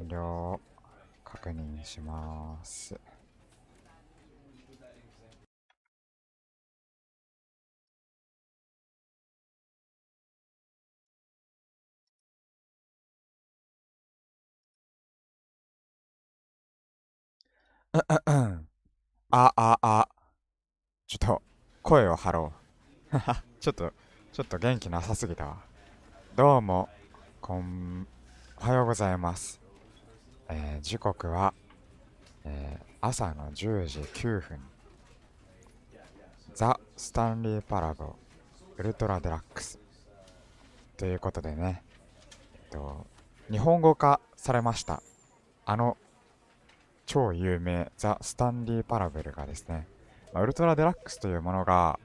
完了。確認します。あ、ちょっと声を張ろう。ちょっと元気なさすぎたわ。どうも、おはようございます。時刻は、朝の10時9分。ザ・スタンリー・パラボウルトラデラックス。ということでね、日本語化されました。あの超有名ザ・スタンリー・パラベルがですね、ウルトラデラックスというものが、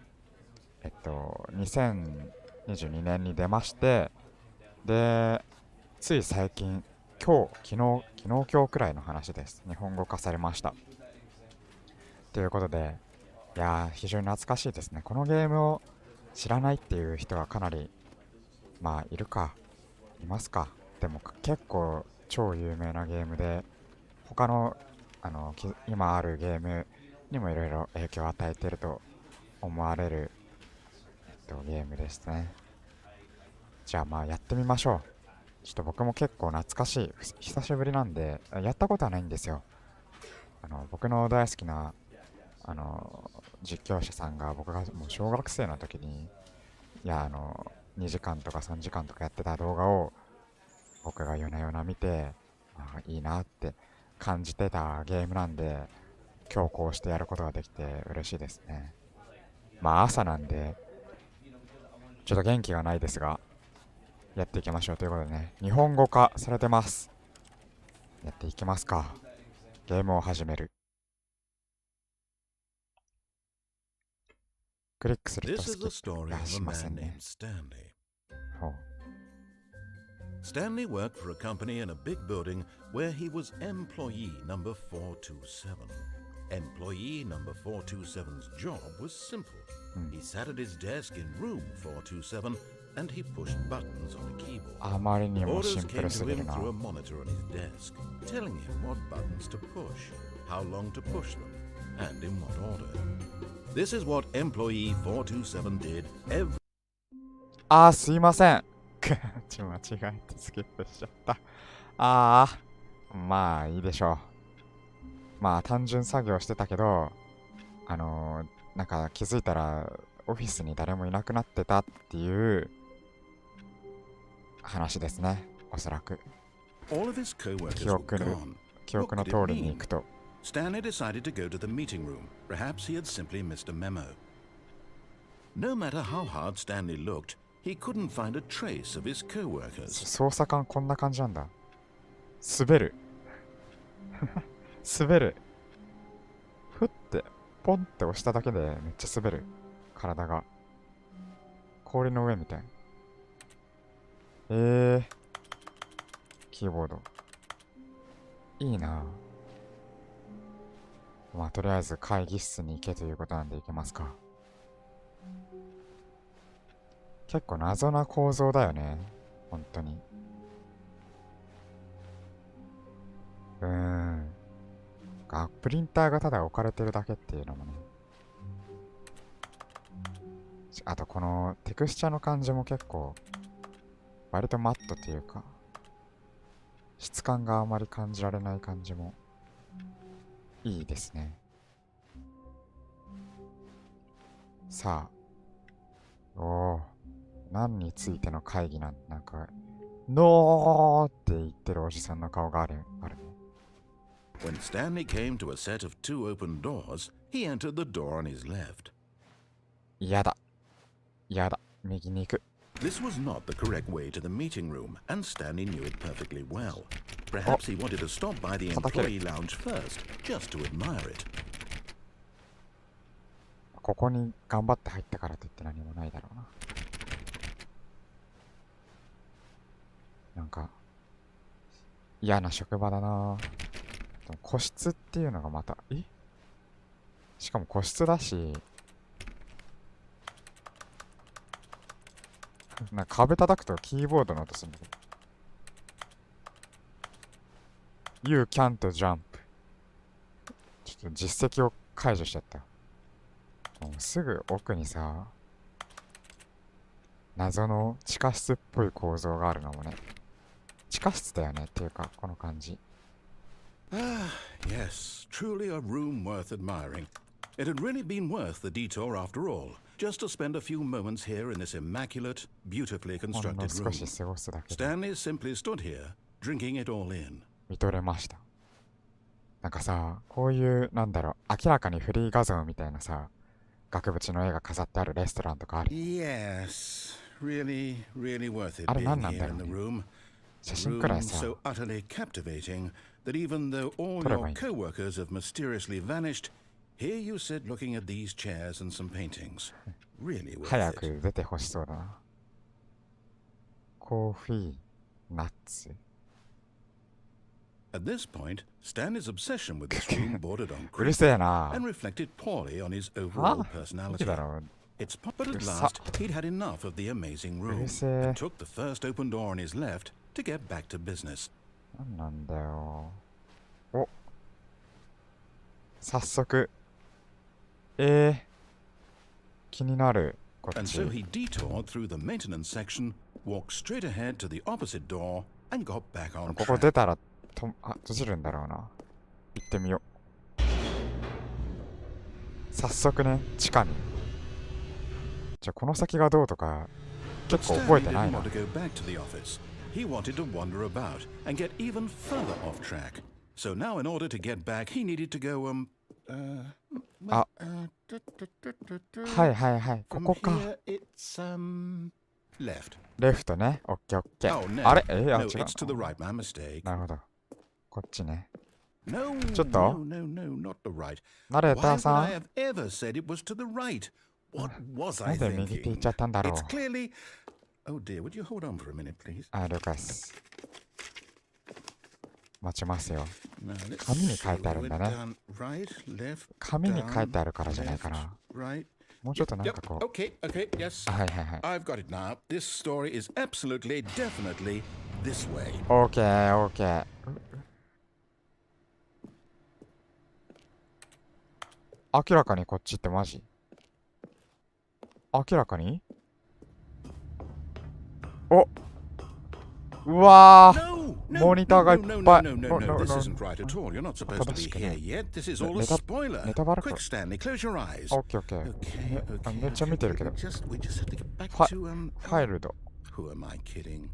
2022年に出まして、で、つい最近、昨日くらいの話です。日本語化されました。ということで、いやー、非常に懐かしいですね。このゲームを知らないっていう人はかなり、いますか。でも結構超有名なゲームで、他の、今あるゲームにもいろいろ影響を与えていると思われる、ゲームですね。じゃあやってみましょう。ちょっと僕も結構懐かしい、久しぶりなんで、やったことはないんですよ。僕の大好きな、あの、実況者さんが僕がもう小学生の時に、2時間とか3時間とかやってた動画を僕が夜な夜な見て、いいなって感じてたゲームなんで、今日こうしてやることができて嬉しいですね。朝なんで、ちょっと元気がないですが、やっていきましょうということでね、日本語化されてます。やっていきますか。ゲームを始める。クリックすると This ス is キ the ップ。story of a しませ man んね。named Stanley. ほう。Stanley worked for a company in a big building where he was employee number 427. Employee number 427's job was simple. He sat at his desk in room 427 and he pushed buttons on a keyboard. あまりにもシ Orders ンプ came ルす to ぎる him な。 through a monitor on his desk, telling him what buttons to push, how long to push them, and in what order. This is what employee 427 did every すいません。間違えてスキップしちゃった。いいでしょう。単純作業してたけど、なんか気づいたらオフィスに誰もいなくなってたっていう話ですね。おそらく。All of his 記 co-workers were 憶 gone. の What 通 could it りに行 mean? くと。Stanley decided to go to the meeting room. Perhaps he had simply missed a memo. No matter how hard Stanley looked, he couldn't find a trace of his co-workers. 操作感こんな感じなんだ。滑る。滑る。ふって、ポンって押しただけでめっちゃ滑る。体が。氷の上みたい。キーボード。いいなぁ。とりあえず会議室に行けということなんで行けますか。結構謎な構造だよね。本当に。プリンターがただ置かれてるだけっていうのもね。あとこのテクスチャの感じも結構割とマットっていうか質感があまり感じられない感じもいいですね。さあ、何についての会議なんかノーって言ってるおじさんの顔があるね。When Stanley came to a set of two open doors, he entered the door on his left. 嫌だ。右に行く。 This was not the correct way to the meeting room, and Stanley knew it perfectly well. Perhaps he wanted to stop by the employee lounge first, just to admire it. ここに頑張って入ったからといって何もないだろうな。なんか嫌な職場だな。個室っていうのがまたしかも個室だし、なんか壁叩くとキーボードの音するんだけど。You can't jump。ちょっと実績を解除しちゃった。もうすぐ奥にさ、謎の地下室っぽい構造があるのもね。地下室だよねっていうか、この感じ。Ah, yes, truly a room worth admiring. It had really been worth the detour after all, just to spend a few moments here in this immaculate, beautifully ほんの constructed 少 room. し過ごすだけで Stanley simply stood here, drinking it all in. 見とれました。なんかさ、こういう、なんだろう、明らかにフリー画像みたいなさ、額縁の絵が飾ってあるレストランとかある。Yes, really, really worth it あれ being 何なんだ here ろう in the ね。 room. 写 A 真くらい room さ、 so utterly captivating that even though all 撮れ your ばいい。co-workers have mysteriously vanished, here you sit looking at these chairs and some paintings. Really worth 早 it. く出てほしそうだな。コーヒー、ナッツ。At this point, Stanley's obsession with this room bordered on うるせ creepy えな。 and reflected poorly on his は overall いい personality. だろう。 It's but at うるさ。 last he'd had enough of the amazing う room るせえ。 and took the first open door on his left to get back to business. なんなんだよ。お、早速。気になる。こっ And ち。 so he detoured through the maintenance section, walked straight ahead to the opposite door, and got back on ここ track. 出たら閉じるんだろうな。行ってみよう。早速ね、地下に。じゃあこの先がどうとか、 But 結構覚え Stanley てない didn't な。 want to go back to the office. He wanted to wander about and get even further off track. So now in order to get back, he needed to go, あ、 from はいはいはい。ここか。 here it's, left. レフトね。オッケーオッケ Oh, ー。 no. あれあ、 No, 違 it's to the う。 right, my mistake. なるほど。こっちね。 No, ちょっと no, not the right. ナレー Why ター would さ I ん。 have ever said it was to the right? What was な I んで右って言っ thinking? ちゃったんだろう。 It's clearly... Oh dear, would you hold on for a minute, please? あ、了解です。待ちますよ。 Now, let's 紙に see 書いてあ where るんだ we're ね。 done. Right, left, 紙に書い down, てあるからじゃないか left, な。 right. もうちょっとなん Yep, かこう。 okay, yes. あ、はいはいはい。I've got it now. This story is absolutely, definitely this way. オーケーオーケー。明らかにこっちってマジ？明らかに？お、うわー。 No, モニターがいっ no, ぱい。 no, no, no, no, this isn't right at all. You're not supposed to be here yet. This is all a spoiler. ネタバレか。 Quick, Stanley, close your eyes. オッケーオッケー。 Okay, めっちゃ見てるけど。 We just have to get back ファ to ファイルド。 Who am I kidding?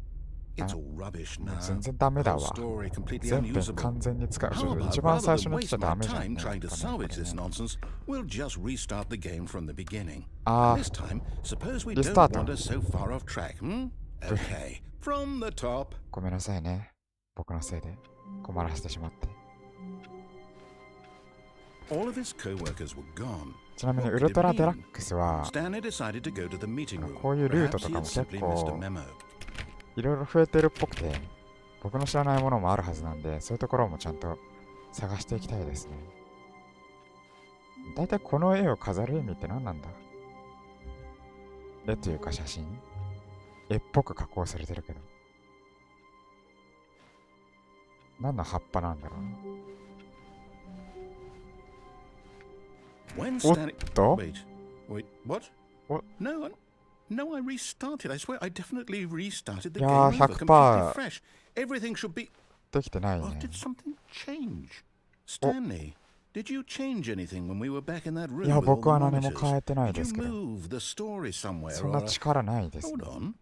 It's all rubbish もう now. 全然ダメだ Whole わ。 story completely 全編 unusable. 完全に使う。 How about 一番 rather 最初 than に来ちゃ waste ダ my メじゃん time ね。 trying to salvage this nonsense, we'll just restart the game from the beginning. あ And this time, suppose we リ don't スタート。 wander so far off track, hmm? Okay, from the top. ごめんなさいね。僕のせいで困らせてしまって。 All of his co-workers were gone. ちなみにウルトラデラックスは Stanley decided to go to the meeting room. こういうルート Perhaps と he か had も結 simply missed a 構 memo. いろいろ増えてるっぽくて、僕の知らないものもあるはずなんで、そういうところもちゃんと探していきたいですね。だいたいこの絵を飾る意味って何なんだ？絵というか写真？絵っぽく加工されてるけど。何の葉っぱなんだろうな。 When おっ Stanley... と Wait, what? What? No, I restarted. I swear, I definitely restarted the い game やー、 over, 100% completely fresh. Everything should be... できてない Oh, ね。 did something change? Stanley, did you change anything when we were back in that room いや、 with all 僕 the は何も monitors? 変えてない Did で you すけど。 move the story somewhere そん or... な力ないです Hold ね。 on.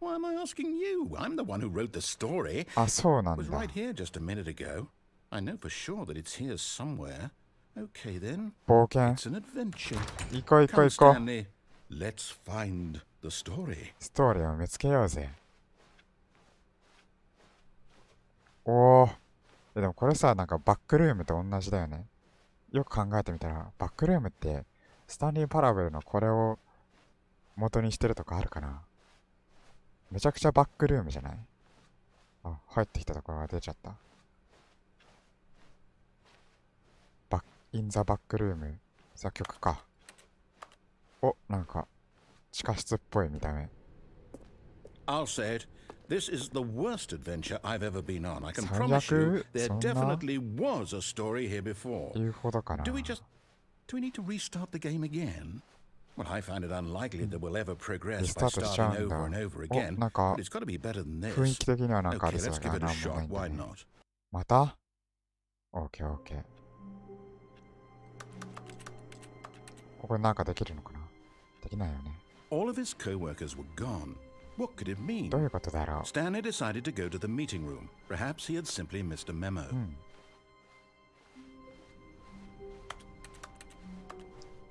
Why am I asking you? I'm the one who wrote the story. あ、そうな It ん was だ。 right here just a minute ago. I know for sure that it's here somewhere. Okay then. 冒険。 It's an adventure. 行こう行こう Come, 行こう。 Stanley. Let's find the story. ストーリーを見つけようぜ。おー。でもこれさ、なんかバックルームと同じだよね。よく考えてみたら、バックルームって、スタンリー・パラベルのこれを元にしてるとかあるかな。めちゃくちゃバックルームじゃない？あ、入ってきたところが出ちゃった。インザバックルーム。作曲か。お、なんか、地下室っぽい見た目。I'll say it. This is the worst adventure I've ever been on. I can 最 promise you 悪 there そんな definitely was a story here before. 言うほどかな。 Do we need to restart the game again? Well, I find it unlikely that we'll ever progress by リスタートしちゃ starting うんだ。 over and over お、 again. なんか But it's got to be better than 雰囲 this. 気的にはなんかあ Okay, りそう let's だ give が、 it a なんもない shot. んだ Why ね。 not? また ?OK, OK。ここなんかできるのかな？できないよね。 All of his co-workers were gone. What could it mean? どういうことだろう？ Stanley decided to go to the meeting room. Perhaps he had simply missed a memo.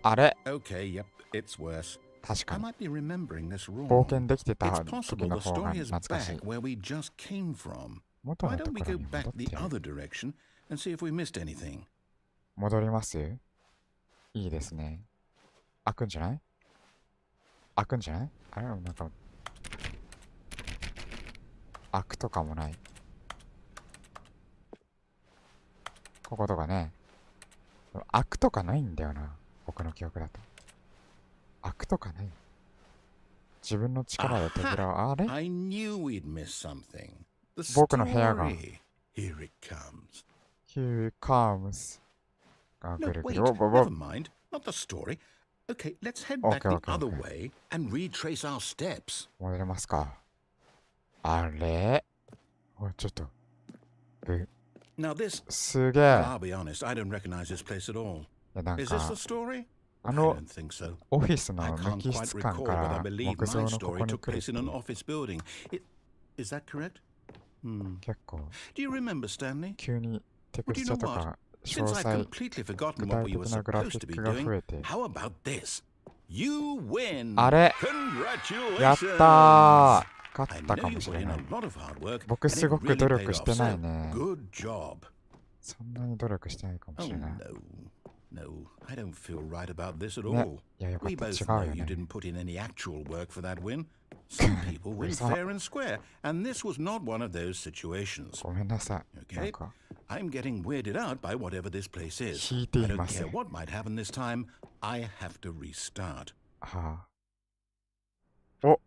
あれ Okay, yep, it's worse. 確か I に。 might be remembering this 冒 wrong. 険できてた It's 時 possible の the 方が story is 懐かしい back。where we just came from. 元 Why のと don't we ころ go に back 戻って the る。 other direction and see if we missed anything? 戻りますいいですね。開くんじゃない開くんじゃないあれなんか、開くとかもない。こことかね。開くとかないんだよな。僕の記憶だと。開くとかない。自分の力で扉を、あれ I knew we'd miss something. The 僕の部屋が。 story. Here it comes. Here it comes. あ、 No, ぐるぐ wait, る。おぼ never ぼ。 mind. Not the story. Okay, let's head Okay, back the okay, other okay. way and retrace our steps. 戻れますか。あれおい、ちょっと。Now this, すげえ。 I'll be honest, I don't recognize this place at all. なん Is this か the、story? あ I の don't think so. オフィスの I 無 can't 機 quite 質感 recall, か but I ら believe 木造 my のこ story こに took 来るっ place て in an office building. Is that correct? 結構 Do you remember, Stanley? 急にテク Well, do ス you チャ know と what? か詳 Since I've 細 completely forgotten 具 what 体 we were 的なグラフィ supposed to ッ be クが doing, 増えて how about this? You win! あれ Congratulations! やったー勝 I った know か you もし put れ in な a い lot of hard work, 僕 and す it ごく really 努 paid 力し off. てない So, ね good job. そんなに努力してないかも Oh しれない no, I don't feel right about this at ね all. いやよかっ We た both 違 know うよ you ね didn't put in any actual work for that win. Some people win fair and square, and this was not one of those situations. ごめんなさいなん Okay, か I'm getting weirded out by whatever this place is. 引いて I い don't ます care what might happen this time. I have to restart. はあお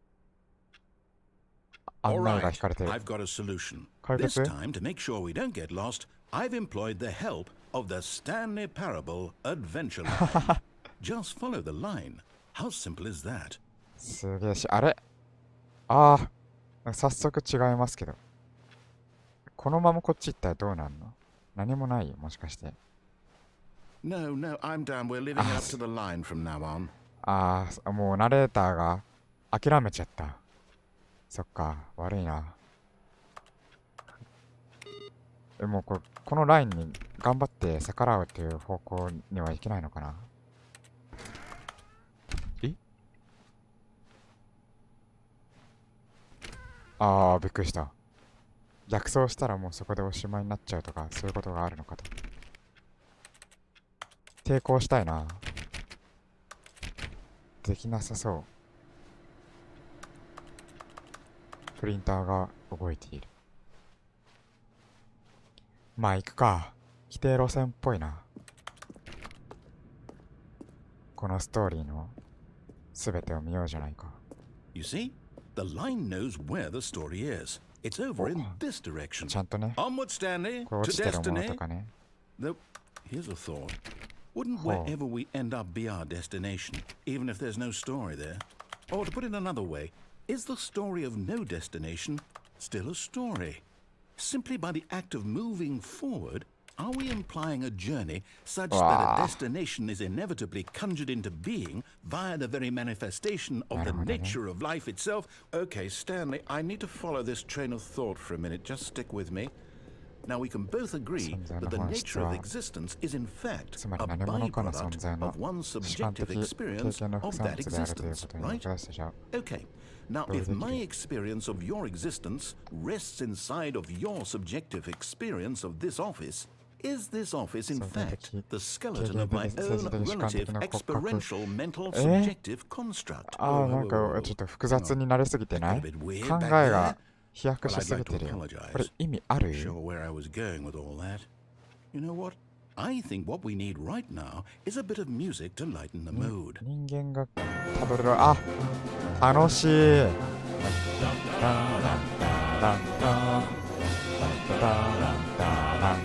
All 案内が right, 引かれてる I've got a solution. 解 This 決 time, to make sure we don't get lost, I've employed the help of the Stanley Parable adventure line. Just follow the line. How simple is that? すげえしあれああ早速違いますけどこのままこっち行ったらどうなんの何もないよもしかして No, I'm down. We're living up to the line from now on. ああもうナレーターが諦めちゃったそっか悪いなもうこのラインに頑張って逆らうという方向にはいけないのかなああびっくりした逆走したらもうそこでおしまいになっちゃうとかそういうことがあるのかと抵抗したいなできなさそうプリンターが動いているまあ行くか規定路線っぽいなこのストーリーのすべてを見ようじゃないか You see, the line knows where the story is. It's over in this direction. ちゃんとね Onward, Stanley, これ落 to ちてるもの destiny. とかね Though, here's a thought. Wouldn't Oh. wherever we end up be our destination, even if there's no story there? Or to put it another way, is the story of no destination still a story? Simply by the act of moving forward, are we implying a journey such that Wow. a destination is inevitably conjured into being via the very manifestation of the なるほどね。 nature of life itself? Okay, Stanley, I need to follow this train of thought for a minute. Just stick with me. Now we can both agree 存在 that の the 本質 nature は of existence is in fact つま a り何者かの存 byproduct 在の of one's 主観 subjective 的経 experience 験の副 of 産 that 物であるというこ existence, とに right? 僕たちは Okay. Now, if my experience of your existence rests inside of your subjective experience of this office, is this office in fact the skeleton of my own relative experiential mental subjective construct? ああなんかちょっと複雑になりすぎてない考えが飛躍 Well, し I'd すぎ like て to るよ apologize. これ意味ある Sure where I was going with all that. You know what? I think what we need right now is a bit of music to lighten the mood. 人間がたどれるあ楽しいランタンタランタ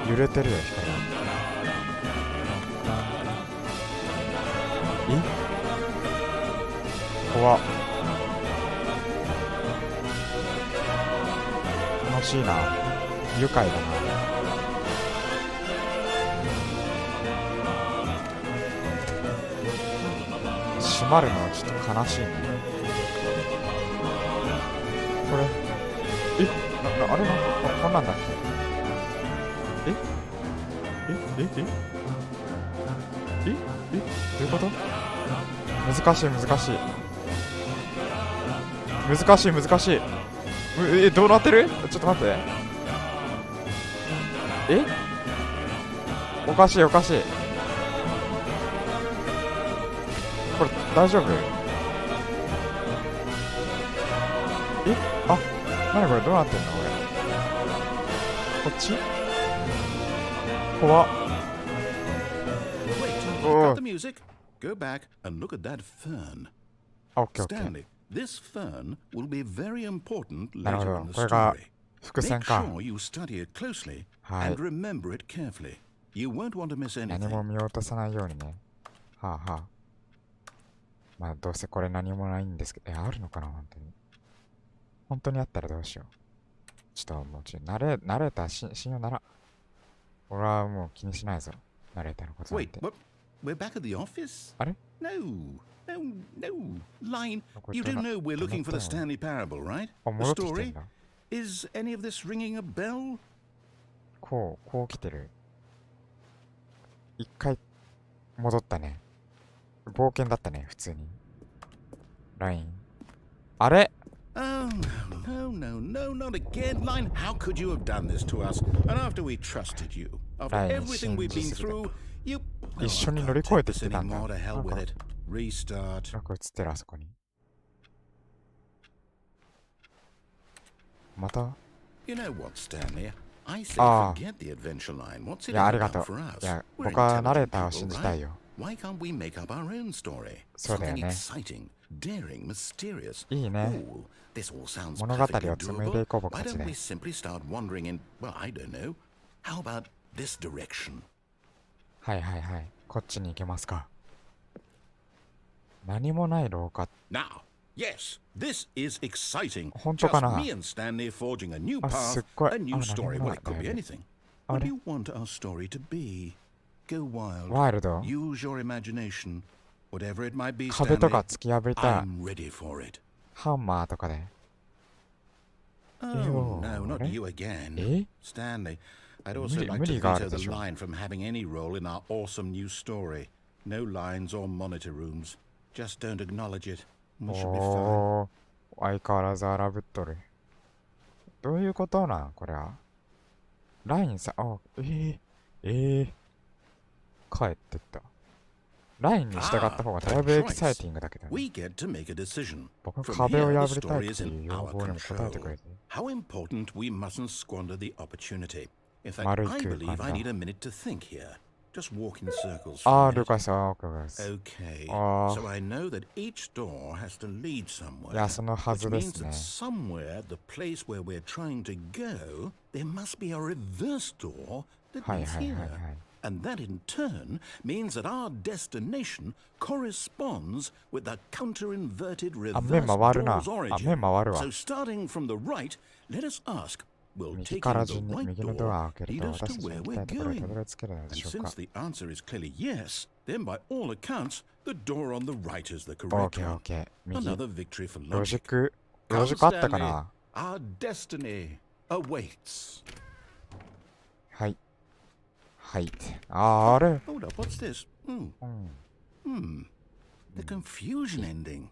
ン揺れてるよ光が。怖っ。楽しいな。愉快だな。閉まるのはちょっと悲しいね。これあれな、こんなんだっけ。どういうこと。難しいどうなってる。ちょっと待って。おかしいこれ大丈夫。なにこれ、どうなってんのこれ。こっち怖っ。Cut the music. Go back and look at that fern. Stanley, this fern will be very important later in the story. 伏線 Make か。 sure you study it closely and remember it carefully. You won't want to miss 何 anything. も見落とさないようにね。まあどうせこれ何もないんですけど、あるのかな。本当にあったらどうしよう。ちょっともうナレーター信用なら。俺はもう気にしないぞ。ナレーターのことなんて。 Wait, what? We're back at the office? あれ No. Line, you do know we're looking for the Stanley Parable, right? あ、 The 戻ってきてん story? だ。 Is any of this ringing a bell? こう来てる。一回戻ったね。冒険だったね、普通に。ライン。あれ Oh, no, not again. Line, how could you have done this to us? And after we trusted you, after Line, everything we've been through, you... 一緒に乗り越えてきてたんだ。 anymore to hell with it. Restart. なんか映ってる、あそこに。また You know what, Stanley? I say forget the adventure line. What's い it や、あ all りがと about う。 for い us? や、 We're 僕はナレー intelligent ターを信 people, じたい right? よ。 Why can't we make up our own story? そうだよ Something ね。 exciting, daring, mysterious. いいね。 Oh, this all sounds 物語を perfectly 紡いでい doable. こう、僕 Why たち don't で we。simply start wandering in, well, I don't know. How about this direction? はい。こっちに行けますか。何もない廊下。 Now, yes, this is exciting. 本当かな。 Just me and Stanley forging a new す path, っごい。 a new story. 何も Well, ない it could be だよね。 anything. What do you want our story to be? Go wild. ワイルド。 Use your imagination. Whatever it might be, 壁とか Stanley, 突き破りたい。 I'm ready for it. ハンマーとかで。 Oh, no, not you again. Stanley, I'd also like to veto the line from having any role in our awesome new story. No lines or monitor rooms. Just don't acknowledge it. We should be fine. おー、相変わらず荒ぶっとる。どういうことなんこれは。ラインさ、帰ってった。ラインに従った方がだいぶエキサイティングだけどね。 We get to make a decision. 僕は From 壁を here, 破 the りたい story っ is ていう in 要 our 望にも答えてくれ control. て。 How important we mustn't squander the opportunity. In fact, 丸い I 空 believe 間 I だ。 need a minute to think here. Just walk in circles あ for あ、 a 了 minute. 解です。了解です。 Okay, あ so I know that each door has to lead somewhere. いや、そのは Which ずで means すね。 that somewhere, the place where we're trying to go, there must be a reverse door that はい leads はいはい here. はい。 And that in turn means that our destination corresponds with the counter-inverted あ、目 reverse 回るな。 door's あ、目 origin. 回るわ。 So starting from the right, let us ask, will 右 taking から the 順に right 右のドアを door 開ける lead と us 私 to たちの where 行きた we're いところへ going? たどり着けるので And しょうか。 since the answer is clearly yes, then by all accounts, the door on the right is the オー correct ケーオー one. ケー。右。 Another victory for ロジッ logic. ク。ロ Come, ジックあったか Stanley. な。 Our destiny awaits. はい。はい。あれ。 Hold up, what's this? うん。 The confusion ending.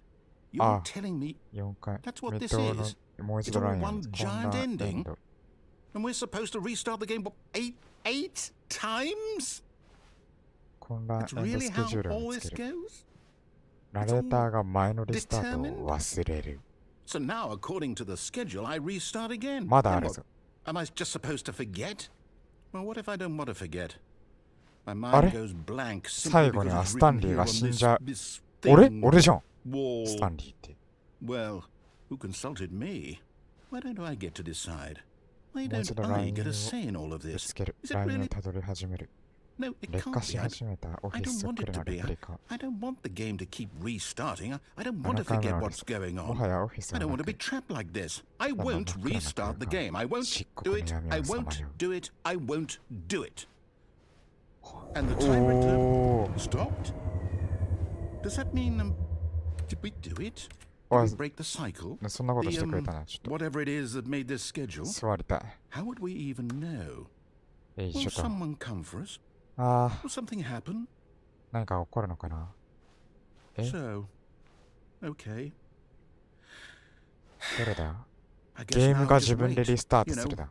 Ah. You're telling me 4回。 that's what ミ this ッドの is? もう一 It's 度 all ライン。 one こん giant なエ ending? ンド。 And we're supposed to restart the game what, eight times? 混乱エン That's ド really スケ how ジュール all をつ this ける。 goes? ナレーターが前のリスタートを忘れる。 So now, according to the schedule, I restart again. まだあ Then る what? ぞ。 Am I just supposed to forget? Well, what if I don't want to forget? My あれ mind goes blank 最 simply 後に because は it's スタン written リー here が on 死んじゃう。 this 俺 thing 俺じゃん。 wall. スタンリーって。Well, who consulted me? Why don't I get to decide? Why もう一 don't 度 I 来 get 年 a を say in all of ぶ this? つける。 Is it 来年を really? たどり始める。 No, it 劣化 can't し be. 始めたオフ I ィス don't そっ want く it り to なレ be. プリカ。 I don't want the game to keep restarting. I don't 7 want to 回目 forget のリ what's ス going も on. はやオフィス I は don't な want to be く、 trapped like this. I だんだん won't 真っ暗な restart the 空間、 game. I won't 漆 do 黒の it. 闇 I をさ won't まよう。 do it. I won't do it. And the お timer ー stopped? Does that mean, did we do it? お Did い we break the cycle? そんなことし The, てくれたな。ちょっ whatever it is that made this schedule? と座りたい。 How would we even know? ち Will ょっと。 someone come for us? あ Will something happen? 何か起こるのかな。 So, okay. どれだ。 I ゲ guess ーム now が I 自 just 分で wait. リスタート You す know, るだ。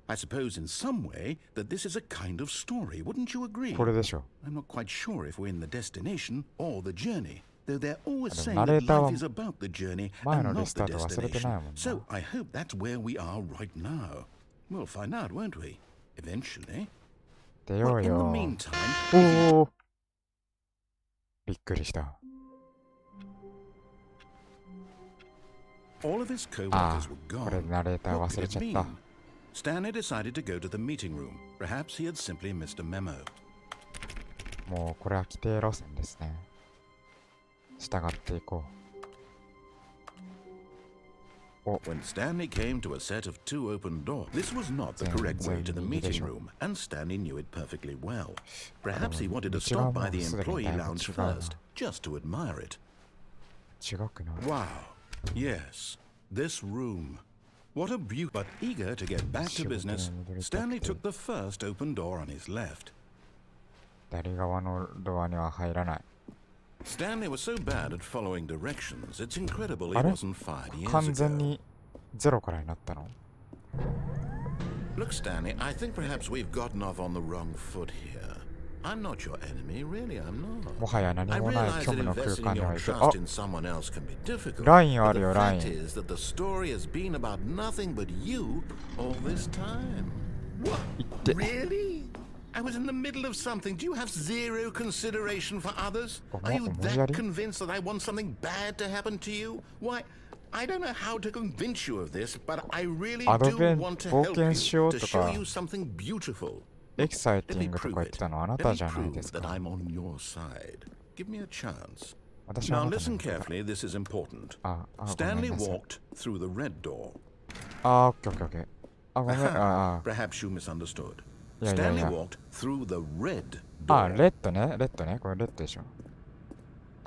I suppose in some way that this is a kind of story. Wouldn't you agree? これでしょ。 I'm not quite sure if we're in the destination or the journey. Though they're always saying ナレ that ーターは life is about the journey 前 and のリ not ス the タート忘れてない destination. もん So な。 I hope that's where we are right now. We'll find out, won't we? Eventually. 出よ Well, う in the よ。 meantime, おお。びっくりした。 all of his あ co-workers were あ、これ gone. ナレーター What 忘 could れ it ちゃっ mean? た。 Stanley decided to go to the meeting room. Perhaps he had simply missed a memo. もうこれは規定路線ですね。従っていこう。 When Stanley came to a set of 2 open doors, this was not the correct way to the meeting room, and Stanley knew it perfectly well. Perhaps he wanted to stop by the employee lounge first, just to admire it. 違くない。 Wow. Yes, this room. What a beauty. But eager to get back to business, Stanley took the first open door on his left. 左側のドアには入らない。 Stanley was so bad at following directions, it's incredible he あれ wasn't fired years 完全 ago. にゼロからになったの。 Look, Stanley, I think perhaps we've gotten off on the wrong foot here. I'm not your enemy, really, I'm not. もはや何 I もない realize 虚 that 無の空 investing 間 in にお your いて、あ trust in someone else can be difficult. ラインあ But るよ、 the ライ fact ン。 is that the story has been about nothing but you all this time. What? 言って。 Really? I was in the middle of something. Do you have zero consideration for others? Are you 無理 that やり convinced that I want something bad to happen to you? Why, I don't know how to convince you of this, but I really アド do ベン want to 冒 help 険しよ you う to と show か you something beautiful. エキサイテ Let ィ me ングとか prove 言って it. たのあな Let た me じゃないで prove す that か。 I'm on your side. Give me a chance. 私はあ Now なたの listen 味方だ。 carefully, this is important. あ、ごめ Stanley んなさい。 walked through the red door. あ、オッケーオッケーオッケー。あ、ごめん。あ、 Perhaps you misunderstood. いやいやい Stanley や。 walked through the red あ、 door. レッドね。レッドね。これレッドでしょ。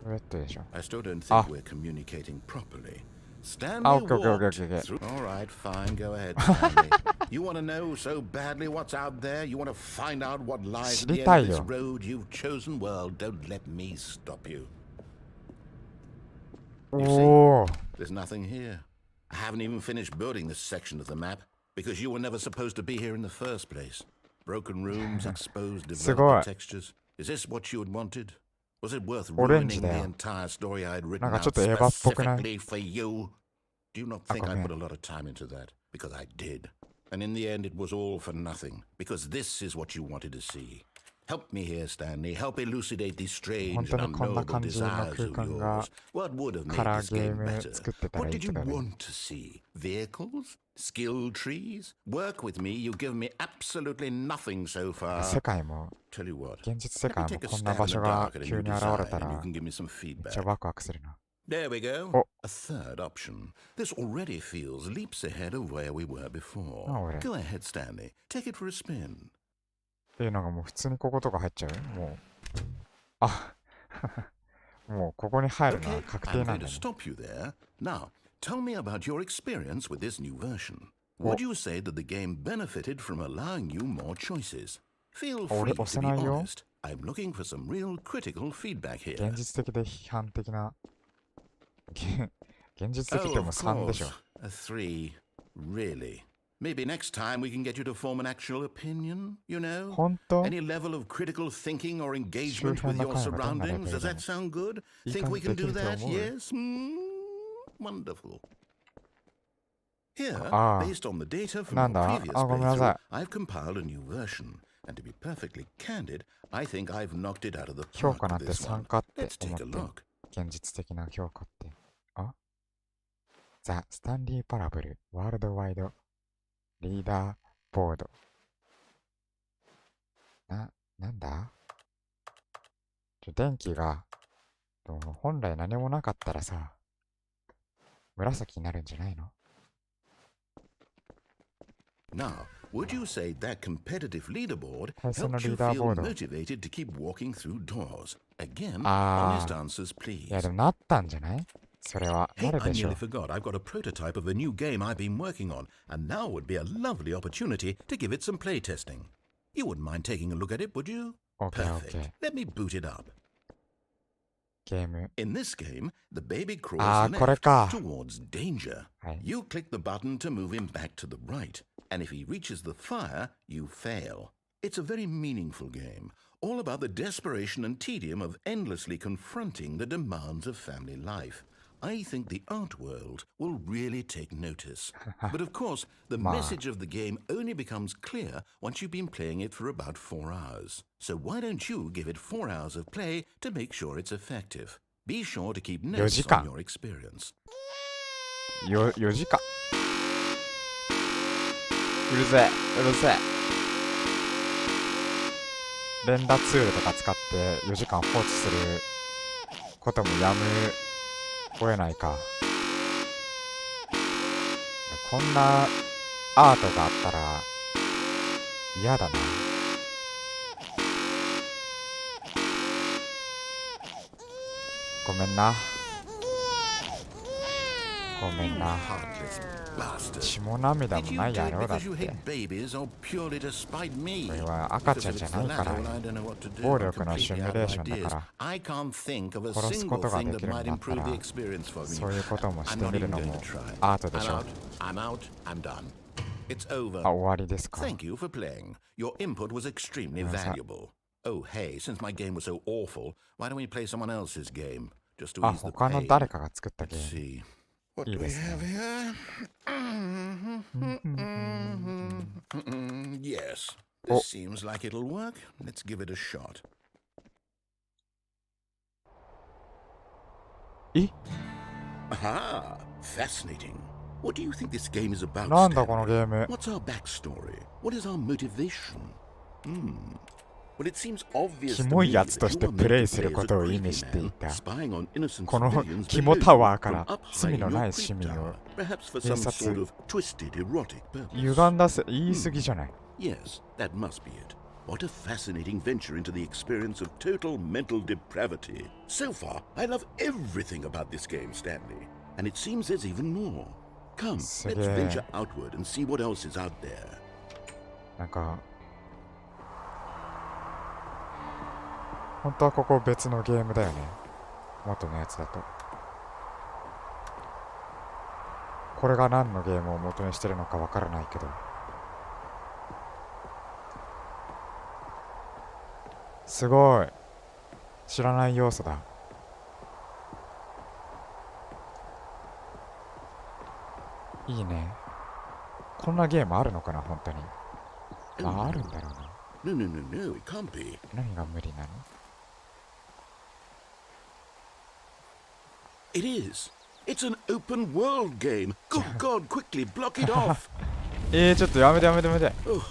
レッドでしょ。 I still don't think あ。 we're communicating properly. Stanley あ、オッケーオッケーオッケーオッ walked ケーオッケー。 through. All right, fine. Go ahead, Stanley. You want to know so badly what's out there? You want to find out what lies at the end of this road you've chosen? Well, don't let me stop you. お You お。 see, there's nothing here. I haven't even finished building this section of the map because you were never supposed to be here in the first place. Broken rooms, exposed developer textures. Is this what you had wanted? Was it worth ruining the entire story I had written out specifically for you? Do you not think I put a lot of time into that? Because I did. And in the end, it was all for nothing. Because this is what you wanted to see. Help me here, Stanley. Help elucidate these strange and unknowable desires of yours. What would have made this game better? What did you want to see? Vehicles? Skill trees? Work with me. You've given me absolutely nothing so far. 世界も Tell you what. 現実世 Let 界 me も take a こんな stab 場 in the 所が dark at a 急 new に現 design れた and you ら can give me some めっ feedback. ちゃワクワクするな。 There we go. Oh. A third option. This already feels leaps ahead of where we were before. Oh, really? Go ahead, Stanley. Take it for a spin. なんかもう普通にこことか入っちゃうもう。あもうここに入るのは Okay, 確 I'm 定な going んだ to ね。 stop you there. Now, tell me about your experience with this new version. Would you say that the game benefited from allowing you more choices? Feel free to be 押せないよ。 honest. I'm looking for some real critical feedback here. 現実的で批判的な。現実的 Oh, でも of 3でし course. ょ。 A 3. Really? Maybe next time we can get you to form an actual opinion, you know? 本当 Any level of critical thinking or engagement with 周辺の your 会話どんなレベ surroundings? ル Does で that も sound good? いい Think 感 we じ can でき do ると that? 思う。 Yes? Wonderful. Here, Ah. based on the data from なん your だ previous あ、ごめんなさ playthrough, I've compiled a new version. And to be perfectly candid, I think I've knocked it out of the 評 park 価なん with て this 3 one. かって Let's 思っ take て a る。 look. 現実的な評価って。あザ・スタンリー・パラブルワールドワイドリーダーボード。なんだ電気が、本来何もなかったらさ、紫になるんじゃないの？ Now, would you say that competitive leaderboard 対戦の helped リ you ーダーボ feel ード。 motivated to keep walking through doors? Again, あ honest あ、 answers, いや please. でもなったんじゃない？それは。な Hey, る I でしょ nearly forgot. I've got a prototype of a new game I've been working on, and now would be a lovely opportunity to give it some playtesting. You wouldn't mind taking a look at it, would you? う。OK、OK。Perfect. Let me boot it up. ゲーム。 In this game, the baby crawls あー、これ left か。 towards danger. はい。You click the button to move him back to the right, and if he reaches the fire, you fail. It's a very meaningful game, all about the desperation and tedium of endlessly confronting the demands of family life. I think the art world will really take notice. But of course, the まあ、 message of the game only becomes clear once you've been playing it for about 4 hours. So why don't you give it 4 hours of play to make sure it's effective? Be sure to keep 4 notes 時 on 間。 your experience. 4時間。うるせえ、うるせえ。連打ツールとか使って4時間放置することもやむを得ないか。こんなアートがあったら嫌だな。ごめんな。ごめんな。 Heartless bastard. 血も涙も Did you ない do 野 it 郎だっ because you て。 hate babies or purely to spite me? これは赤ちゃんじゃないから。 Well, I don't know what to do. 暴 I'm 力のシ completely ミュ out レー of ションだ ideas. から。 I can't think of a 殺すこ single とが thing で that きるん might だった improve ら the experience for me. そういうこともし I'm て not みる even の going も to try. アートで I'm しょ。 out. I'm out. I'm done. It's over. あ、終わりですか。 Thank you for playing. Your input was extremely Yes, valuable. Oh, hey, since my game was so awful, why don't we play someone else's game? Just to あ、 ease the 他の pain. 誰かが作ったゲ Let's ーム。 see. What いい do で we す have ね。 here? Yes, Oh. this seems like it'll work. Let's give it a shot. え、 Aha! Fascinating. What do you think this game is about, なんだこのゲ Stanley? ーム。 What's our backstory? What is our motivation? Well, it seems obvious キ to モ me いやつと that し you て are プ meant レイ to する play こ as a とを意 creepy 味してい man た。 spying on innocent この civilians キモ below タワーか from ら up 罪 high の in な your い市 creep 民を tower, perhaps for 警 some 察 sort of twisted erotic purpose. 歪んだせ言い過ぎじゃない。 Yes, that must be it. What a fascinating venture into the experience of total mental depravity. So far, I love everything about this game, Stanley. And it seems there's even more. Come, let's venture outward and see what else is out there. なんか本当はここ別のゲームだよね。元のやつだと。これが何のゲームを元にしてるのかわからないけど。すごい。知らない要素だ。いいね。こんなゲームあるのかな、本当に。まあ、あるんだろうな。 No, no, no, no, it can't be. 何が無理なの？ It is. It's an open world game. Good God, quickly block it off. ちょっとやめてやめてやめて。 Oh,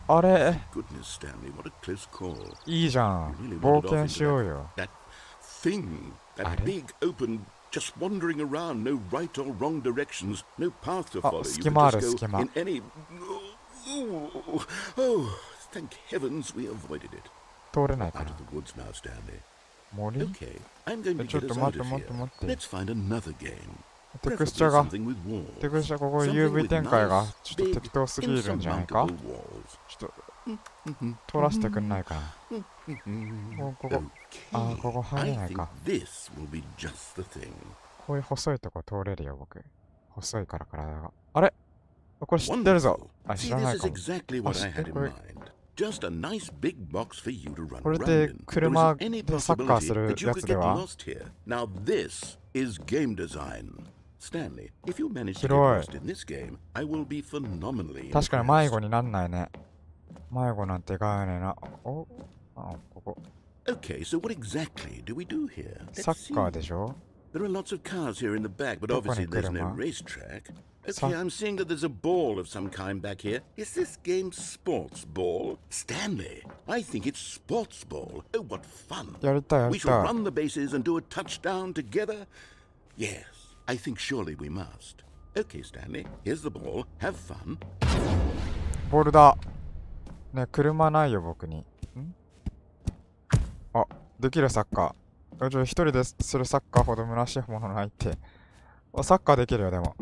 あれ、 goodness, Stanley, what a close call. いいじゃん。冒険しようよ。 That thing, that Are they? big open, just wandering around, no right or wrong directions, no path to follow. You can 隙間ある、 just 隙 go 間。 in any. Oh, thank heavens we avoided it. 通れないか Out な。 of the woods now, Stanley. 森？ Okay, I'm going to ちょっ get と us 待 out って of 待って here. 待って。 Let's find another game. テクスチ Preferably ャが、 something with walls. テクスチャここ Something UV with 展開が nice, ちょっと big, 適当すぎるんじゃないか？ insurmountable walls. ちょっと通らせてくんないかな。ここ、あ、ここ入れ I ない think か。 this will be just the thing. こういう細いとこ通れるよ、僕。細いから体が。あれ？これ知ってるぞ。 Wonderful. あ、知 See, らな this い is かも。 exactly what I had in これ mind. Just a nice big box for you to run これ around で in. There 車 isn't any でサッカー possibility する that you や could つで get は？ lost here. Now this is game design. Stanley, if you manage to get 広い。 lost in this game, I will be phenomenally 確かに迷 impressed. 子になんないね。迷子なんて概念な。お、あ、ここ。 Okay, so what exactly do we do here? サ Let's ッカー see. でしょ？ There are lots of cars here in the back, but どこ obviously に there's 車 no racetrack. さ Okay, I'm seeing that there's a ball of some kind back here. Is this game sports ball? Stanley, I think it's sports ball. Oh, what fun. やりたいや We り shall たい。 run the bases and do a touchdown together. Yes, I think surely we must. Okay, Stanley, here's the ball. Have fun. ボールだ。ね、車ないよ、僕に。あ、できるサッカー。一人でするサッカーほど虚しいものないって。サッカーできるよ、でも。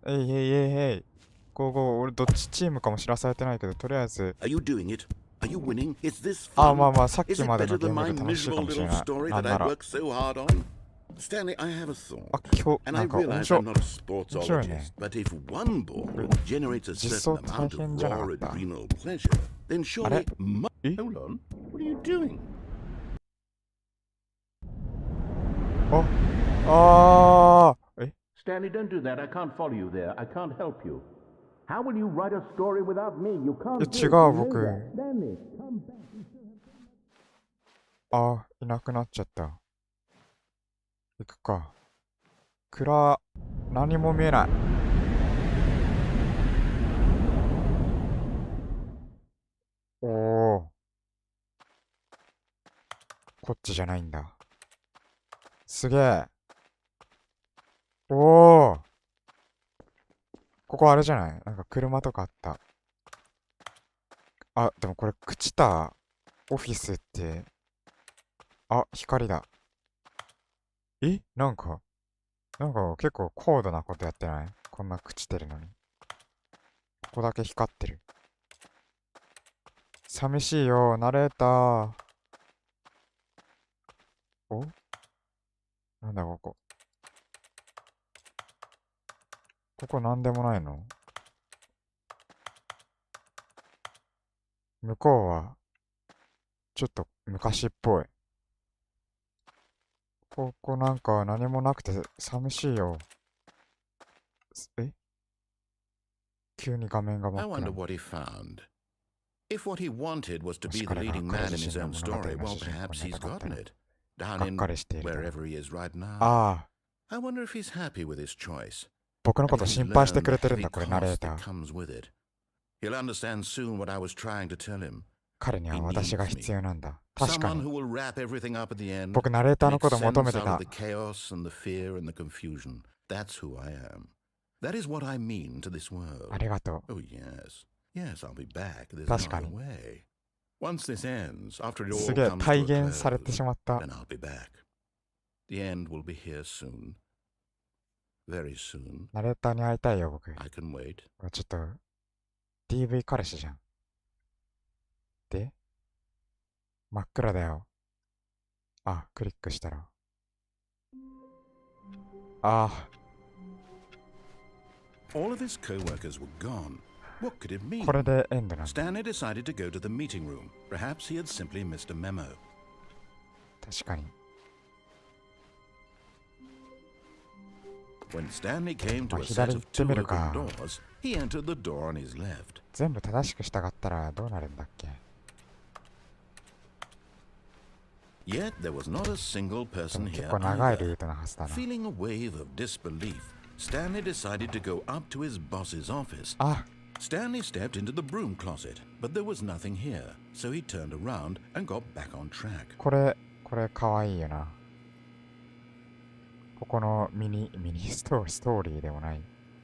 えいえいえいえい。ゴーゴー、俺どっちチームかも知らされてないけど、とりあえず。Are you doing it? Are you winning? Is this あ、 fun? まあまあ、さっ Is き it までの better ゲー than ム my で楽しい miserable かもしれ little ない。 story なん that な I ら。worked so hard on? Stanley, I have a thought. 今日、 And な I んか面 realize 白 I'm not a sportsologist, but if one ball generates a certain amount of raw adrenal pleasure, then surely... Hold on. What are you doing? え Stanley, don't do that. I can't follow you there. I can't help you. How will you write a story without me? You can't 違 do う、 it. You know 僕。 that. Stanley, come back. いなくなっちゃった。行くか。何も見えない。おー。こっちじゃないんだ。すげえ。おー。ここあれじゃない？なんか車とかあった。あ、でもこれ、朽ちたオフィスって、光だ。なんか結構高度なことやってない？こんな朽ちてるのに。ここだけ光ってる。寂しいよ、ナレーター。なんだここ。ここなんでもないの？向こうは、ちょっと昔っぽい。ここなんか何もなくて寂しいよ。急に画面が真 I っ wonder 暗。 what he found. If what he wanted was to be the leading man in his own story, well, perhaps he's gotten it. Down in wherever he is right now. I wonder if he's happy with his choice. 僕のこと And if he's 心配して learned くれ the てるん heavy だ、これナレー cost タ that ー。 comes with it. He'll understand soon what I was trying to tell him. 彼には私が必要なんだ。確か Someone に。 who will wrap everything up at the end. 僕ナレーターの Make こと求め sense て out た。of the chaos and the fear and the confusion. That's who I am. That is what I mean to this world. ありがとう。 Oh, yes. Yes, I'll be back. There's 確か no に。 other way. Once this ends, after it す all げえ、 comes to 体 a 現されて close, しまった。 then I'll be back. The end will be here soon. Very soon. ナレーターに会いたいよ、僕。 I can wait. ちょっと、DV 彼氏じゃん。で、真っ暗だよ。クリックしたら。All of his co-workers were gone. What could it mean? これでエンドなんだ。 Stanley decided to go to the meeting room. Perhaps he had simply missed a memo. 確かに。 When Stanley came to a 左 set 行 of って two みる open か。 doors, he entered the door on his left. 全部正しく従ったらどうなるんだっけ？ Yet there was not a single で person も結 here 構長いル either. ートのはずだな。 Feeling a wave of disbelief, Stanley decided to go up to his boss's office. あ、 Stanley stepped into the broom closet, but there was nothing here, so he turned around and got back on track. これかわいいよな。ここのミニストーリーでもない。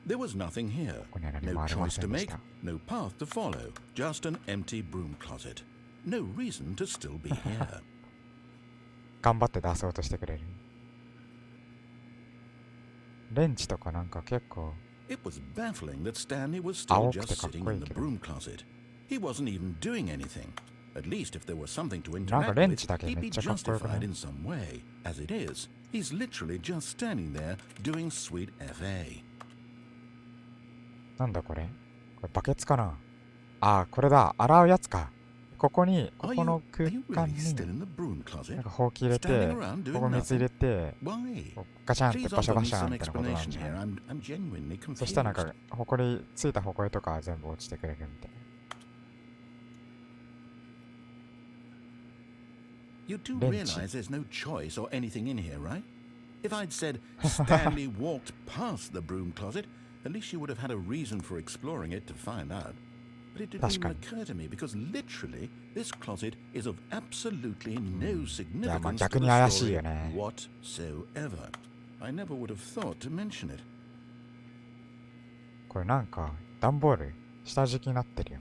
There was nothing here. ここには何 No もありま choice せ to んでし make, た。 no path to follow, just an empty broom closet. No reason to still be here. 頑張って出そうとしてくれる。レンチとかなんか結構 It was baffling that Stanley was still 青く just てかっ sitting こい in い the けど。 broom closet. He wasn't even doing anything. At least if there was something to なんか interact レン with, チだけ he'd めっ be ちゃかっこよくな justified い？ in some way. As it is, he's literally just standing there doing sweet FA. なんだこれ？これバケツかな？これだ。洗うやつか。ここの Are 空 you 間 really に still in the broom な closet? んかほうき入れて、 Standing around ここ doing 水入れ nothing? て、 Why? こうガチャンって Please バシャ offer バ me シャン some みたいなことなん explanation じゃない？ here. I'm genuinely そしたらなん confused. かついたほこりとかは全部落ちてくれるみたいな。 You do Bench. realize there's no choice or anything in here, right? If I'd said Stanley walked past the broom closet, at least you would have had a reason for exploring it to find out. But it didn't even occur to me because literally this closet is of absolutely no significance to the story whatsoever. I never would have thought to mention it. これなんか段ボール下敷きになってるよ。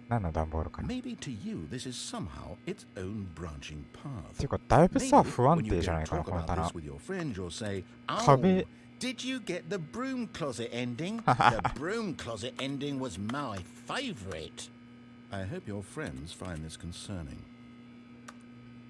何の段ボールかな。 Maybe to you this is somehow its own branching path. ていうかだいぶさ不安定じゃないかなこの棚。壁。 Did you get the broom closet ending? The broom closet ending was my favorite. I hope your friends find this concerning.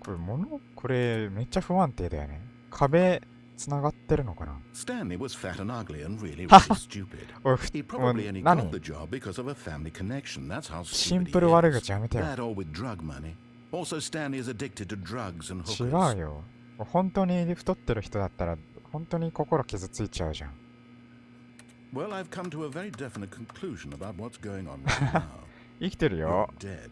これめっちゃ不安定だよね。壁つながってるのかな。 Stanley was fat and ugly and really, really stupid. He probably only got the job because of a family connection. That's how シン stupid プル he 悪 is. 口やめてよ。 That all with drug money. Also, Stanley is addicted to drugs and 違 hookers. うよ。本当に太ってる人だったら本当に心傷ついちゃうじゃん。 Well, I've come to a very definite conclusion about what's going on right now. 生きてる You're よ。 dead.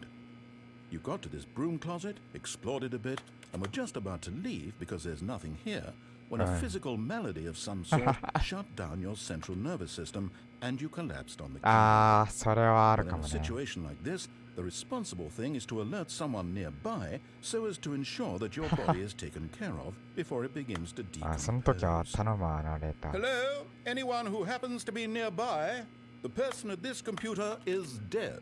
You got to this broom closet, explored it a bit, and were just about to leave because there's nothing here when a physical malady of some sort shut down your central nervous system and you collapsed on the key. ああ、それはある Well, か in も a ね。 situation like this, the responsible thing is to alert someone nearby so as to ensure that your body is taken care of before it begins to あ、その時は decompose. 頼むわ、ナレーター。 Hello? Anyone who happens to be nearby? The person at this computer is dead.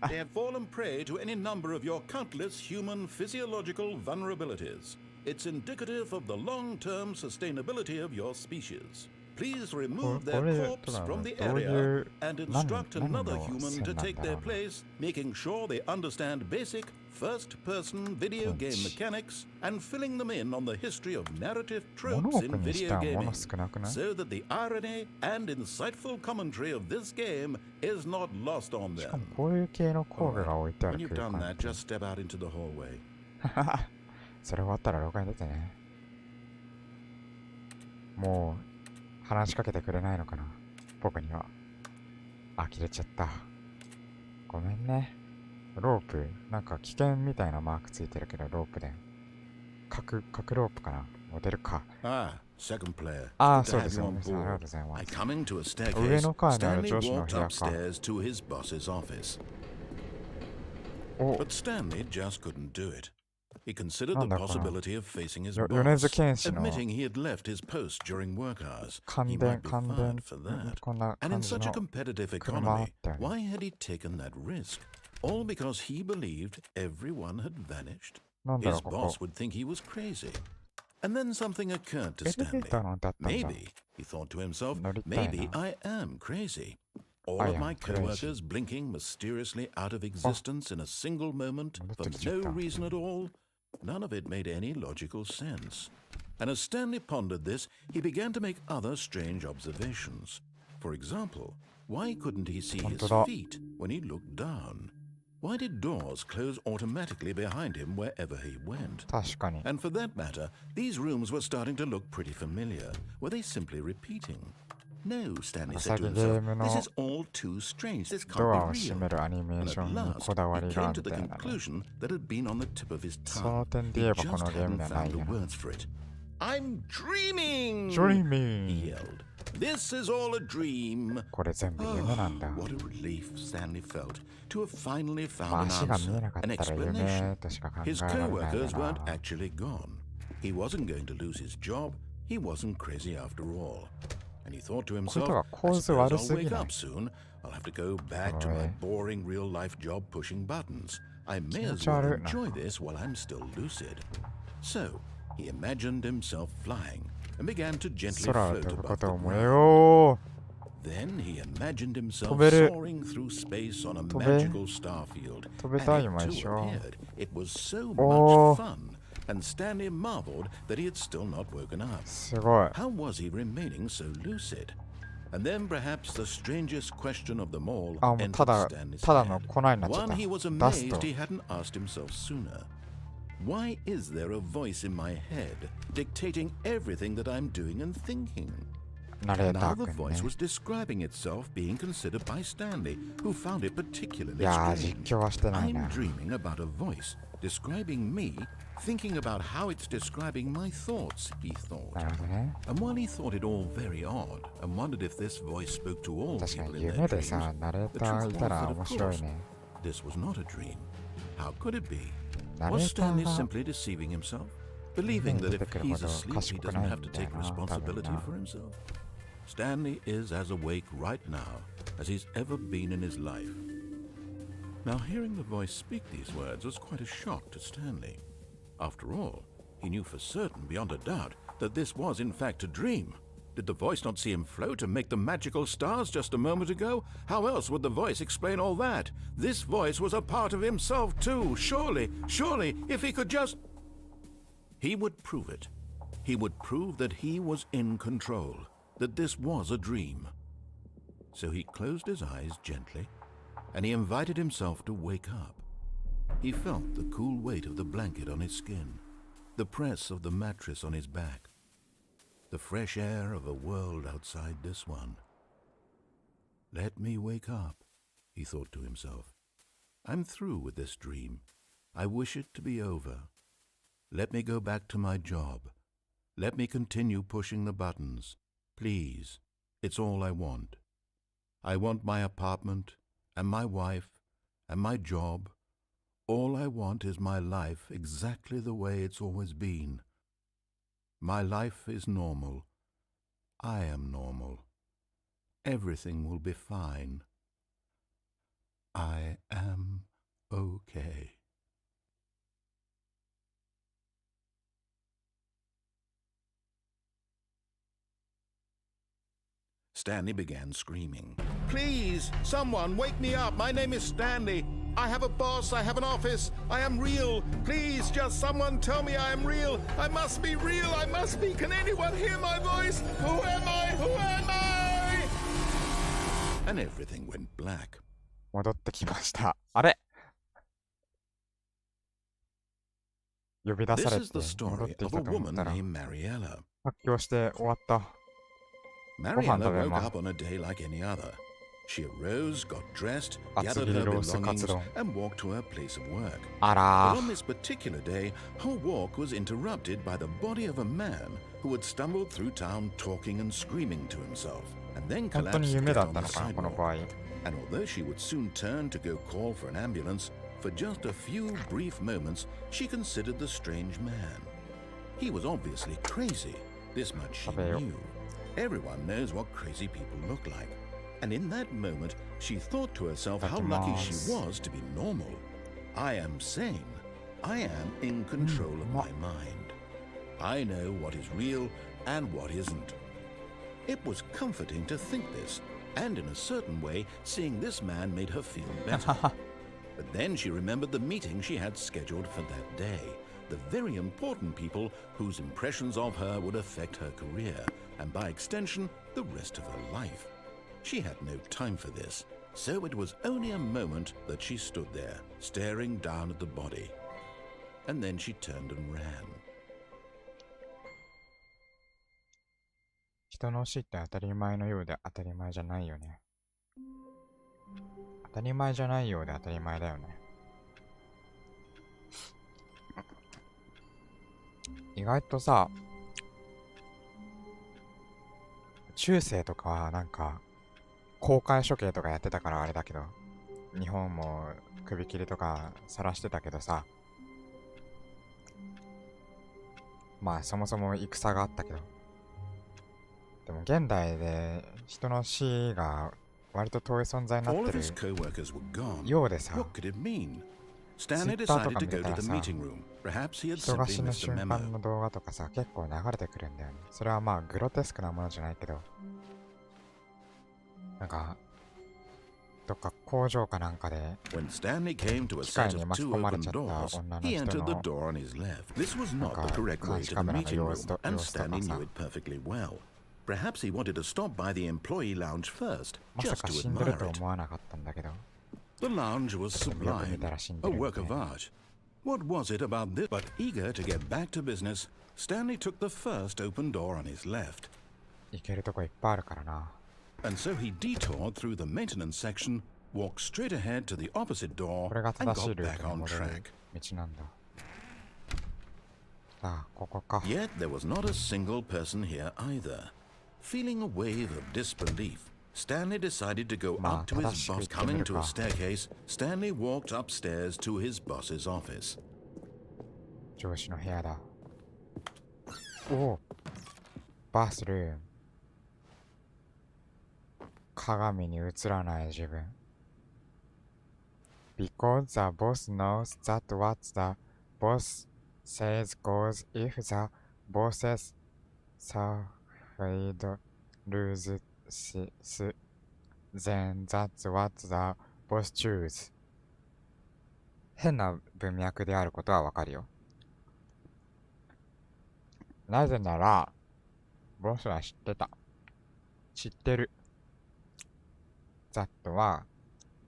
They have fallen prey to any number of your countless human physiological vulnerabilities. It's indicative of the long-term sustainability of your species. Please remove their corpse from the area and instruct another human to take their place, making sure they understand basic first-person video game mechanics and filling them in on the history of narrative 物 tropes 置 in にして video は gaming, 物少なくない？ so that the irony and insightful commentary of this game is not lost on しかも them. こういう系の工具が置いてあ When る you've 空 done 間 that, just step out into the hallway. それ終わったら廊下に出てね。もう話しかけてくれないのかな僕には。呆れちゃった。ごめんね。ロープ、なんか危険みたいなマークついてるけどロープで。角ロープかなモデルか。Ah, second player. ああ、 Good そう to で have す you よ on ね。ありがとう board. ございま By す。 coming to a 上 staircase, の階にある Stanley 女子の walked 部屋か。 upstairs to his boss's office. お、 But Stanley just couldn't do it. He considered なん the だこの possibility of facing his 米津 boss, 玄師の admitting he had left his post during work hours. 感 He 電 might be 感電 fired for that. こんな And 感 in じ such の a competitive 車あっ economy, たよね。 why had he taken that risk? All because he believed everyone had vanished? なんだろ His うここ boss would think he was crazy. And then something occurred to エレベー Stanley. ターなんてあったんだ。 Maybe, he thought to himself, 乗りたい maybe な。 I am crazy. All I of am my crazy. coworkers blinking mysteriously out of existence in a single moment for 戻ってきちゃっ no た。 reason at all. None of it made any logical sense. And as Stanley pondered this, he began to make other strange observations. For example, why couldn't he see his 本当だ。 feet when he looked down? Why did doors close automatically behind him wherever he went? 確かに。 And for that matter, these rooms were starting to look pretty familiar. Were they simply repeating? No, Stanley said to ウサギゲ himself, ーム this の is all too strange. This ドア can't を be 閉 real. めるアニメー And シ at ョンに last, こだわ he りが came み to た the いなね。 conclusion that had been on the tip of his その tongue. 点で He 言えばこ just のゲーム hadn't ではない found the よな。 words for it. I'm dreaming! Dreaming! He yelled. This is all a dream. これ全部夢なんだ。 What a relief Stanley felt to have finally まあ found 足 an が見えな answer, か an ったら explanation. 夢としか考え His られないよ co-workers weren't な。 actually gone. He wasn't going to lose his job. He wasn't crazy after all. And he thought to これ himself, とは I 構図 suppose 悪 I'll すぎ wake ない up soon. I'll have to go back to my boring real-life job pushing buttons. I may as well 気持ち悪いな。 enjoy this while I'm still lucid. So, he imagined himself flying and began to gently 空を float 飛ぶこ above と the を思え ground. よ Then he imagined himself 飛べる。 soaring through space on a 飛べ。 magical star field. 飛べ And た it 今 too 一緒。 appeared. It was so お much fun. And Stanley marveled that he had still not woken up. すごい。 How was he remaining so lucid? And then perhaps the strangest question of them all あ、もう entered ただ Stanley's ただの head. 粉になっちゃっ One he was た。ダス amazed ト。 he hadn't asked himself sooner. Why is there a voice in my head dictating everything that I'm doing and thinking? ナレータ Now ー the 君ね。 voice was describing itself being considered by Stanley, who found it い particularly やー、 strange. 実況はしてない I'm な。 dreaming about a voice describing me, thinking about how it's describing my thoughts, he thought. なるほどね。 And while he thought it all very odd and wondered if this voice spoke to all 確か people に in their 夢で dreams, さ、ナレー the ター truth い was たら that, 面 of 白い course, ね。 this was not a dream. How could it be? ナレ Was ーター Stanley が simply deceiving himself, 夢 believing に that 出 if てくるほ he's ど asleep, he 賢く doesn't ない have み to たい take な、多分 responsibility な。 for himself? Stanley is as awake right now as he's ever been in his life. Now, hearing the voice speak these words was quite a shock to Stanley. After all, he knew for certain, beyond a doubt, that this was in fact a dream. Did the voice not see him float and make the magical stars just a moment ago? How else would the voice explain all that? This voice was a part of himself too. Surely, if he could just... He would prove it. He would prove that he was in control, that this was a dream. So he closed his eyes gently, and he invited himself to wake up. He felt the cool weight of the blanket on his skin, the press of the mattress on his back, the fresh air of a world outside this one. Let me wake up, he thought to himself. I'm through with this dream. I wish it to be over. Let me go back to my job. Let me continue pushing the buttons. Please, it's all I want. I want my apartment, and my wife, and my job. All I want is my life exactly the way it's always been. My life is normal. I am normal. Everything will be fine. I am okay. Stanley began screaming. Please, someone, wake me up. My name is Stanley. I have a boss. I have an office. I am real. Please, just someone tell me I am real. I must be real. I must be. Can anyone hear my voice? Who am I? Who am I? And everything went black. 戻ってきました。あれ呼び出 This され is て the 戻っ story てき of a たと思っ woman たら named Mariella. 発狂して終わった。 Mariella Gohan woke tabii up on a day like any other. She arose, got dressed, 厚 gathered 切り her ロースカツ belongings, 丼。 and walked to her place of work. あら But on this particular day, her walk was interrupted by the body of a man who had stumbled through town talking and screaming to himself, and then 本当に collapsed 夢だ dead った on の the かなこの sidewalk. 場合。 And although she would soon turn to go call for an ambulance, for just a few brief moments, she considered the strange man. He was obviously crazy. This much she 食べよ。 knew. Everyone knows what crazy people look like. And in that moment, she thought to herself how lucky she was to be normal. I am sane. I am in control of my mind. I know what is real and what isn't. It was comforting to think this, and in a certain way, seeing this man made her feel better. But then she remembered the meeting she had scheduled for that day. The very important people whose impressions of her would affect her career, and by extension, the rest of her life. She had no time for this, so it was only a moment that she stood there, staring down at the body. And then she turned and ran. 人の死って当たり前のようで当たり前じゃないよね。当たり前じゃないようで当たり前だよね。意外とさ、中世とかはなんか公開処刑とかやってたからあれだけど、日本も首切りとか晒してたけどさ、まあそもそも戦があったけど、でも現代で人の死が割と遠い存在にな All って of る his co-workers were gone. ようでさ、 What could it mean? Stanley Twitter decided to とか見て go た to ら the さ、 meeting room. Perhaps he had 人が simply 死ぬ missed a 瞬 memo. 間の動画とかさ、結構流れてくるんだよね。それはまあグロテスクなものじゃないけど、なんかどっか工場かなんかで When Stanley came to a 機械 set に of 巻き two 込まれ open ちゃった doors, 女の he 人 entered the の door on his left. This was なん not か the correct 監 way 視 to カ the メラの meeting 様 room, 子と and 様子と Stanley か knew さ、 it perfectly well. Perhaps he wanted to stop by the employee lounge first, まさ just か to 死んでる admire と it. 思わなかったんだけど、 The lounge was でもよく見 sublime, たら死ん a でるみ work たい of な。 art. What was it about this? But eager to get back to business, Stanley took the first open door on his left. 行けるとこいっぱいあるからな。 And so he detoured through the maintenance section, walked straight ahead to the opposite door, これが and 正しい got ルー back トに on 戻る track. 道なんだ。さあ、ここか。 Yet there was not a single person here either. Feeling a wave of disbelief, Stanley decided to go up to his boss. Coming to a staircase, Stanley walked upstairs to his boss's office. 上司の部屋だ。おお、バスルーム。鏡に映らない自分。Because the boss knows that what the boss says goes if the boss's side loses, then that's what the boss chooses. 変な文脈であることはわかるよ。なぜなら、ボスは知ってた。知ってる。that は、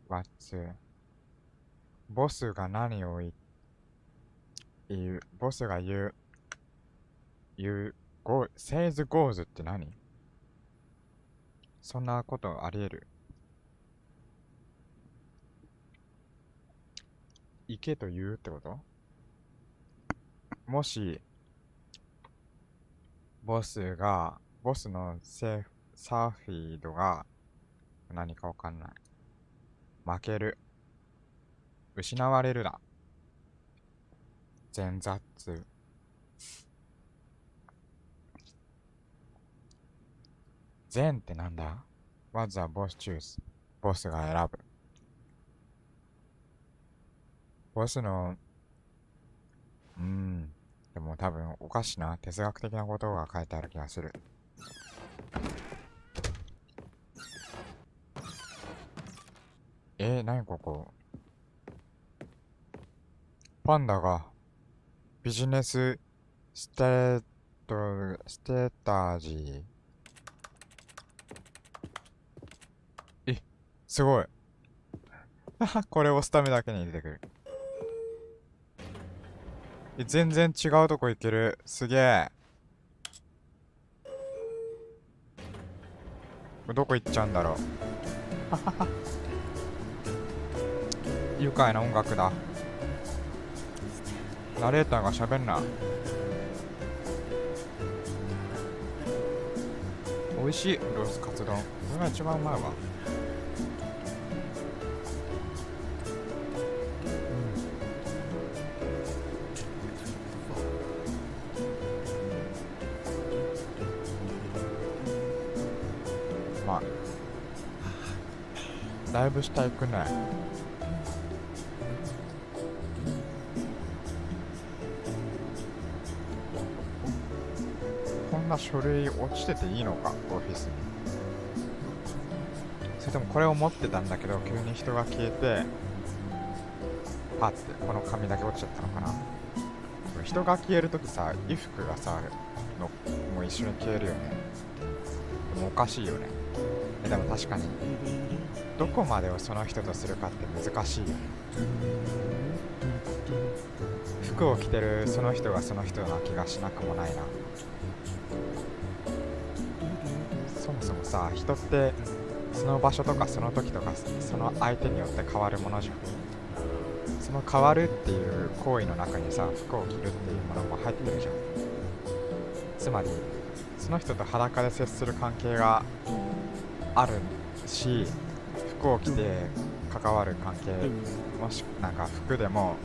what ボスが何を言う、ボスが言う、says goes って何？そんなことあり得る？行けと言うってこと？もし、ボスのサーフィードが何かわかんない。負ける。失われるだ。前雑。前ってなんだ？ What the boss choose? ボスが選ぶ。ボスの、でも多分おかしな哲学的なことが書いてある気がする。何ここ？パンダがビジネスステータジー。すごい。これを押すためだけに出てくる。全然違うとこ行ける。すげえ。どこ行っちゃうんだろう。愉快な音楽だ。ナレーターが喋んな。美味しいロースカツ丼。これが一番うまいわ。まあだいぶ下行くね。こんな書類落ちてていいのか、オフィスに。それともこれを持ってたんだけど急に人が消えてパッてこの紙だけ落ちちゃったのかな。人が消えるときさ、衣服がさのもう一緒に消えるよね。でもおかしいよね。でも確かにどこまでをその人とするかって難しいよね。服を着てるその人がその人な気がしなくもないな。そもそもさ、人ってその場所とかその時とかその相手によって変わるものじゃん。その変わるっていう行為の中にさ、服を着るっていうものも入ってるじゃん。つまりその人と裸で接する関係があるし、服を着て関わる関係、もしなんか服でも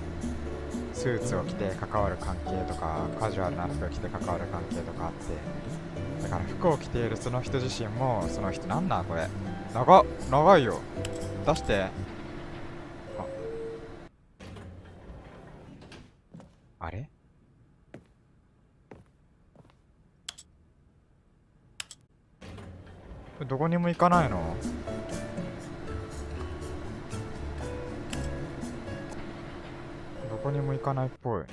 スーツを着て関わる関係とか、カジュアルな服を着て関わる関係とかあって、だから服を着ているその人自身もその人、なんだこれ、長いよ、出して。あれどこにも行かないの？どこにも行かないっぽい。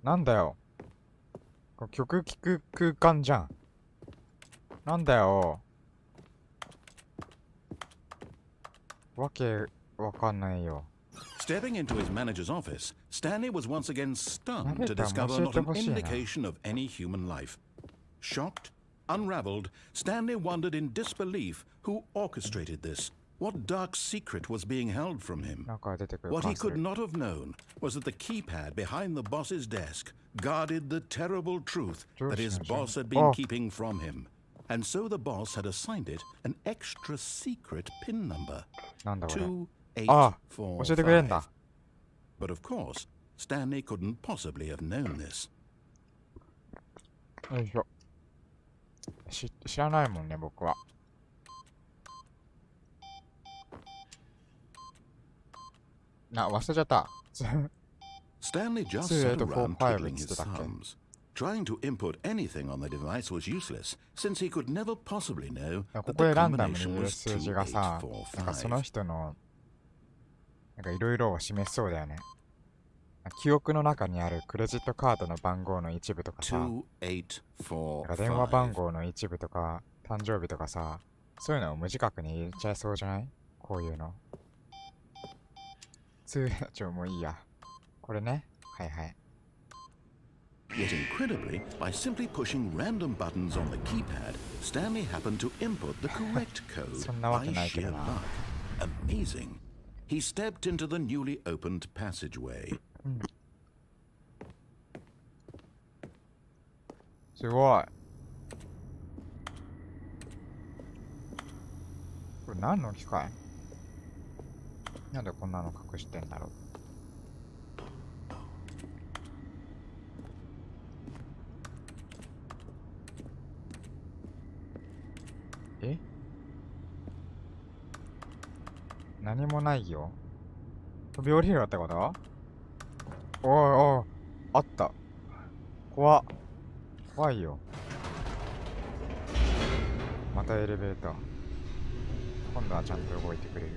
なんだよ、曲聴く空間じゃん。なんだよ、わけわかんないよ。Stepping into his manager's office, Stanley was once again stunned to discover not an indication of any human life. Shocked, unraveled, Stanley wondered in disbelief who orchestrated this. What dark secret was being held from him? なんか出てくる What 感 he じす could る。 not have known was that the keypad behind the boss's desk guarded the terrible truth that his boss had been keeping from him. And so the boss had assigned it an extra secret pin number. なんだこれ。教えてくれんだ。 But of course, Stanley couldn't possibly have known this. よいしょ。知らないもんね、僕は。忘れちゃった。Stanley just sat around twiddling his thumbs. Trying to input anything on the device was useless, since he could never possibly know こ that こ the でランダムに combination 入れる was 数字がさ、なんかその 2845. 人のなんかいろいろを示しそうだよね。記憶の中にあるクレジットカードの番号の一部とかさ、なんか電話番号の一部とか、誕生日とかさ、そういうのを無自覚に入れちゃいそうじゃない？こういうの。もういいや。これね。はいはい。Yet incredibly, by simply pushing random buttons on the keypad, Stanley happened to input the correct code そんなわけ by ないけ sheer どな。 luck. Amazing. He stepped into the newly opened passageway. すごい。これ何の機械？なんでこんなの隠してんだろう。何もないよ。飛び降りるってこと？おいおい、あった。怖いよ。またエレベーター。今度はちゃんと動いてくれる。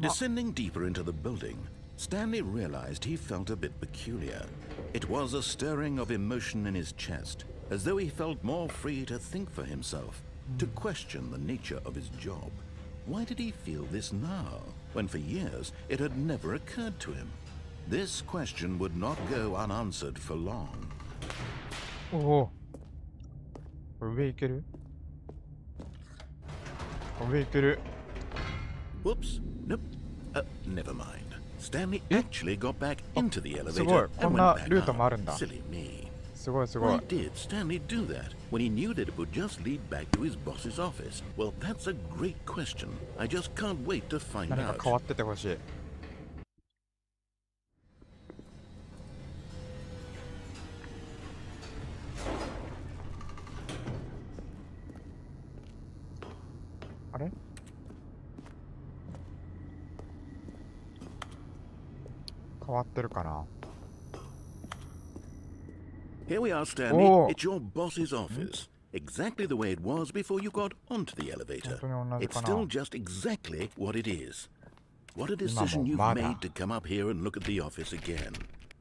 Descending deeper into the building, Stanley realized he felt a bit peculiar. It was a stirring of emotion in his chest, as though he felt more free to think for himself, to question the nature of his job. Why did he feel this now, when for years it had never occurred to him? This question would not go unanswered for long. おお。これ上行ける？上行ける。Whoops. Nope. Never mind. Stanley actually got back into the すごい。 elevator こ and んな went ル back ートもあるん up. だ。 Silly me. すごいすごい。 Why did Stanley do that when he knew that it would just lead back to his boss's office? Well, that's a great question. I just can't wait to find 何か out. 変わっててほしい。あれ？変わってるかな？ Here we are, Stanley. Oh. It's your boss's office. Exactly the way it was before you got onto the elevator. 本当に同じ It's かな？ still just exactly what it is. What a 今も decision you've まだ。 made to come up here and look at the office again.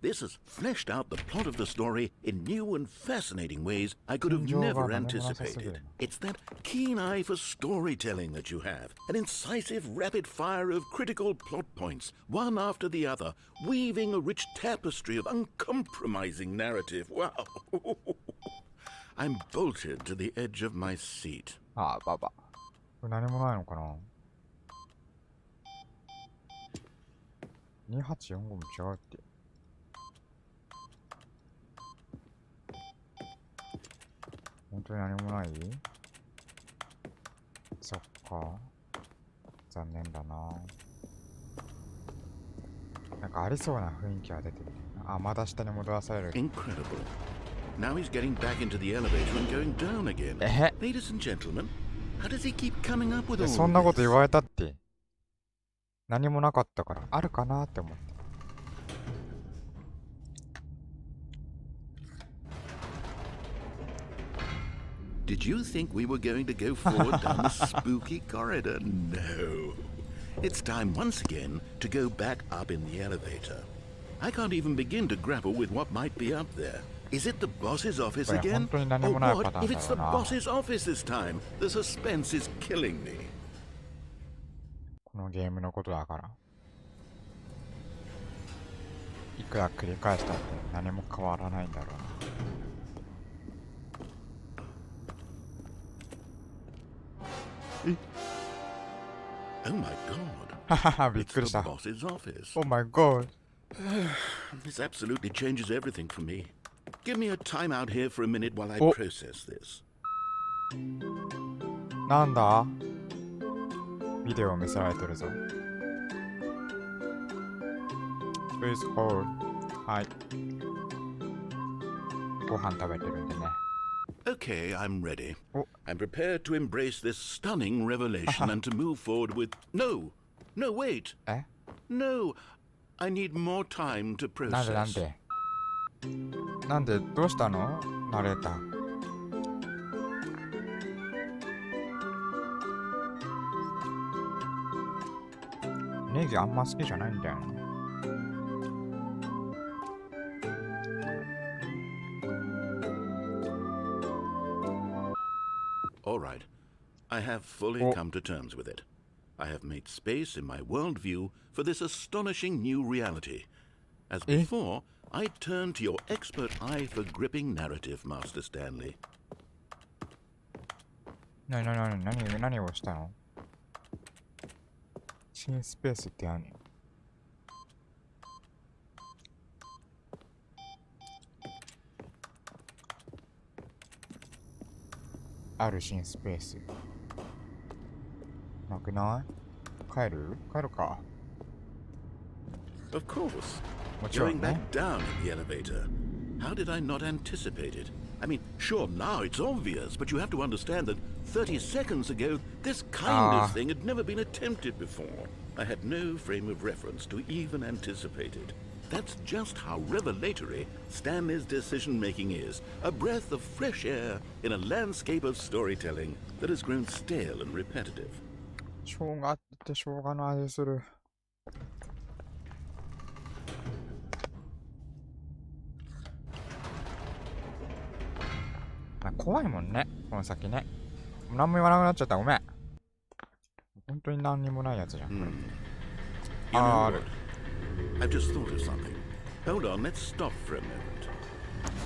This has fleshed out the plot of the story in new and fascinating ways I could have 天井が never 何もなさすぎる。 anticipated. It's that keen eye for storytelling that you have, an incisive rapid fire of critical plot points, one after the other, weaving a rich tapestry of uncompromising narrative. Wow. I'm bolted to the edge of my seat. ああ、ババ。これ何もないのかな？ 2845も違うって。本当に何もない？そっか。残念だな。なんかありそうな雰囲気は出てる。あ、まだ下に戻らされる。 Incredible. Now he's getting back into the elevator and going down again. え Ladies and gentlemen, how does he keep coming up with all そんな of こと this? 言われたって。何もなかったから、あるかなって思って。Did you think we were going to go forward down the spooky corridor? No. It's time once again to go back up in the elevator. I can't even begin to grapple with what might be up there. Is it the boss's office これ again? 本当に何 Oh もないパタ God, ー if ン it's だ the ろうな。 boss's office this time, the suspense is killing me. このゲームのことだから。いくら繰り返したって何も変わらないんだろうな。Oh my god. ははは、びっ It's くりし the た。 boss's office. Oh my god. This absolutely changes everything for me. Give me a time out here for a minute while I Oh. process this. なんだ？ビデオを見せられてるぞ。Please hold. はい。ご飯食べてるんでね。Okay, I'm ready. Oh. I'm prepared to embrace this stunning revelation and to move forward with... No! No, wait! え？ No! I need more time to なんでなん process. でなんでどうしたのナレーター。ネギあんま好きじゃないんだよね。All right. I have fully Oh. come to terms with it. I have made space in my worldview for this astonishing new reality. As before, I turn to your expert eye for gripping narrative, Master Stanley. 何をしたの？新スペースって何？ある新スペース。なくない？帰るか。Of course. もちろ Going んね。 back down in the elevator. How did I not anticipate it? I mean, sure, now it's obvious, but you have to understand that 30 seconds ago, this kind of thing had never been attempted before. I had no frame of reference to even anticipate it. That's just how revelatory Stanley's decision-making is. A breath of fresh air in a landscape of storytelling that has grown stale and repetitive. 生姜って生姜の味する。怖いもんね、この先ね。何も言わなくなっちゃった、ごめん。本当に何にもないやつじゃん。You know Ah, what? I've just thought of something. Hold on, let's stop for a moment.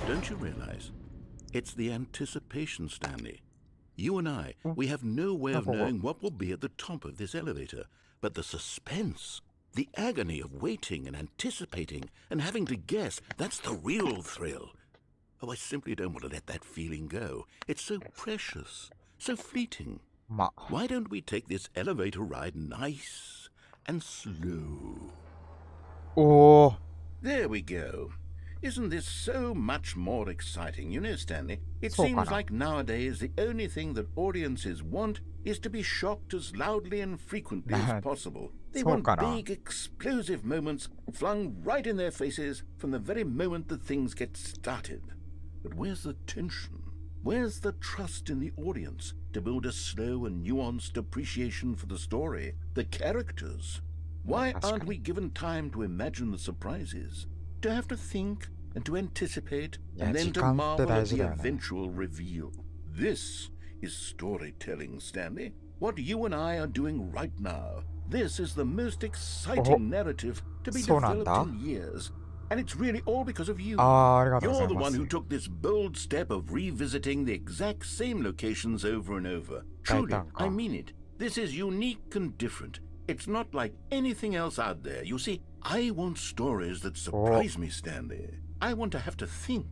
Don't you realize? It's the anticipation, Stanley. You and I, we have no way of knowing what will be at the top of this elevator. But the suspense, the agony of waiting and anticipating and having to guess, that's the real thrill. Oh, I simply don't want to let that feeling go. It's so precious, so fleeting. まあ、 Why don't we take this elevator ride nice and slow? おー、 There we go. Isn't this so much more exciting? You know, Stanley, it So seems kinda. like nowadays the only thing that audiences want is to be shocked as loudly and frequently as possible. They So want kinda. big, explosive moments flung right in their faces from the very moment that things get started. But where's the tension? Where's the trust in the audience to build a slow and nuanced appreciation for the story, the characters? Why aren't we given time to imagine the surprises, to have to think and to anticipate, and then to marvel at the eventual reveal? This is storytelling, Stanley. What you and I are doing right now. This is the most exciting narrative to be developed in years. And it's really all because of you. You're the one who took this bold step of revisiting the exact same locations over and over. Truly, I mean it. This is unique and different. It's not like anything else out there. You see, I want stories that surprise me, Stanley. I want to have to think.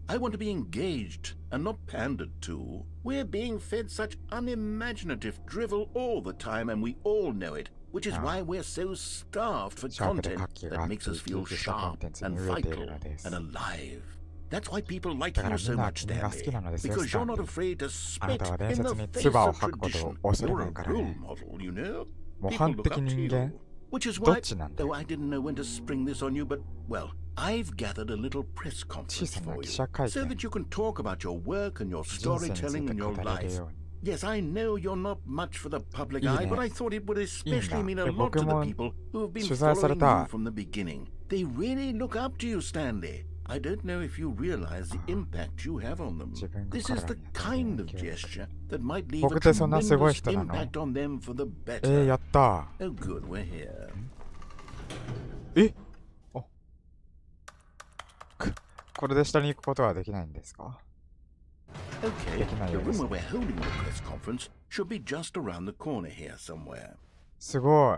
I want to be engaged and not pandered to. We're being fed such unimaginative drivel all the time, and we all know it. Which is why we're so starved for content that makes us feel sharp and vital and alive. That's why people like you so much, Stanley. Because you're not afraid to spit in the face of tradition. You're a role model, you know? People look up to you. Which is why, though I didn't know when to spring this on you, but, well, I've gathered a little press conference for you, so that you can talk about your work and your storytelling and your life. Yes, I know you're not much for the public eye, but I thought it would especially mean a lot to the people who have been following you from the beginning. They really look up to you, Stanley. I don't know if you realize the impact you have on them. This is the kind of gesture that might leave a tremendous impact on them for the better. やった。 Oh, good, we're here. これで下に行くことはできないんですか？ Okay, the room where we're holding the press conference should be just around the corner here somewhere. すご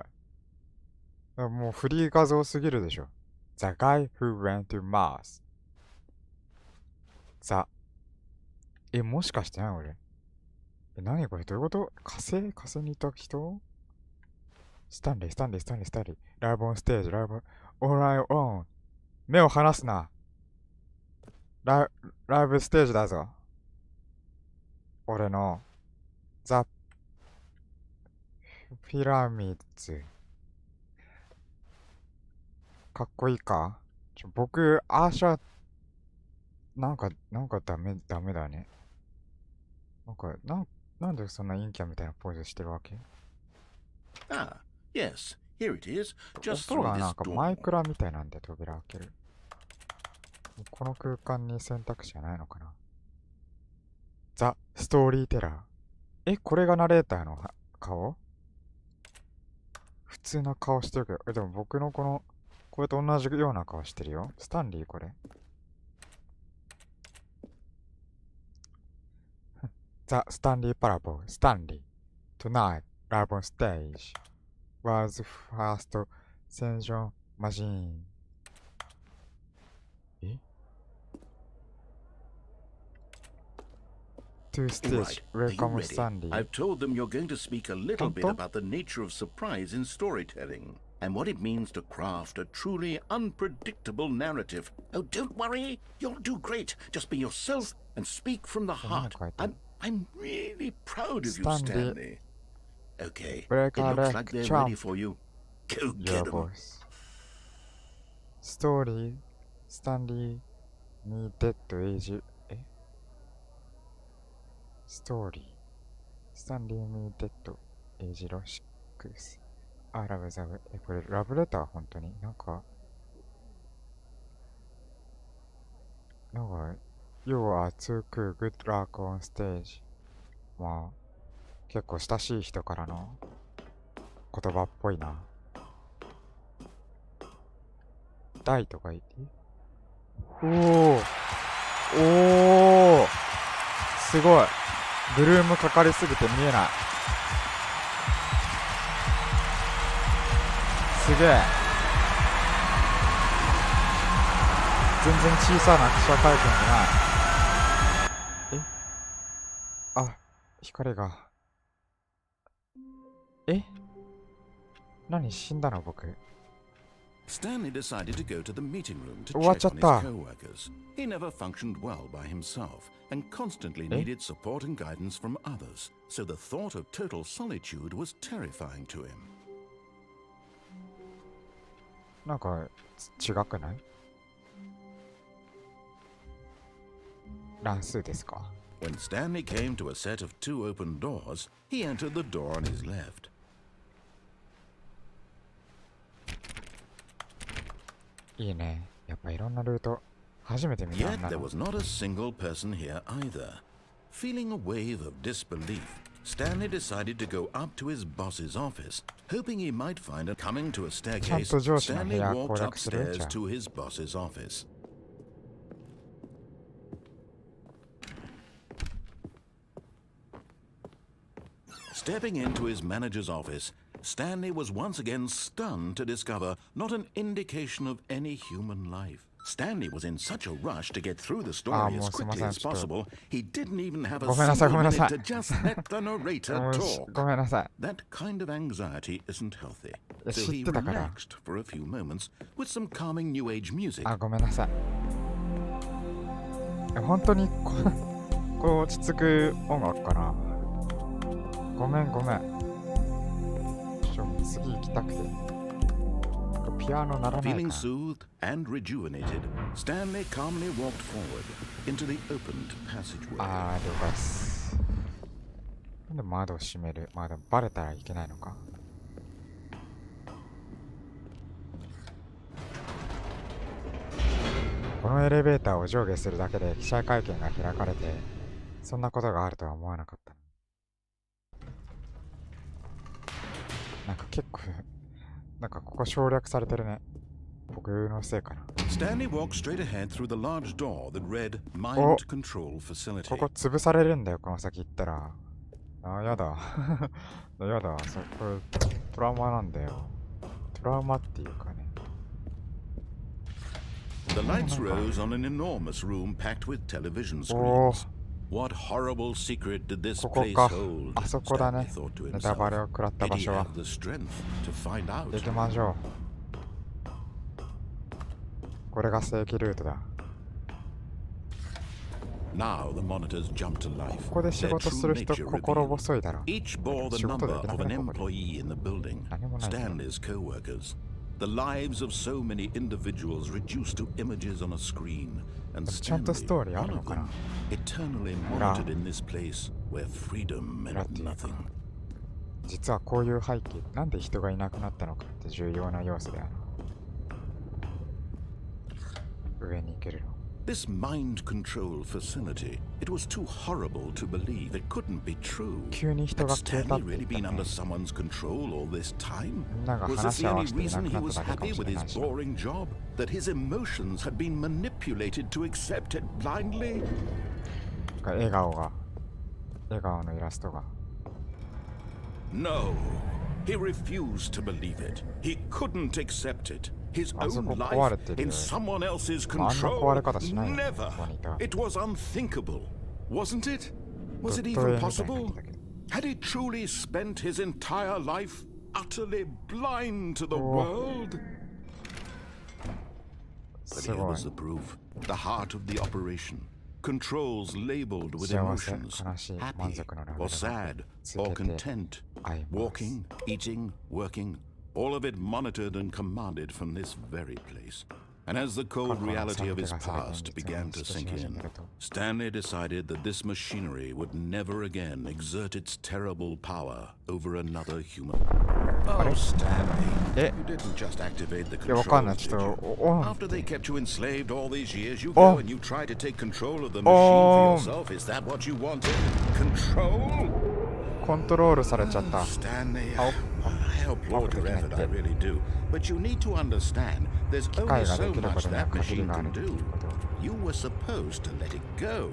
い。もうフリー画像すぎるでしょ。The guy who went to Mars. もしかして何俺。何これどういうこと？火星にいた人？スタンリー。ライブオンステージ、ライブオンライオン。目を離すな。ライブステージだぞ。俺のザ・ピラミッツ。かっこいいか？僕、アーシャ、なんかダメだね。なんでそんな陰キャみたいなポーズしてるわけ？ Ah, yes, here it is. Just 音 through がな this んか door. マイクラみたいなんで扉開ける。この空間に選択肢はないのかな？ザ・ストーリーテラー。これがナレーターの顔？普通な顔してるけど、でも僕のこれと同じような顔してるよ。スタンリーこれ。ザ・スタンリー・パラボー。スタンリー。Tonight, live on stage was first session machine. To stage, Right, are you welcome ready? Stanley. I've told them you're going to speak a little bit Tonto? about the nature of surprise in storytelling and what it means to craft a truly unpredictable narrative. Oh, don't worry. You'll do great. Just be yourself and speak from the heart. I'm really proud of you, Stanley. Okay, it looks like they're ready for you. Go get them. Story, Stanley needed age. Story, Stanley needed age 6. ラブザブ。これラブレター本当にYou are too cool, good luck on stage. まあ、結構親しい人からの言葉っぽいな。大とか言って。すごい。ブルームかかりすぎて見えない。すげえ。全然小さな記者会見じゃない。光が。何死んだの僕。Stanley decided to go to the meeting room to 終わっちゃ check っ on た。 his co-workers. He never functioned well by himself and constantly needed support and guidance from others, so the thought of total solitude was terrifying to him. なんか違くない？乱数ですか？ When Stanley came to a set of 2 open doors, he entered the door on his left. いいね。やっぱいろんなルート。初めて見たん Yet だ there な。 was not a single person here either. Feeling a wave of disbelief, Stanley decided to go up to his boss's office, hoping he might find a coming to a staircase. ちゃんと上司の部 Stanley 屋 walked 攻略するんじゃ upstairs ん。 to his boss's office. Stepping into his manager's office, Stanley was once again stunned to discover not an indication of any human life. Stanley was in such a rush to get through the story as quickly as possible, he didn't even have a single minute to just let the narrator talk. ごめんなさい。 That kind of anxiety isn't healthy. いや、 So 知っ he てたから。 relaxed for a few moments with some calming new age music. ごめんなさい。本当にこう落ち着く音楽かな。ごめん。次行きたくて。ピアノ鳴らないか Feeling ら。 soothed and rejuvenated, Stanley calmly walked forward into the opened passageway. 了解です。なんで窓を閉める？でもバレたらいけないのか。このエレベーターを上下するだけで記者会見が開かれて、そんなことがあるとは思わなかった。なんか結構、ここ省略されてるね。僕のせいかな。Stanley walked straight ahead through the large door that read Mind Control Facility. ここ潰されるんだよ、この先行ったら。あ、やだ。やだ。これトラウマなんだよ。トラウマっていうかね。The lights rose on an enormous room packed with television お screens. What horrible secret did this ここ place か。 hold? あそこだ Stanley ね。 thought to ネタバレ himself. を食らった Did 場 he 所は。 have the strength to find out? 行きましょう。これが正規ルートだ。 Now the monitors jumped to life. ここで仕 Their 事す true る人 nature 心 revealed. 細いだろ。 Each bore the 仕事 number できな of く an ね、ここで。 employee in the building. 何もないぞ。 Stanley's co-workers. The lives of so many individuals reduced to images on a screen. And ちゃんと Stanley, ストーリーあ one るの of か them, な。 eternally monitored in this place where freedom meant nothing. 実はこういう背景、なんで人がいなくなったのかって重要な要素だよな。上に行けるの。 This mind control facility, it was too horrible to believe. It couldn't be true. 急に人 Had が消えたっ Stanley て言 really った been ね。 under someone's control all this time? みんなが Was 話 this し the 合わ only せていな reason く he なっ was ただけか happy もし with れな his いし。 boring job? That his emotions had been manipulated to accept it blindly? 笑顔のイラストが。 No. He refused to believe it. He couldn't accept it. His あそ own こ壊 life れてる in よ。 someone else's あんな壊れ control. 方しないよ。 Never. ここにいた。 It was unthinkable, wasn't it? Was it ドット絵 even みたいにな possible? ってたけど。 Had he truly spent his entire life utterly blind to the Oh. world? But す here ごい。 was the proof. The heart of the operation. Controls labeled with 幸せ、 emotions. 悲しい、満 Happy 足のレベル or が sad つ or けて content. あります。 Walking, eating, working. All of it monitored and commanded from this very place. And as the cold 過去の reality of his 寒気が past 世間に began to 実 sink 現し始 in, めると、 Stanley decided that this machinery would never again exert its terrible power over another human. Oh, Stanley, Eh? you didn't just activate the いや、わかんない。 controls, ちょ did っと、 you? オンっ After て。 they kept you enslaved all these years, you Oh. go and you try to take control of the machine Oh. for yourself. Is that what you wanted? Control? コントロールされちゃった。 Stanley, Oh. I applaud your effort, I really do. But you need to understand, there's 機 only 械が so できるこ much とには that 限り machine がある can っていう do. こと。 You were supposed to let it go.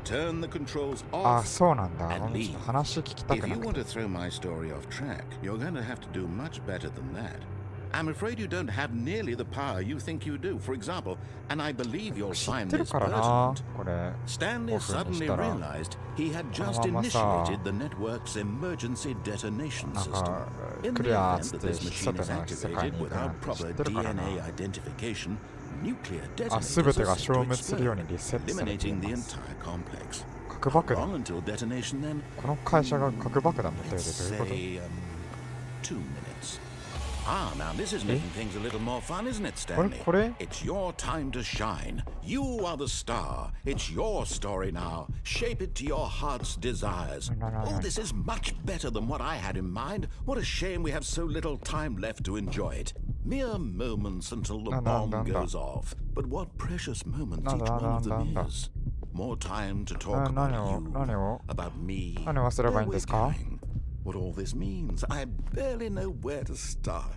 Turn the controls あ、 off そうなんだ。 and ごめんちょ leave. っと話聞きた If くな you く want て。 to throw my story off track, you're going to have to do much better than that. I'm afraid you don't have nearly the power you think you do. For example, and I believe you'll 知っ find てる this からな pertinent, これ。 Stanley オフに suddenly したら realized he had just このままさ、 initiated the network's emergency detonation なん system. か In ク the リアーっ event つっ that て this 外 machine is の世界 activated に行くなん without て知っ proper てるからな。 DNA identification, nuclear あ、すべ detonators て are が set 消 to 滅するよう explode, にリセットされてい eliminating the ます。 entire complex. 核爆 How 弾。 long until detonation then? この会社が核爆弾持ってるっ Let's てどういうこと say 2 minutes. Ah, now this is making things a little more fun, isn't it, これ Stanley? これ It's your time to shine. You are the star. It's your story now. Shape it to your heart's desires. Oh, this is much better than what I had in mind. What a shame we have so little time left to enjoy it. Mere moments until the bomb goes off. But what precious moments each one of them is. More time to talk about you, about me, 何をすればいい where んです we're か going, what all this means. I barely know where to start.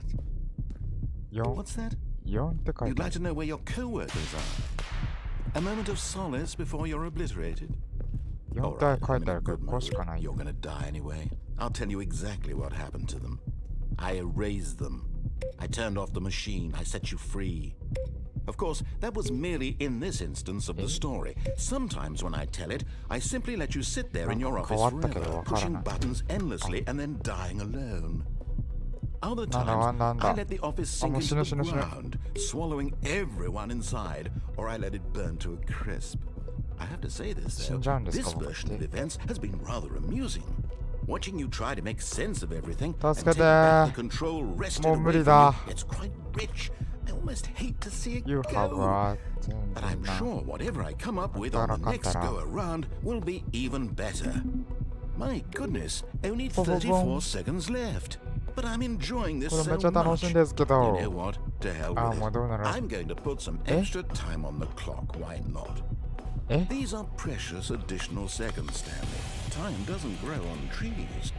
4 What's that? 4って書い You'd てあ like る。 to know where your co-workers are? A moment of solace before you're obliterated? 4 って Alright, 書 I'm い in てあ a るけど、 good ここし mood. かない。 You're gonna die anyway. I'll tell you exactly what happened to them. I erased them. I turned off the machine. I set you free. Of course, that was merely in this instance of the story. Sometimes when I tell it, I simply let you sit there in your office forever, pushing buttons endlessly and then dying alone. Other times, I let the office sink into the ground, swallowing everyone inside, or I let it burn to a crisp. I have to say this, though, this version of events has been rather amusing. Watching you try to make sense of everything and take back the control wrested away from you, it's quite rich. I almost hate to see it You have go. got But I'm sure whatever I come up with on the next go around will be even better. My goodness, only 34 seconds left. But I'm enjoying this これ so めっちゃ楽しいん much. ですけ You ど。 know what? To hell あ、 with もうどうな it. る I'm going to put some extra time on the clock. Why not? え These are precious additional seconds, Stanley. Time doesn't grow on trees.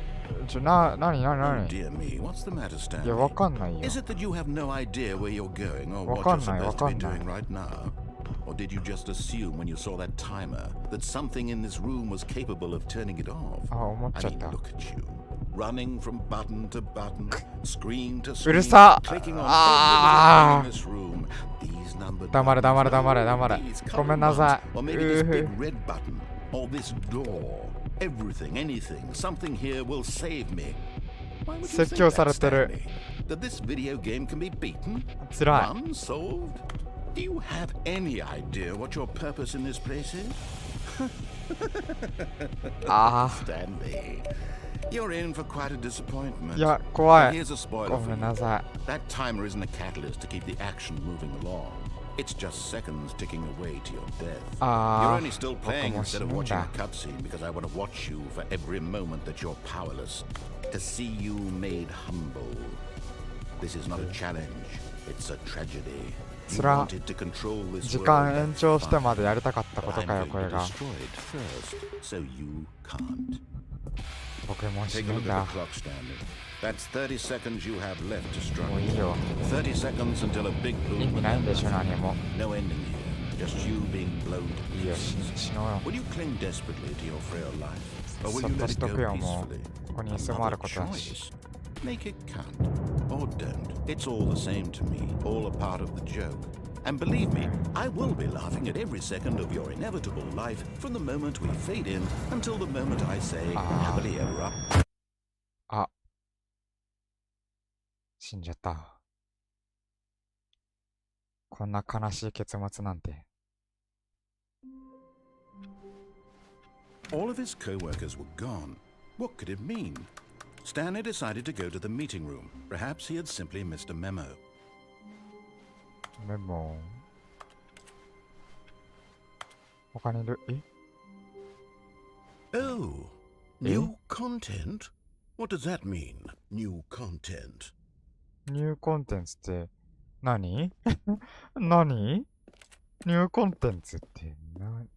なに Oh dear me, what's the matter, い Stanley? や、わかんないよ。 Is it that you have no idea where you're going or what you're わかんない、 supposed to be わかんない。 doing right now? Or did you just assume when you saw that timer that something in this room was capable of turning it off? あ、思っ I ちゃっ mean, た。 look at you. Running from button to button, screen to う screen, るさ clicking on every little thing あ in this room. These numbered 黙れ buttons, 黙れ黙れ oh, 黙れ these ごめ colored んなさ ones, い or maybe this big red button, or this door. Everything, anything, something here will save me. Why would you 説 think 教さ that, れてる Stanley? That this video game can be beaten? つらい Won? Solved? Do you have any idea what your purpose in this place is? あ Stanley, you're in for quite a disappointment. ーいや怖 But い here's a spoiler ご for めん you. なさ That timer isn't a catalyst to keep the action moving along. It's just seconds ticking away to your death. い You're あ only still ー僕 playing も instead 死 of ぬん watching だ a cutscene because I want to watch you for every moment that you're powerless. To see you made humble. This is not a challenge. It's a tragedy. You つら wanted to control this 時 world 間 and 延長して fine. までやりたかったこ But と I'm かよ going これ to が destroy it first, so you can't. 僕も死 Take ぬ a ん look だ at the clock, Stanley. That's 30 seconds you have left to もう struggle. いいよ 30 seconds until a big 意 boom 味 and ないん then でしょ nothing. 何も No ending here. Just you being blown to いいよ pieces. 死のうよ Will you cling desperately to your frail life? Or will そ you っと let し it と go くよも peacefully? うここに椅子もある Another ことだし choice. Make it count. Or don't. It's all the same to me. All a part of the joke. And believe me, I will be laughing at every second of your inevitable life from the moment we fade in until the moment I say happily ever up. あ死んじゃったこんな悲しい結末なんて All of his co-workers were gone. What could it mean? Stanley decided to go to the meeting room. Perhaps he had simply missed a memo. メモ他にいるOh, new content? What does that mean, new content? ニューコンテンツって何何ニューコンテンツって何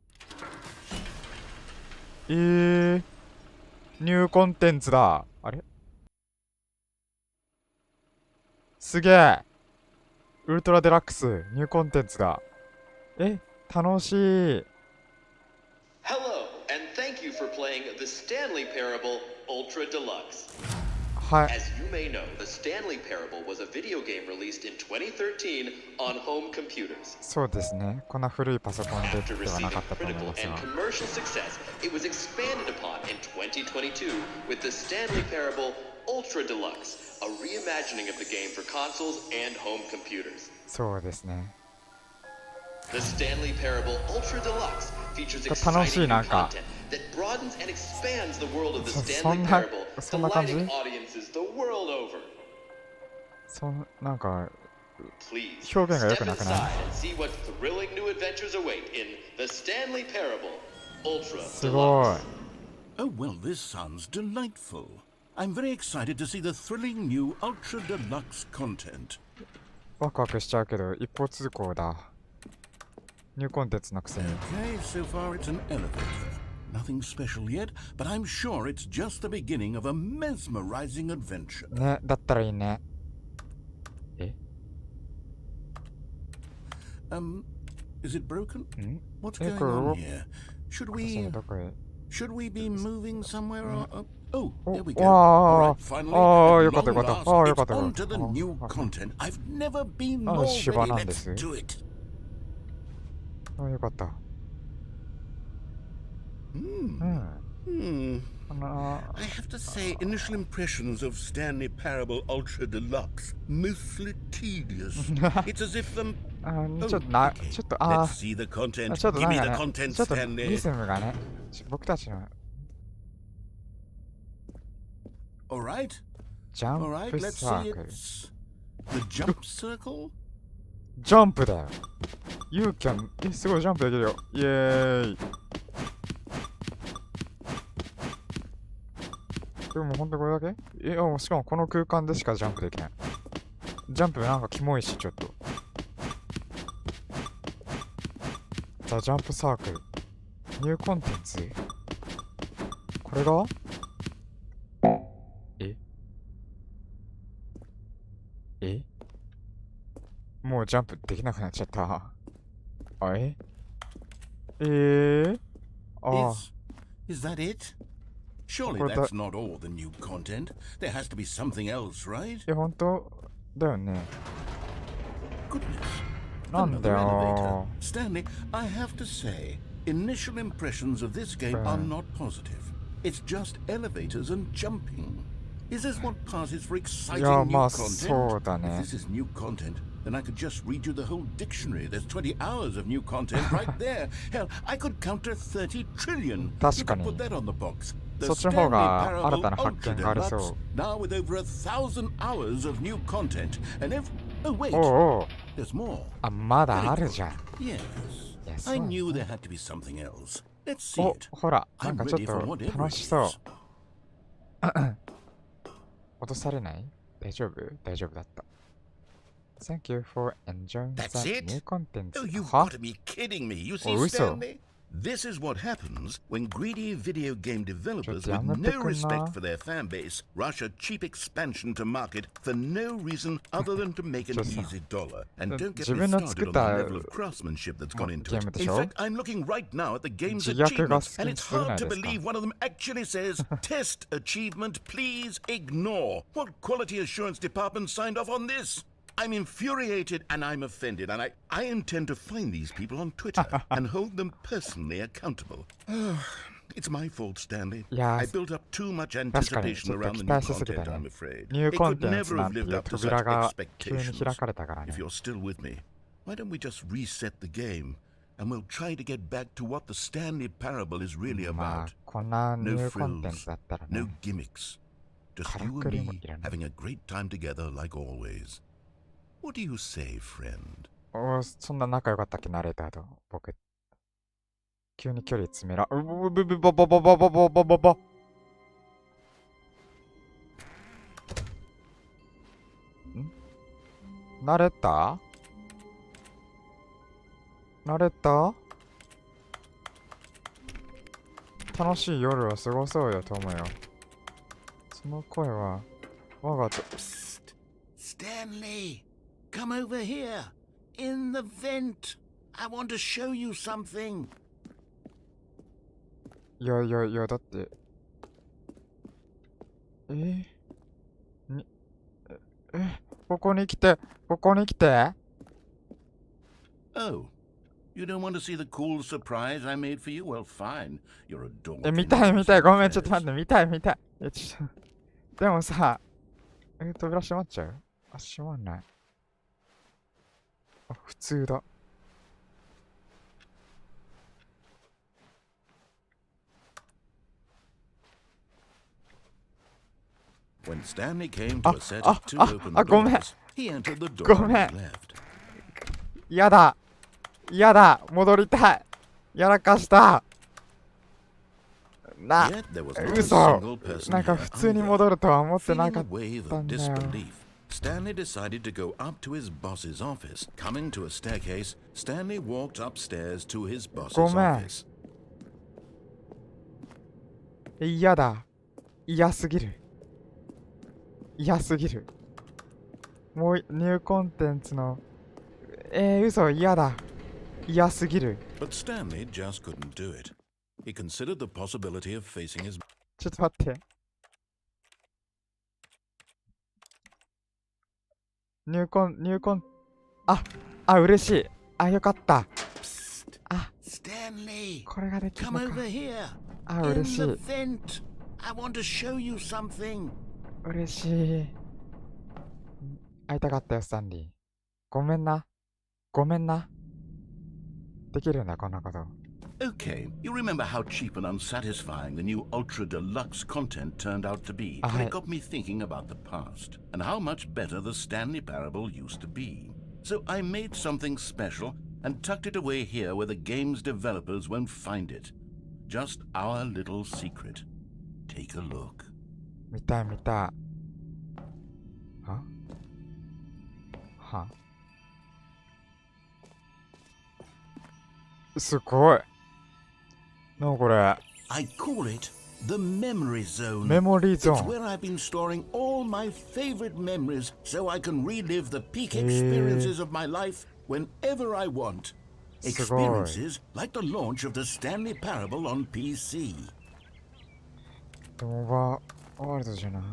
ニューコンテンツだあれすげえウルトラデラックスニューコンテンツだ楽しい Hello, and thank you for playing the Stanley Parable Ultra Deluxe. はい As you may know, the Stanley Parable was a video game released in 2013 on home computers. そうですねこんな古いパソコンで After ではな receiving かったと思い critical ます and が commercial success, it was expanded upon in 2022 with the Stanley Parable Ultra Deluxe, a reimagining of the game for consoles and home computers. そうですね The Stanley Parable Ultra Deluxe features 楽しい exciting なん new か content that broadens and expands the world of the そ Stanley んな Parable, そんな感じ delighting audiences the world over. なんか Please 表現が良く step なくない inside and see what thrilling new adventures await in the Stanley Parable Ultra すごい Deluxe. Oh, well, this sounds delightful. I'm very excited to see the thrilling new Ultra Deluxe content. ワクワクしちゃうけど一方通行だニューコンテンツのくせに Okay, so far it's an elevator. Nothing special yet, but I'm sure it's just the beginning of a mesmerizing adventure. ねだったらいいね Is it broken? ん What's こ going れ on here? Should そう we どこへ be moving somewhere? Oh, there we go. わ All right, finally, あ at よかったよ long かった last, よかっ it's たよか on った to the new content. I've never been more 芝 ready. なんで Let's す do it. よかった I have to say, initial impressions of Stanley Parable Ultra Deluxe, mostly tedious. It's as ifちょっと okay. ちょっと Let's see the content. ちょっと Give なん me か the ね content, ちょっとリ Stanley. ズムがね僕たちの All right. ジャ All ン right. プ Let's サ see ークル it's the jump circle. ジャンプだよ You can すごいジャンプできるよイエーイでもほんとこれだけしかもこの空間でしかジャンプできないジャンプなんかキモいしちょっとザ・ジャンプサークルニューコンテンツこれがもうジャンプできなくなっちゃったあ、ー、あ Is that it? Surely これだ that's not all the new content. There has to be something else, right? 本当だよね。 Goodness. なんだ Another よ elevator. Stanley, I have to say, initial impressions of this game are not positive. It's just elevators and jumping. Is this what passes for い exciting や、 new まあ content? そうだ If ね。 this is new content, then I could just read you the whole dictionary. There's 20 hours of new content right there. Hell, I could count to 30 trillion. You 確か could に put that on the box. The そっちの方が Stanley 新た Parable な発 Ultra 見がありそ Deluxe, う。 now with over 1,000 hours of new content. And if... Oh, wait. おうおう、 There's more. あ、まだあるじゃん。 Yes. いや、そ I う knew ね there had to be something else. Let's see お、 it. ほら、なん I'm かちょっ ready for と whatever 楽 it しそう。 is. 落とされない？大丈夫？大丈夫だった。Thank you for enjoying That's the it? new content. Oh, you've は got to be kidding me. You see, Oh, so. Stanley? This is what happens when greedy video game developers Just with no やめてくんな。 respect for their fan base rush a cheap expansion to market for no reason other than to make an ちょっと easy dollar. And don't get 自 me 分の started 作っ on た the level of craftsmanship that's gone into ゲー it. ムで In しょ？ fact, I'm looking right now at the game's 自虐が achievements, 好き and に it's すぎな hard い to ですか？ believe one of them actually says, Test achievement, please ignore. What quality assurance department signed off on this? I'm infuriated and I'm offended, and I intend to find these people on Twitter and hold them personally accountable. It's my fault, Stanley. Yeah, I built up too much 確かに anticipation ちょっと around 期 the 待 new しすぎた content, ね。 I'm afraid. ニュー It コン could テンツ never な have んてい lived う up to 扉 such が急に expectations. 開かれたからね If。you're still with me, why don't we just reset the game and we'll try to get back to what the Stanley Parable is really まあ about. こんなニ No ューコンテン frills, ツだったら no ね。 gimmicks. Just から you く and りも me いらない。 having a great time together like always. What do you say, friend? お、そんな仲良かったっけ、ナレーターと僕。急に距離詰めら、うぶぶぼぼぼぼぼぼぼぼぼ。慣れた？慣れた？楽しい夜を過ごそうよ、友よ。その声は、我がと。 Psst. Stanley, come over here. In the vent. I want to show you something. いやいやいや、だって。に、ここに来て、ここに来て。 Oh, you don't want to see the cool surprise I made for you? Well, fine. You're a dork. 見たい見たい。ごめん、ちょっと待って、見たい見たい。ちょっとでもさ、扉閉まっちゃう？あ、閉まんない。あ、普通だ。When Stanley came to a set of two open ごめん。 doors, he entered the door ご on めん。 his left. やだ。やだ。戻りたい。やらかした。な、 Yet there was not a 嘘。 single person なんか here 普通に either. 戻るとは思ってな Feeling か a っ wave た of んだよ。 disbelief, Stanley decided to go up to his boss's office. Coming to a staircase, Stanley walked upstairs to his boss's ごめん。 office. 嫌だ。嫌すぎる。嫌すぎる。もうニューコンテンツの。嘘、嫌だ。嫌すぎる。 But Stanley just couldn't do it. He considered the possibility of facing his ちょっと待って。ニューコン、嬉しい。よかった。 Stanley, これができる come のか。 over here. 嬉 In し the い。 vent. I want to show you something. 嬉しい。会いたかったよ、スタンリー。ごめんな。ごめんな。できるんだ、こんなこと。Okay, you remember how cheap and unsatisfying the new Ultra Deluxe content turned out to be. But it got me thinking about the past and how much better the Stanley Parable used to be. So I made something special and tucked it away here where the game's developers won't find it. Just our little secret. Take a look. 見たい見たい。はすごい。なにこれ。 I call it the Memory Zone. メモリーゾ It's ーン。 where I've been storing all my favorite memories so I can relive the peak experiences of my life whenever I want. すごい。 Experiences like the launch of the Stanley Parable on PC. でもオーバーワールドじゃない。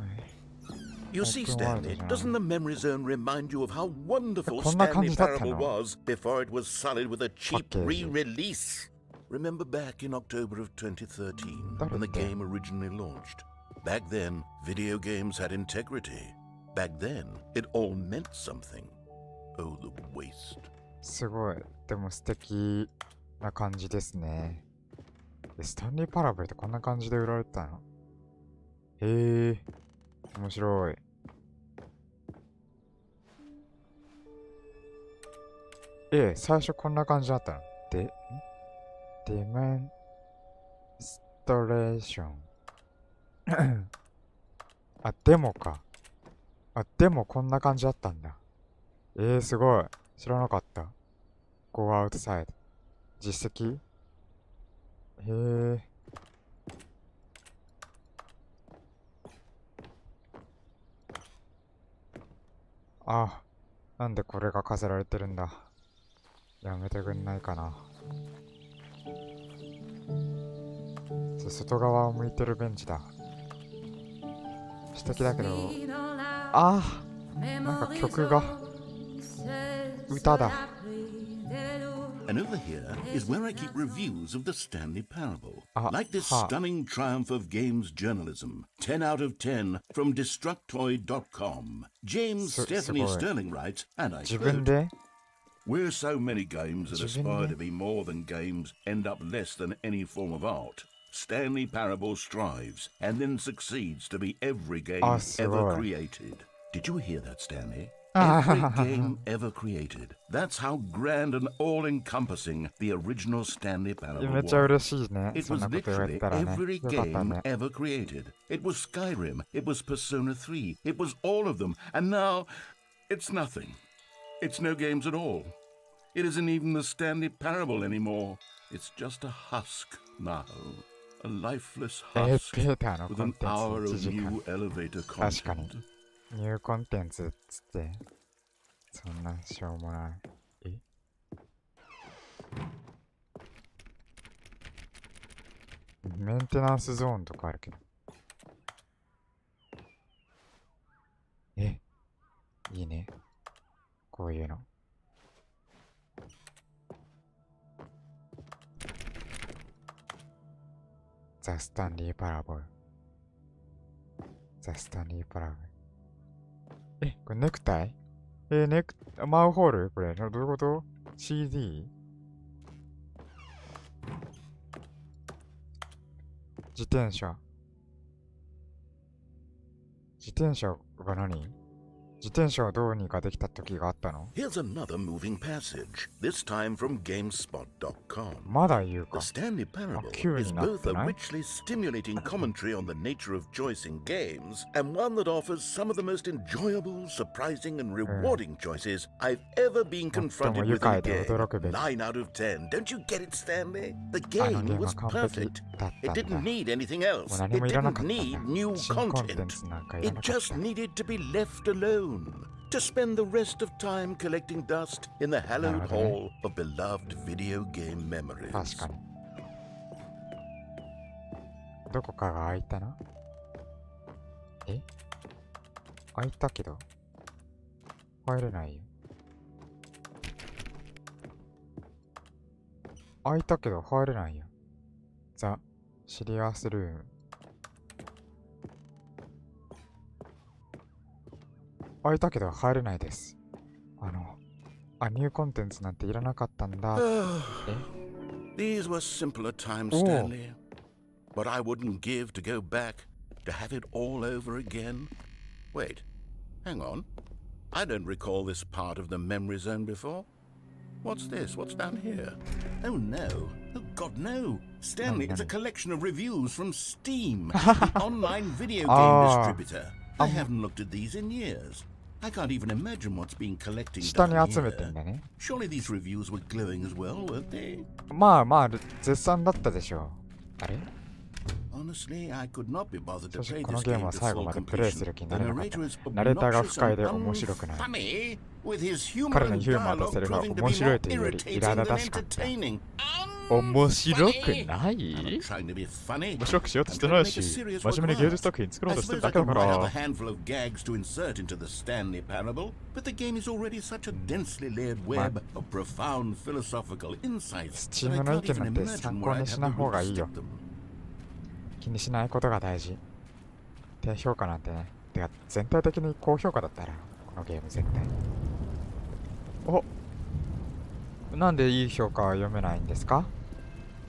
You see, Open world Stanley, じゃない。 doesn't the memory zone remind you of how wonderful こんな感 Stanley じだったの？ Parable was before it was sullied with a cheap パッケージ。 re-release? Remember back in October of 2013 when the game originally launched? Back then, video games had integrity. Back then, it all meant something. Oh, the waste. すごい。でも素敵な感じですね。スタンリーパラブルってこんな感じで売られてたの？へえ、面白い。最初こんな感じだったの？デモンストレーション。あ、デモか。あ、デモこんな感じだったんだ。すごい。知らなかった。Go outside。実績？へえ。あ、なんでこれが飾られてるんだ。やめてくんないかな。外側を向いてるベンチだ。素敵だけど、なんか曲が歌だ。And over here is where I keep reviews of the Stanley Parable. Like this huh. stunning triumph of games journalism. 10 out of 10 from Destructoid.com. James Stephanie Sterling writes, and I 自分 quote, で Where so many games that aspire to be more than games end up less than any form of art, Stanley Parable strives and then succeeds to be every game ever created. Did you hear that, Stanley? Every game ever created. That's how grand and all-encompassing the original Stanley Parable めっちゃ嬉しいね。 It そん was なこと言われ literally たらね。 every よかった game ね。 ever created. It was Skyrim, it was Persona 3, it was all of them, and now it's nothing. It's no games at all. It isn't even the Stanley Parable anymore. It's just a husk now. A lifeless husk データの with コン an テン hour ツ of 1時間。 new elevator 確かに。 content. ニューコンテンツっつって。そんなしょうもない。メンテナンスゾーンとかあるけど。いいね。こういうの。ザ・スタンリー・パラボル。ザ・スタンリー・パラボル。これネクタイ？マウホール？これ、どういうこと？ CD？ 自転車が何？自転車をどうにかできた時があったの？ Here's another moving passage, this time from GameSpot.com. まだ言う The か。 Stanley Parable 急 is になっ both て a ない？ richly stimulating commentary on the nature of choice in games and one that offers some of the most enjoyable, surprising, and rewarding choices I've ever been confronted with in a game. 9 out of 10. Don't you get it, Stanley? The game was perfect. It didn't need anything else. It didn't need new content. It just needed to be left alone. To spend the rest of time collecting dust in the hallowed hall of beloved video game memories. 確かに。どこかが開いたな？開いたけど入れないよ。開いたけど入れないよ。ザ・シリアスルーム。開いたけど入れないです。ニューコンテンツなんていらなかったんだ。These were simpler times, Stanley. But I wouldn't give to go back, to have it all over again. Wait, hang on. I don't recall this part of the memory zone before. What's this? What's down here? Oh no. Oh God, no. Stanley, it's a collection of reviews from Steam, the online video game distributor. I haven't looked at these in years. I can't even imagine what's been collecting 下に down 集めてん here. だね。 Surely these reviews were glowing as well, weren't they? まあ、絶賛だったでしょう。あれ？ Honestly, I could not be bothered to こ play の this ゲーム game は to 最後 full までプレイす completion. る気に The なれなかった。 narrator is ナレーターが不 obnoxious 快で and 面白くない。 unfunny. with his humor 彼の and ユーモアと dialogue セリフは proving to 面 be 白 more いというより irritating 苛立 than たしかった。 entertaining. 面白くな I'm い not trying to be funny. 面白くしようと I'm してな trying い to make a し、 serious 真 work 面目 of に芸術 art. 作品作ろう I としてる suppose だ I けだ could か might have a ら。 handful of gags to insert into the Stanley Parable, but the game is already such a densely layered web of profound philosophical insights スチ that ー I ムの意 can't 見な even んて imagine 参 where 考 I'd にし have ない to 方が really いいよ。 stick them. 気にしないことが大事。低評価なんてね。てか全体的に高評価だったら、このゲーム絶対。お、なんでいい評価は読めないんですか？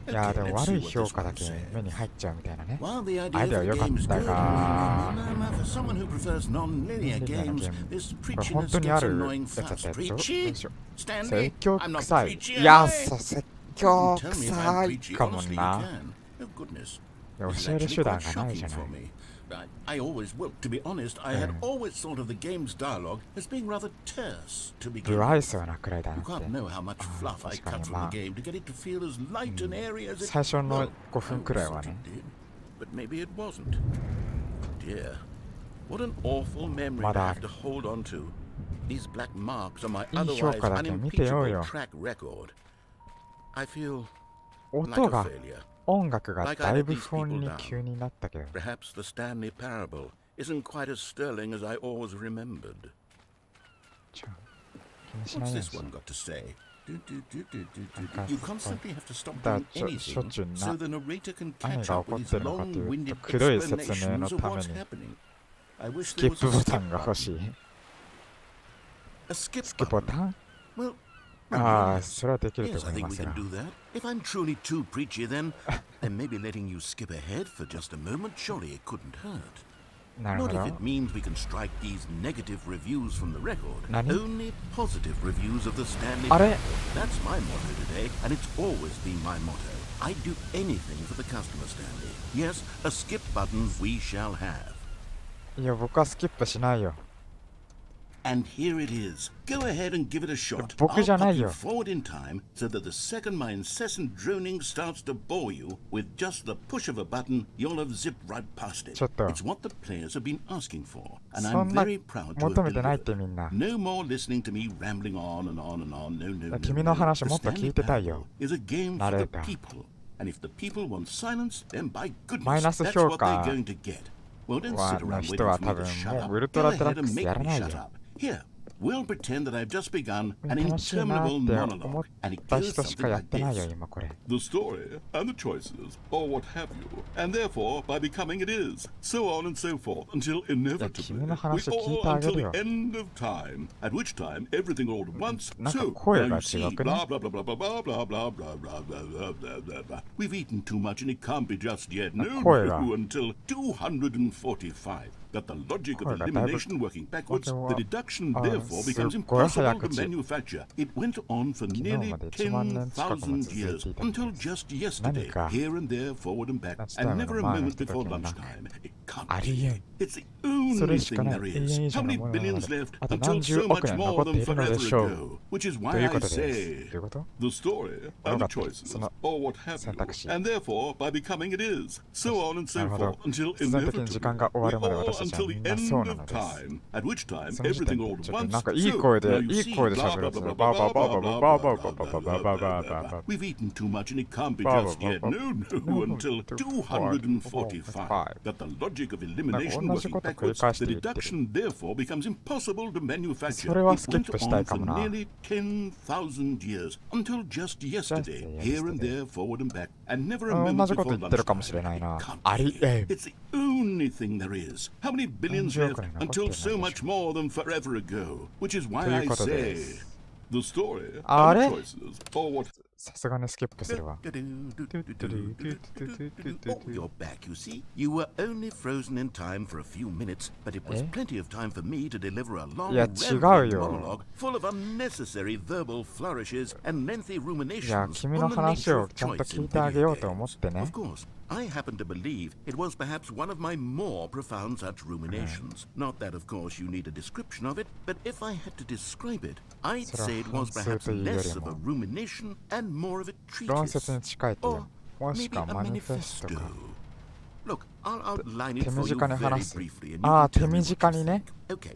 いやーでも悪い評価だけ目に入っちゃうみたいなね。 While the アイデア idea of は the 良か game っ is た good, が、 for someone who prefers non-linear リニアの games, ゲーム、 this これ本 preachiness 当に gets ある annoying やつだった fast. やつでしょ？ Preachy? 説 Stanley, 教 I'm not 臭い。 preachy, いや、 am I? そう、説 You 教 can tell me if 臭 I'm い preachy. かも Honestly, you な。 can. Oh goodness. いや、 This is 教える actually 手段 quite がない shocking じゃない。 for me. I always, well, to be honest, I had always thought of the game's dialogue as being rather terse to begin 不愛 with. 想なくらいだな You って。 can't know how much fluff I 確か cut に from まあ、 the game to get it to feel as light and airy as it 最初の well, 5分くらい I は thought ね。 it did, but maybe it wasn't. Dear, what an awful memory to まだ have to hold on to. These black marks on my いい評 otherwise 価だけ見てよ unimpeachable よ。 track record. I feel 音 like a が、 failure. 音楽がだいぶ不穏に急になったけど。 Perhaps the Stanley Parable isn't quite as sterling as I always remembered. ちょ、気にしな What's いように this しよ one got to say? Like You I- constantly have to stop だ doing しょっ anything ちゅう so な the narrator can 何 catch が up 起こ with っ his てるのかという long-winded と、くどい説明 explanations の of ため what's に happening. I wish ス there キッ was プ a ボタ skip ンが欲 button. しい。 A skip スキップボ button? タン？ Well, ああ、 yes. それはできると Yes, 思 I い think ま we す can が。 do that. If I'm truly too preachy, then maybe letting you skip ahead for just a moment, surely it couldn't hurt. なるほ Not ど。 if it means we can strike these negative reviews from the record. Nani? Only positive reviews of the Stanley あれ？ Parable. That's my motto today, and it's always been my motto. I'd do anything for the customer, Stanley. Yes, a skip button we shall have. いや、僕はスキップしないよ。 And here it is. Go ahead and give it a shot. 僕 I'll じゃない pop you よ。 forward in time so that the second my incessant droning starts to bore you, with just the push of a button, you'll have zipped right past it. ちょっと。 It's what the players have been asking for, and そ I'm んな very proud to 求 have めてないっ delivered. てみんな。 No more listening to me rambling on and on and on. No, no, no. 君の no. 話 The もっと聞 Stanley いてたいよ。 Parable is a game ナ for レ the ーター。 people. And if the people want silence, then by マイ goodness, ナス that's 評 what they're 価 going to get. Well, don't は sit の around 人 waiting は for 多 me to 分 shut もう up. ウルト Go ラデラ ahead ッ and クス make やら me ない shut よ。 up. Here, we'll pretend that I've just begun an 楽しいなっ interminable て思っ monologue, and it た goes 人しか something やっ like てないよ、 this. 今これ。 The story and the choices, or what have you, and therefore by becoming it is, so on and so forth, until inevitably, 君の we 話聞い all てあげ until る the よ。 end of time, at which time everything all at once. なんか So 声 now が you see, 違くね。 blah blah blah blah blah blah blah blah blah blah blah blah blah blah blah. We've eaten too much and it can't be just yet. No, 声が。 no, until 245. Got the logic of 声がだいぶ elimination working backwards. わ The け deduction は、 therefore すっ becomes ごい早 impossible to 口。 manufacture. It went on for 昨日 nearly まで1万年近くも続い 10,000 て years いたんで until す。 just yesterday, 何か here and there, forward and back, ランチタイ and ム never の a 前の moment ひと before ときもなく、 lunchtime. It あ can't りえん。 be. It's the そ only れしか thing ない。 there 永遠 is. 以 How 上の many ものなの billions で、 left あと until 何十 so 億 much 年 more 残って than いるので forever しょう。 ago? Which is と why いう I ことです。 say ということ？ the story わ and か the った。choices, その or what have 選 you, 択肢。 and therefore by becoming it is, so on and な so るほど。 forth, until 必然的に時 inevitably, 間が終わ we るまで all 私たちは until み the んな end そうな of のです。 time, at which time その時点 everything で all ち at ょっと once. なんかいい So 声で、 now you いい see, 声で blah 喋る blah んです blah よ。 blah バー blah バー blah バー blah バー blah バー blah バー blah バー blah バーバー blah バー blah バー blah. We've eaten too much and it can't be バー just バー yet. バー No, no, until 245. Got the logic of なんか elimination 同じ working こと繰り backwards. 返して The 言ってる。 deduction therefore becomes impossible to manufacture. それは It スキッ went プしたい on か for もな。 nearly 10,000 years until just yesterday, here and there, forward and back, and never a 同 moment じこと before 言ってるかもし lunchtime. れない It な。 can't あり be. えん。 It's the only thing there is. How many 何 billions 十 left 億年残って until いる so のでし much ょう。 more than forever ago? Which is と why いう I ことで say す。 the story あ and れ the choices, or what. さすがにスキップするわ。 Oh, you're back, you see. You were only frozen in time for a few minutes, but it was え？ plenty of time for me to deliver a long いや、違う rambling よ。 monologue full of unnecessary verbal flourishes and lengthy いや、 ruminations 君の on the 話 nature を of ちゃんと choice 聞 in いてあげ video ようと思っ games. てね。 Of course, I happen to believe it was perhaps one of my more profound such ruminations. Not that, of course, you need a description of it, but if I had to describe it, I'd それは say it was 反数 perhaps というよ less り of a も rumination and more of a 論説 treatise. に近いという Or もし maybe くは a マニフェスト manifesto. か。 Look, I'll outline 手 it for you 短に very 話す。 briefly, and you ああ、 can 手 tell me what 短 you にね。 think. Okay,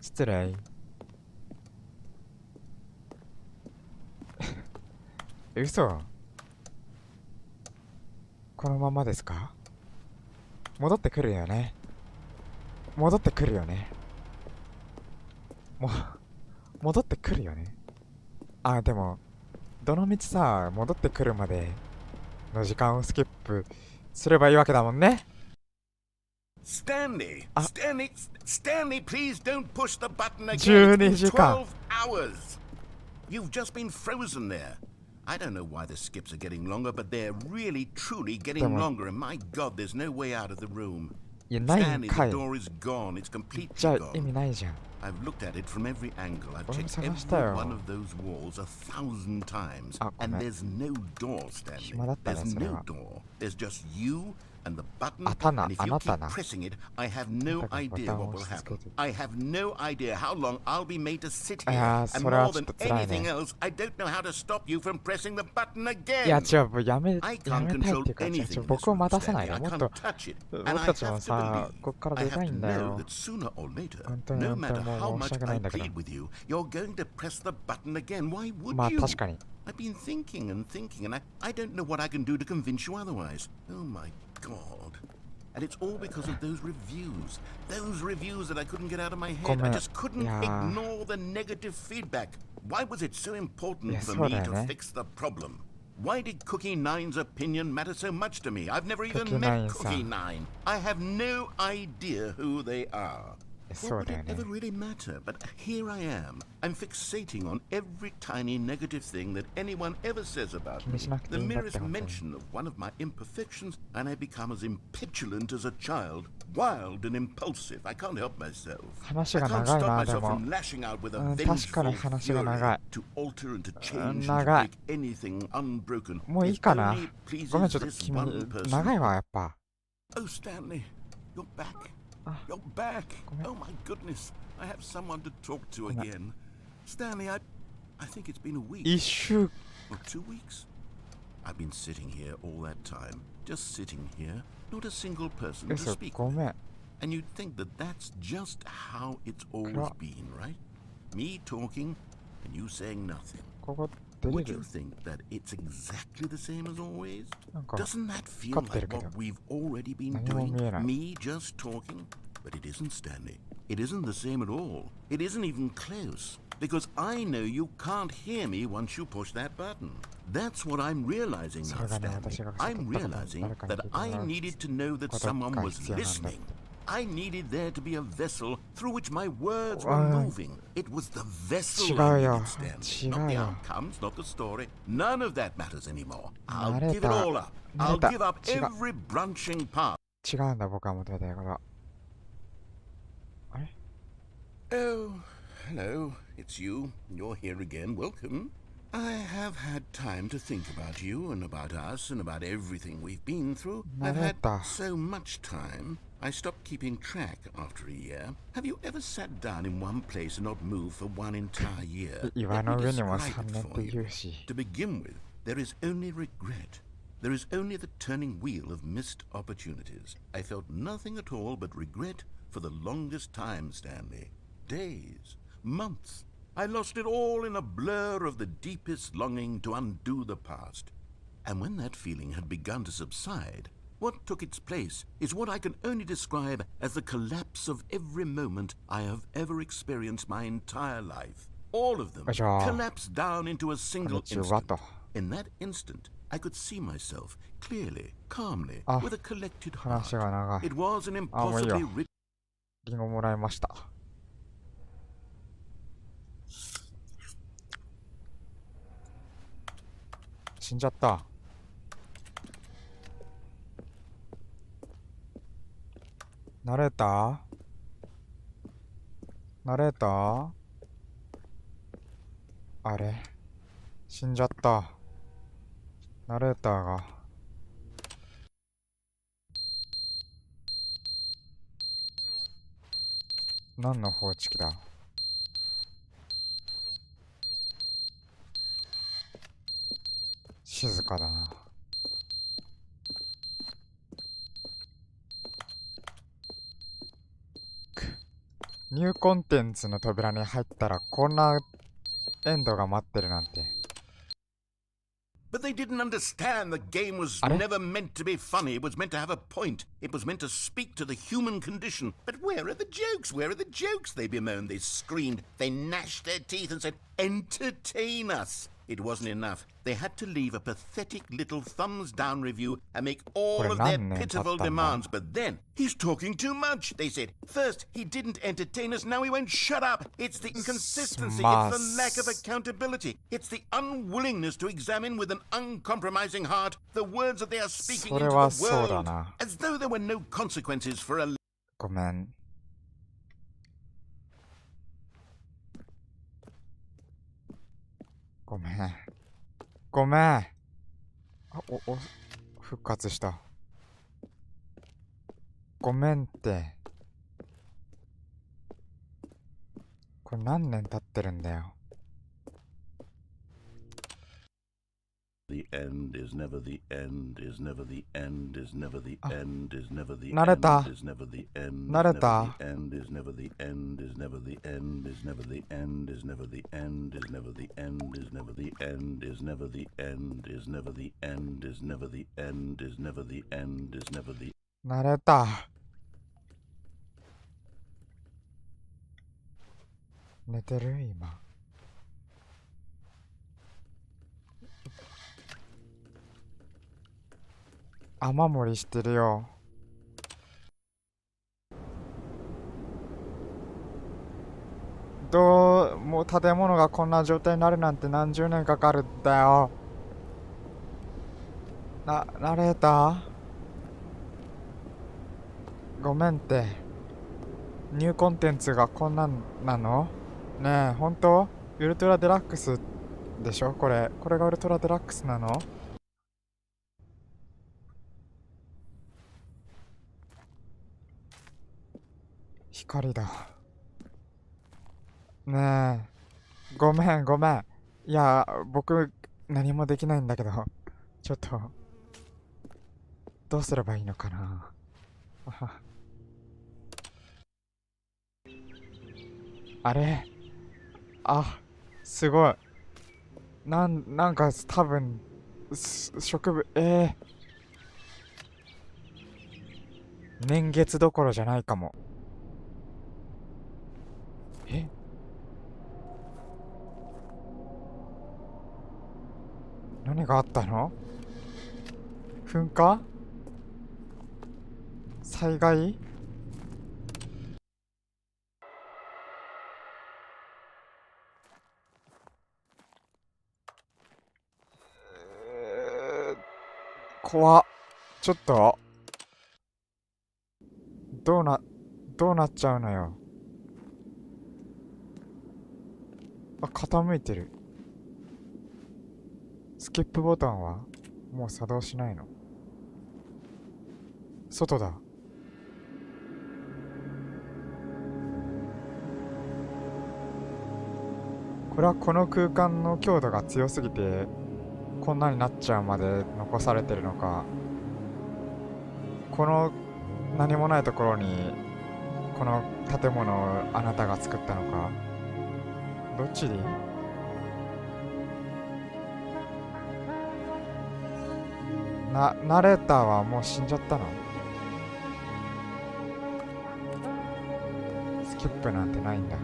失礼。嘘。このままですか？戻ってくるよね。戻ってくるよね。戻ってくるよね。あ、でも、どのみちさ、戻ってくるまでの時間をスキップすればいいわけだもんね。Stanley, あ、Stanley, please don't push the button again. It's 12 been 時間。 12 hours. You've just been frozen there. I don't know why the skips are getting longer, but they're really, truly getting longer. And my God, there's no way out of the room. いや、ないん Stanley, か the い。 door is gone. It's じゃ completely あ意味 gone. ないじゃん。 I've looked at it from every angle. I've 俺も checked 探 every したよ。 one of those walls 1,000 times. あ、ご And めん。 there's no door, Stanley. 暇だったね、 There's それ no は。 door. There's just you and the button. あたな、 And if あ you なた keep な。 pressing it, I have no あなたがボ idea タン what を will 押し付 happen. けて。 I have no idea how long I'll be made to sit い here. やー、 And それは more ちょっ than と辛い anything ね。 else, I don't know how to stop you from pressing the button いや、 again. 違う、もうやめ I たい can't って control いうか、anything in this 僕を room, 待たせない Stanley. で、 I もっと、 can't touch it. And 僕 I たち have も to さ、 believe. こっから I 出 have たい to んだ know よ。 that sooner or later, 本当に no 本当 matter にもう how 申し much 訳ない I んだけど。 plead with you, you're going to press the button again. Why would まあ you? 確かに。 I've been thinking and thinking, and I don't know what I can do to convince you otherwise. Oh my God. And it's all because of those reviews. Those reviews that I couldn't get out of my head. I ごめん。 just couldn't いやー。 ignore the negative feedback. Why was it so important いや、 for そう me だよ to ね。 fix the problem? Why did Cookie Nine's opinion matter so much to me? I've never even Cookie met Nine Cookie さん。Nine. I have no idea who they are. そ What う would だよ it ね。 ever really matter? But here I am. I'm fixating on every tiny negative thing that anyone ever says about 気 me. にしなくて The いいんだって、 merest 本当に。 mention of one of my imperfections, and I become as impetulant as a child, wild and impulsive. I can't help myself. 話 I が can't 長い stop な、で myself も。 from lashing out with う a ん、確かに vengeful 話が長 fury い。to alter and to change and to 長い。 break anything unbroken. もういい It かな。 only ごめん、 pleases ちょっと this 君、 one person. 長いわ、やっぱ。 Oh, Stanley, you're back. あ、 You're back. ごめん。 Oh my goodness. I have someone to talk to ごめん。 again. Stanley, I think it's been a week 一週、 or 2 weeks. I've been sitting here all that time, just sitting here, not a single person to 嘘、 speak ご with. めん。 And you'd think that that's just how it's always 暗。 been, right? Me talking and you saying nothing. ここ出れ Would る you think that it's exactly the same as always? なんか、 Doesn't that feel 光ってる like けど。 what we've already been 何も doing? 見えない。 Me just talking? But it isn't, Stanley. It isn't the same at all. It isn't even close. Because I know you can't hear me once you push that button. That's what I'm realizing そ now, れがね、 Stanley. 私が I'm 悟ったこと、 realizing 誰かに that 聞いても I らう needed to know that こと someone が was 必要なんだっ listening. て。I needed there to be a vessel through which my words were うん。 moving. It was the vessel 違 I うよ。 needed, Stanley. 違 Not う the よ。 outcomes, not the story. None of that matters anymore. I'll 慣れ give it た。 all up. 慣 I'll れ give た。up 違う。 every branching part. 違うんだ、僕が求めてることは。あれ Oh, hello. It's you. You're here again. Welcome. I have had time to think about you and about us and about everything we've been through. I've had 慣れた。 so much time. I stopped keeping track after a year. Have you ever sat down in one place and not moved for one entire year? 岩 Let の me 上にも describe 3 it 年っ for て you. 言うし。 To begin with, there is only regret. There is only the turning wheel of missed opportunities. I felt nothing at all but regret for the longest time, Stanley. Days, months. I lost it all in a blur of the deepest longing to undo the past. And when that feeling had begun to subside, what took its place is what I can only describe as the collapse of every moment I have ever experienced my entire life. All of them じゃあ、 collapsed down into a こん single にちは instant. と。 In that instant, I could see myself clearly, calmly, あ、 with a collected 話 heart. が長い。 It was an あ、もういいよ。 impossibly rich リンゴもらいました。死んじゃった。慣れた？慣れた？あれ？死んじゃった。ナレーターが。何の放置機だ？静かだな。ニューコンテンツの扉に入ったらこんなエンドが待ってるなんて。But they didn't understand the game was never meant to be funny. It was meant to have a point. It was meant to speak to the human condition. But where are the jokes? Where are the jokes? They bemoaned, they screamed, they gnashed their teeth and said, entertain us. It wasn't enough. They had to leave a pathetic little thumbs down review and make こ all れ of their 何年経ったんだ？ pitiful demands. But then, he's talking too much, they said. First, he didn't entertain us, now he won't shut up. It's the inconsistency, it's the lack of accountability. It's the unwillingness to examine with an uncompromising heart the words that they are speaking それ into は the そうだ world. な。 As though there were no consequences for a ごめん。ごめん。ごめん。あ、復活した。ごめんって。これ何年経ってるんだよ。The end is never the end, is never the end, is never the end, is never the慣れた。 end, is never the end, 慣れた。 end, is never the end, is never the end, is never the end, is never the end, is never the end, is never the end, is never the end, is never the end, is never the end, is never the end, is never the 慣れた。寝てる今。雨漏りしてるよ。もう建物がこんな状態になるなんて何十年かかるんだよ。ナレーターごめんって。ニューコンテンツがこんなんなの？ねえ、ほんと？ウルトラデラックスでしょこれ。これがウルトラデラックスなの？光だ。ねえ。ごめん。いや、僕、何もできないんだけど、ちょっと、どうすればいいのかな。あれ？あ、すごい。なんか多分、植物、年月どころじゃないかも。何があったの？噴火？災害？怖っ。ちょっとどうなっちゃうのよ。あ、傾いてる。スキップボタンはもう作動しないの？外だ。これはこの空間の強度が強すぎてこんなになっちゃうまで残されてるのか、この何もないところにこの建物をあなたが作ったのか、どっちで？ナレーターはもう死んじゃったの？スキップなんてないんだ。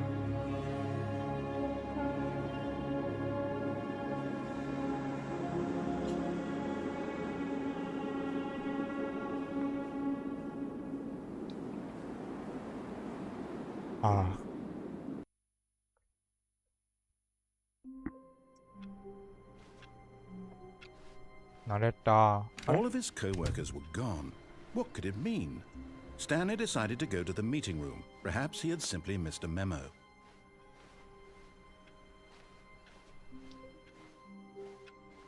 ああ。ナレーター。All of his co-workers were gone. What could it mean? Stanley decided to go to the meeting room. Perhaps he had simply missed a memo.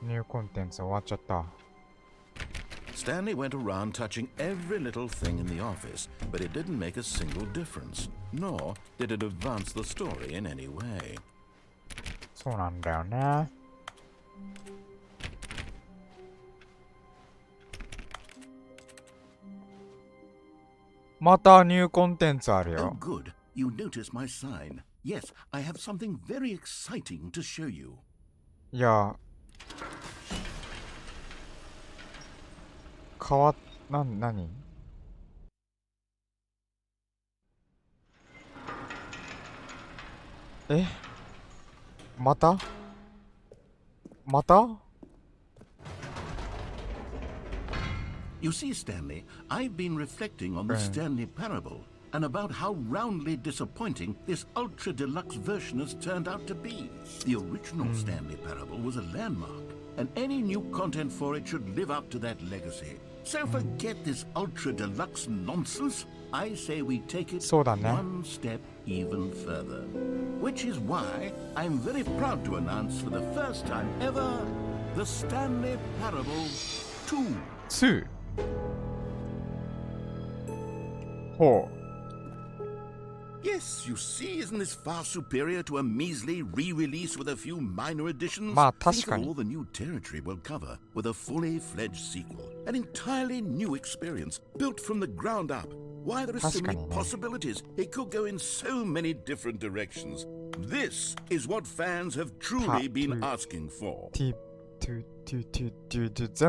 ニューコンテンツ終わっちゃった。Stanley went around touching every little thing in the office, but it didn't make a single difference, nor did it advance the story in any way. そうなんだよね。またニューコンテンツある Oh, よ。 good. You notice my sign. Yes, I have something very exciting to show you. いや、何？また？また You see, Stanley, I've been reflecting on the Stanley Parable and about how roundly disappointing this ultra deluxe version has turned out to be. The original Stanley Parable was a landmark, and any new content for it should live up to that legacy. So forget this ultra deluxe nonsense. I say we take it そうだね。 one step even further. Which is why I'm very proud to announce for the first time ever the Stanley Parable 2. 2ほう Yes, you see, isn't this far superior to a measly re-release with a few minor additions? まあ Think 確か of に all the new territory we'll cover with a fully fledged sequel. An entirely new experience, built from the ground up. Why, there are so 確か many にね possibilities. It could go in so many different directions. This is what fans have truly been asking for. T 全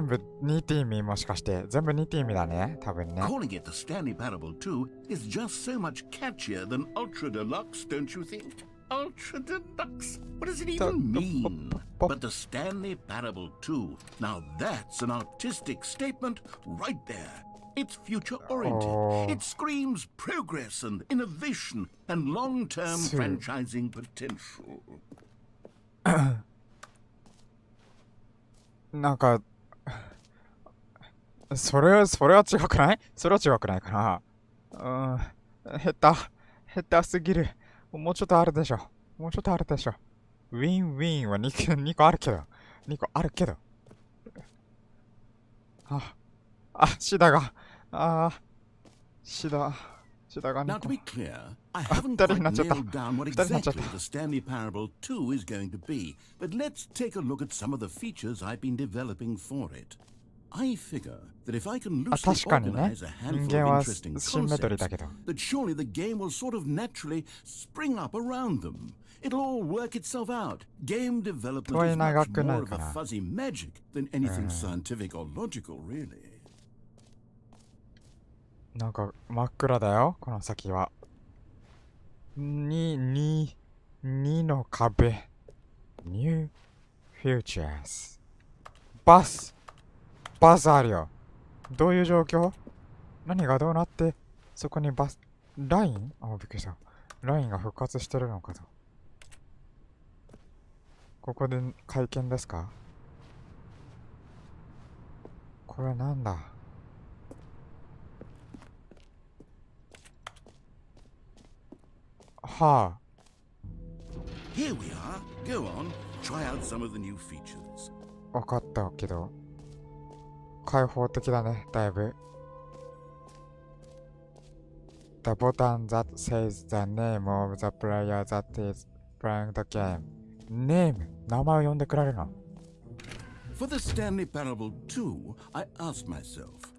部2ティーミーもしかして全部2ティーミーだね多分ね Calling it the Stanley Parable 2 is just so much catchier than Ultra Deluxe, don't you think? Ultra Deluxe? What does it even mean? But the Stanley Parable 2, now that's an artistic statement right there. It's future-oriented. Oh. It screams progress and innovation and long-term So- franchising potential. なんかそれは違くない？それは違くないかな。下手すぎる。もうちょっとあるでしょ。もうちょっとあるでしょ。ウィンウィンは2個あるけど。2個あるけど。シダが。シダが Now, 2 to 個。 be clear, I haven't 二人 quite になっちゃった。 nailed down what 二人になっちゃった exactly the Stanley Parable 2 is going to be, but let's take a look at some of the features I've been developing for it. I figure that if I can 確 loosely かにね。 organize a 人 handful 間 of は interesting シンメトリー concepts, だけど。 that surely the game will sort of naturally spring up around them. It'll all work itself out. Game development is much more of a fuzzy magic than anything scientific or logical, really. なんか真っ暗だよ、この先は。2の壁。New Futures。バスあるよ。どういう状況？何がどうなって、そこにバス、ライン？びっくりした。ラインが復活してるのかと。ここで会見ですか？これなんだ？はあ。 Here we are. Go on, try out some of the new features. わかったけど、開放的だね、だいぶ。The button that says the name of the player that is playing the game. Name 名前を呼んでくれるの。 For the Stanley Parable 2, I asked myself,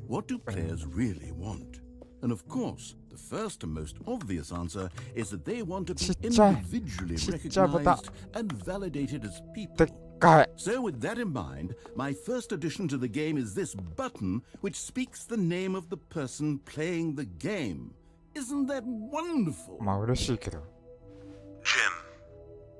what do players really want? And of course, the first and most obvious answer is that they want to be ちっちゃい。 individually ちっちゃいボタン。 recognized and validated as で people. っかい。 So with that in mind, my first addition to the game is this button which speaks the name of the person playing the game. Isn't that wonderful? まあ嬉しいけど。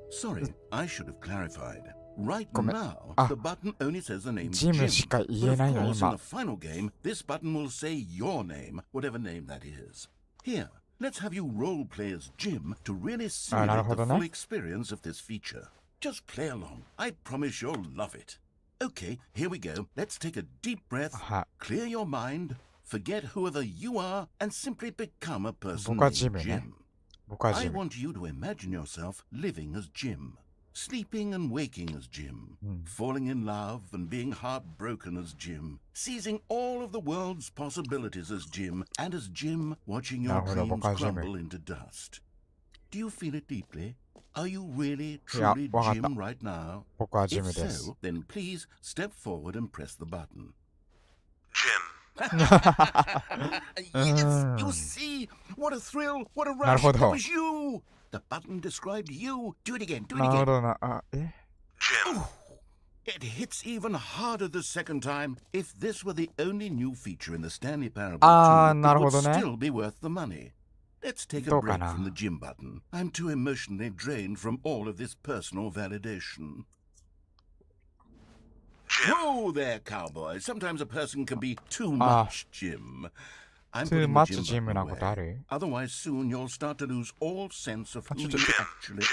Sorry, I should have clarified. Right ごめん。 now, あ、 the button only says the name ジム Jim. しか But 言え of ないの course, in 今 the。final game, this button will say your name, whatever name that is. Here, let's have you roleplay as Jim to really simulate the なるほどね。 full experience of this feature. Just play along. I promise you'll love it. Okay, here we go. Let's take a deep breath, は clear your mind, forget whoever you are, and simply become a person 僕は named ジムね。 Jim. 僕は I ジム。 want you to imagine yourself living as Jim, sleeping and waking as Jim, falling in love and being heartbroken as Jim, seizing all of the world's possibilities as Jim, and as Jim watching your なるほど、 dreams 僕はジム。 crumble into dust. Do you feel it deeply? Are you really, いや、 truly わかった。 Jim right now? 僕はジ If ムです so,。then please step forward and press the button. Yes, you see, what a thrill, what a なる rush. ほ That ど。 was you. The button described you. Do it again, do it なるほ again. どな。It hits even harder the second time. If this were the only new feature in the Stanley Parable 2, なる it ほ would どね。 still be worth the money. Let's take a どうか break な。 from the gym button. I'm too emotionally drained from all of this personal validation. Whoa there, cowboy. Sometimes a person can be too much, Jim. I'm too putting the much Jim Jim button なことあ away. る Otherwise, soon you'll start to lose all sense of who you actually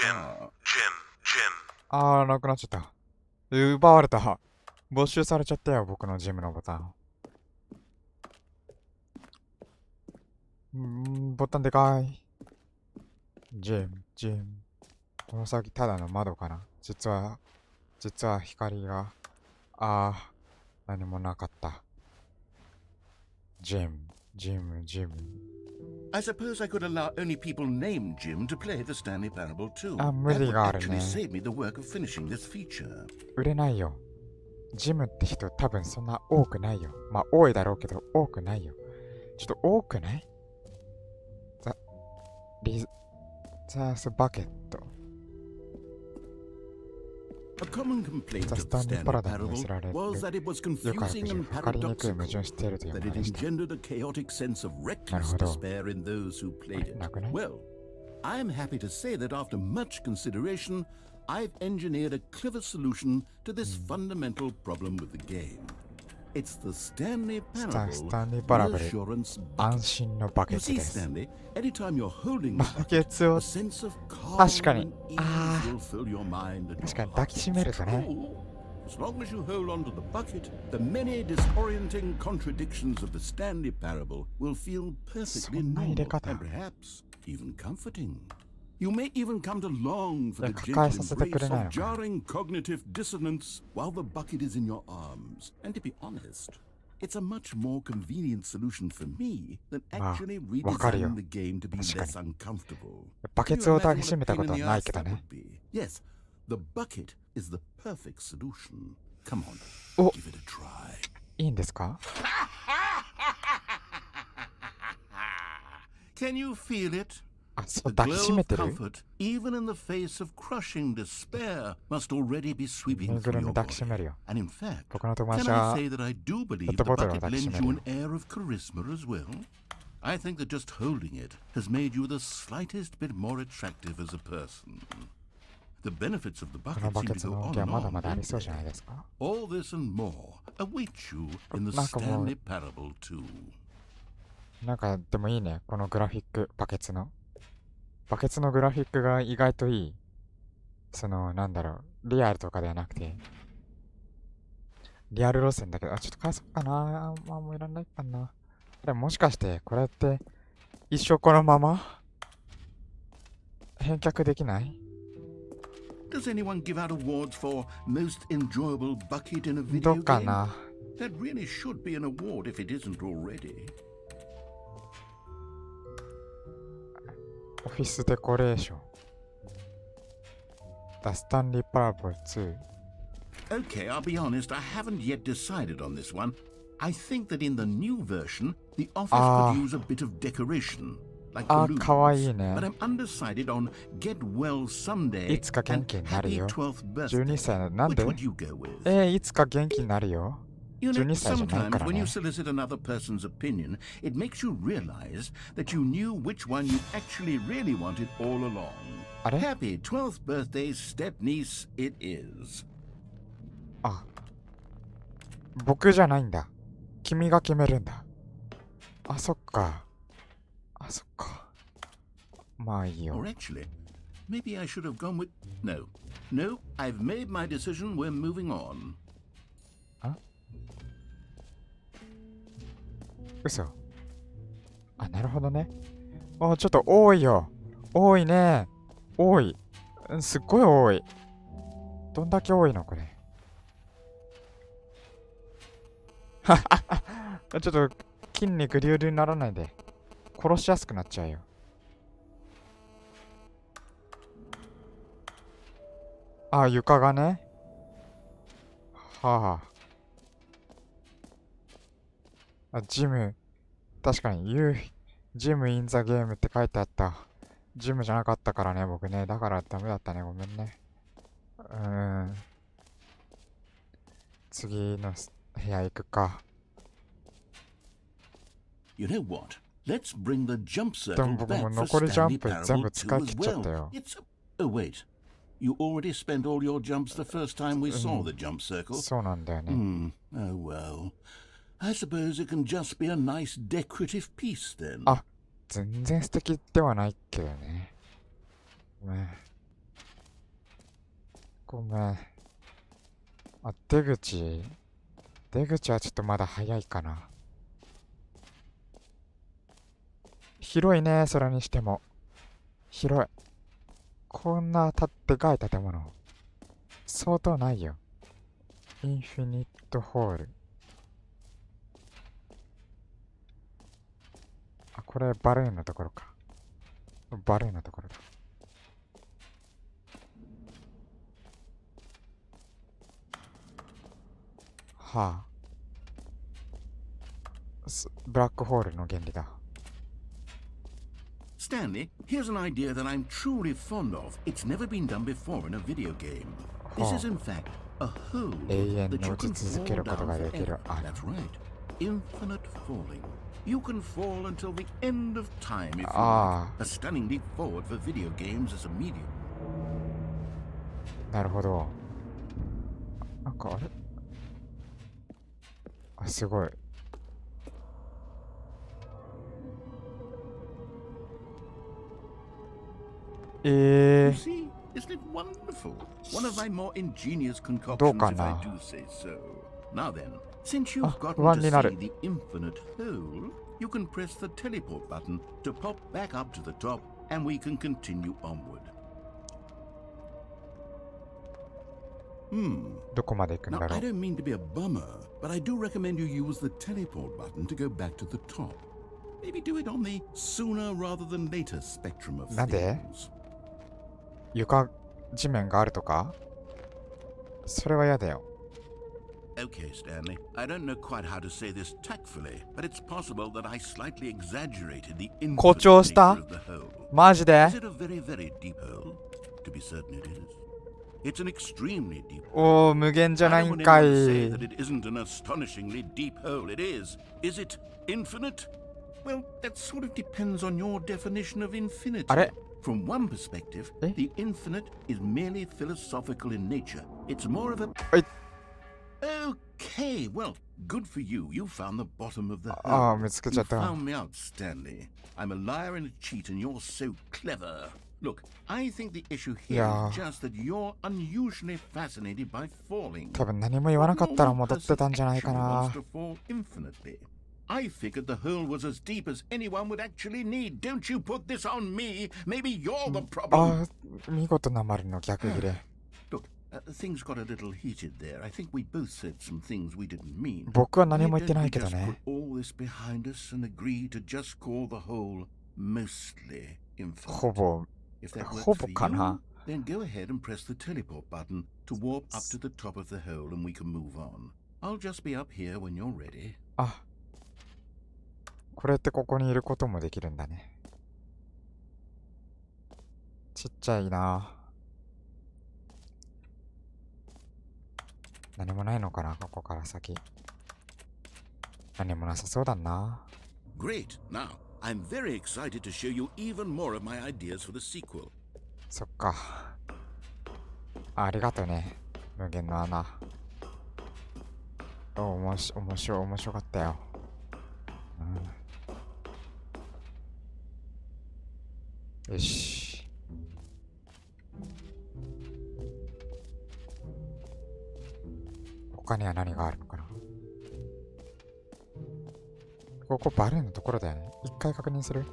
are. なくなっちゃった。奪われた。没収されちゃったよ、僕のジムのボタン。ボタンでかい。ジム。この先ただの窓かな。実は光が、何もなかった。ジム。I suppose I could allow only people named Jim to play the Stanley Parable too. 無 That 理 would がある actually ね。save me the work of finishing this feature. 売れないよ。ジムって人多分そんな多くないよ。まあ多いだろうけど多くないよ。ちょっと多くない？ザスバケット。A common complaint ザ of ス the タンリー Stanley パラダイに寄せ Parable られる。 was that it was よくある confusing and 分かりにくい矛 paradoxical, 盾しているという that も it のでした。 engendered a chaotic sense of reckless なるほど。 despair in those who played it. なくない？ Well, I'm happy to say that after much consideration, I've engineered a clever solution to this fundamental problem with the game. It's the Stanley Parable Stanley Parable reassurance 安 bucket. 心のバケ You ット see, です。 Stanley, anytime you're holding the バ bucket, ケツを a sense of calm 確かに。 and ease will fill your mind and 確 your かに抱 heart. きしめるとね。 As long as you hold on to the bucket, the many disorienting contradictions of the Stanley Parable will feel perfectly そんな入れ normal 方。 and perhaps even comforting. You may even come to long for the 抱え gentle させてくれ embrace ないの of かな。 jarring cognitive dissonance while the bucket is in your arms. And to be honest, it's a much more convenient solution for me than まあ actually わかるよ。 redesigning the game to be 確か less に。 uncomfortable. バケ Can ツ you を抱 imagine きし what め a たこ pain と in は the ない ass けど that ね。 would be? Yes, the bucket is the perfect solution. Come on, お、 give it a try. いいんですか？ Can you feel it? そう、 The 抱き glow しめ of てる？ comfort, even in the face of crushing despair, must already be ぬ sweeping いぐ through るみ your 抱きし body. めるよ。 And in fact, 僕の友 can 達 I は say that I do ペッ believe ト the ボトルを bucket 抱きし lends め you る an よ。 air of charisma as well? I think that just holding it has made you the slightest bit more attractive as a person. The benefits of the こ bucket のバ seem ケ to ツ go の on 恩恵は and まだ on, まだあり don't そうじゃない they? ですか？ All this and more await you in the なんかもう、 Stanley Parable 2. なんかでもいいね。このグラフィック、バケツの。バケツのグラフィックが意外といい。なんだろう。リアルとかではなくて。リアル路線だけど、ちょっと返そうかな。もういらないかな。でももしかして、これって、一生このまま返却できない？ Does anyone give out awards for most enjoyable bucket in a ど video っか game? な。 That really should be an award if it isn't already. オフィスデコレーション。The Stanley Parable 2。 Okay, I'll be honest, I haven't yet decided on this one. I think that in the new version, the office could use a bit of decoration, like balloons. かわいいね。 But I'm undecided on Get Well Someday いつか元 and 気になる Happy よ。 12th 12 Birthday. 歳の、なん Which で？ would you go with? いつか元気になるよ。You know, 12歳じゃないか sometimes ら when ね。 you solicit another person's opinion, it makes you realize that you knew which one you actually really wanted all along. あれ？ Happy 12th birthday, step-niece, it is. 僕じゃないんだ。君が決めるんだ。そっか。そっか。まあいいよ。 Or actually, maybe I should have gone with... No, I've made my decision, we're moving on. 嘘。なるほどね。ちょっと多いよ。多いね。多い。すっごい多い。どんだけ多いのこれ。ちょっと筋肉隆々にならないで。殺しやすくなっちゃうよ。床がね。ジム。確かに、ジムインザゲームって書いてあった。ジムじゃなかったからね、僕ね。だからダメだったね。ごめんね。次の部屋行くか。You know what? Let's bring the jump でも circle 僕も back for 残りジャン Stanley プ全 Parable 部使い 2 切 as っちゃった well. よ。 Oh, wait. You already spent all your jumps the first time we saw the jump circle. そうなんだよね。Oh well. I suppose it can just be a nice decorative piece then. あ、全然素敵ではないけどね。ごめん。ごめん。あ、出口はちょっとまだ早いかな。広いね、それにしても。広い。こんなでかい建物。相当ないよ。インフィニットホール。あ、これバルーンのところか。バルーンのところだ。はあ。ブラックホールの原理だ。Stanley, here's an idea that I'm truly fond of. It's never been done before in a video game. This is in fact a hole that you can fall down forever. That's right. Infinite falling. You can fall until the end of time if you like. A stunning leap forward for video games as a medium. なるほど。なんかあれ？あ、すごい。You see, isn't it wonderful? One of my more ingenious concoctions, if I do say so. Now then, since you've gotten to see the infinite hole, you can press the teleport button to pop back up to the top, and we can continue onward. どこまで行くんだ Now, ろ I う。 don't mean to be a bummer, but I do recommend you use the teleport button to go back to the top. Maybe do it on the sooner rather than later spectrum of なんで？ things. 地面があるとか？それは嫌だよ。Okay, Stanley. I don't know quite how to say this tactfully, but it's possible that I slightly exaggerated the infinite 誇張し nature た？ of the hole. マジで？ Is it a very, very deep hole? To be certain it is. It's an extremely deep hole. おお、無限じゃない I don't ん want か anyone to say い。 that it isn't an astonishingly deep hole. It is. Is it infinite? Well, that sort of depends on your definition of infinity. あれ？ From one perspective, the infinite is merely philosophical in nature. It's more of a... Okay, well, good for you. You found the bottom of the hole. 見つけちゃっ You た。 found me out, Stanley. I'm a liar and a cheat, and you're so clever. Look, I think the issue here is just that you're unusually fascinated by falling. 多分何も言わなかったら戻ってたんじゃないかな。 I figured the hole was as deep as anyone would actually need. Don't you put this on me. Maybe you're the problem. 見事な丸の逆切れ。 Look, things got a little heated there. I think we both said some things we didn't mean. 僕は何も言ってない Why け don't ど we just ね。 put all this behind us and agree to just call the hole mostly infinite? ほぼ、 If that ほ works ぼ for かな。 you, then go ahead and press the teleport button to warp up to the top of the hole and we can move on. I'll just be up here when you're ready. あ、これってここにいることもできるんだね。ちっちゃいな。何もないのかな、ここから先。何もなさそうだな。 Great. Now, I'm very excited to show you even more of my ideas for the sequel. そっか。ありがとね。無限の穴。面白かったよ。よし。他には何があるのかな。ここバルーンのところだよね。一回確認する？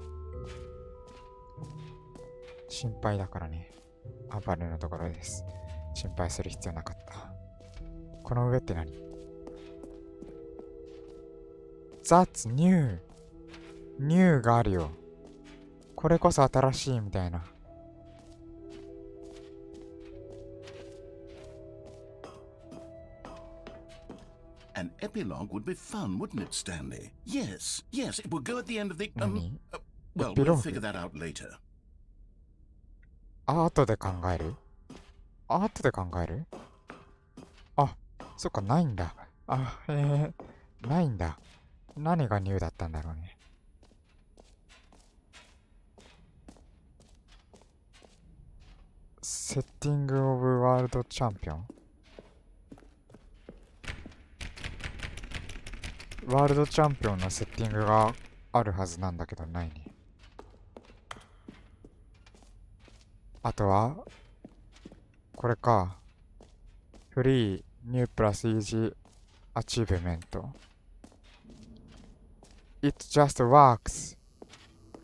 心配だからね。あ、バルーンのところです。心配する必要なかった。この上って何？ That's new。new があるよ。これこそ新しいみたいな。An epilogue would be fun, wouldn't it, Stanley? Yes, yes, it would go at the end of the...何？ well, we'll Epilogue? figure that out later. 後で考える？後で考える？あ、そっか、ないんだ。あ、ないんだ。何がニューだったんだろうね。セッティングオブワールドチャンピオン。ワールドチャンピオンのセッティングがあるはずなんだけどないね。あとはこれか。フリーニュープラスイージーアチーブメント。It just works.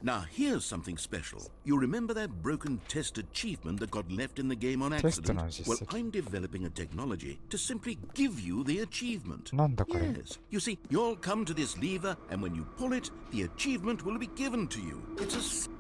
Now, here's something special. You remember that broken test achievement that got left in the game on accident? Well, I'm developing a technology to simply give you the achievement. なんだこれ。 Yes. You see, you'll come to this lever, and when you pull it, the achievement will be given to you.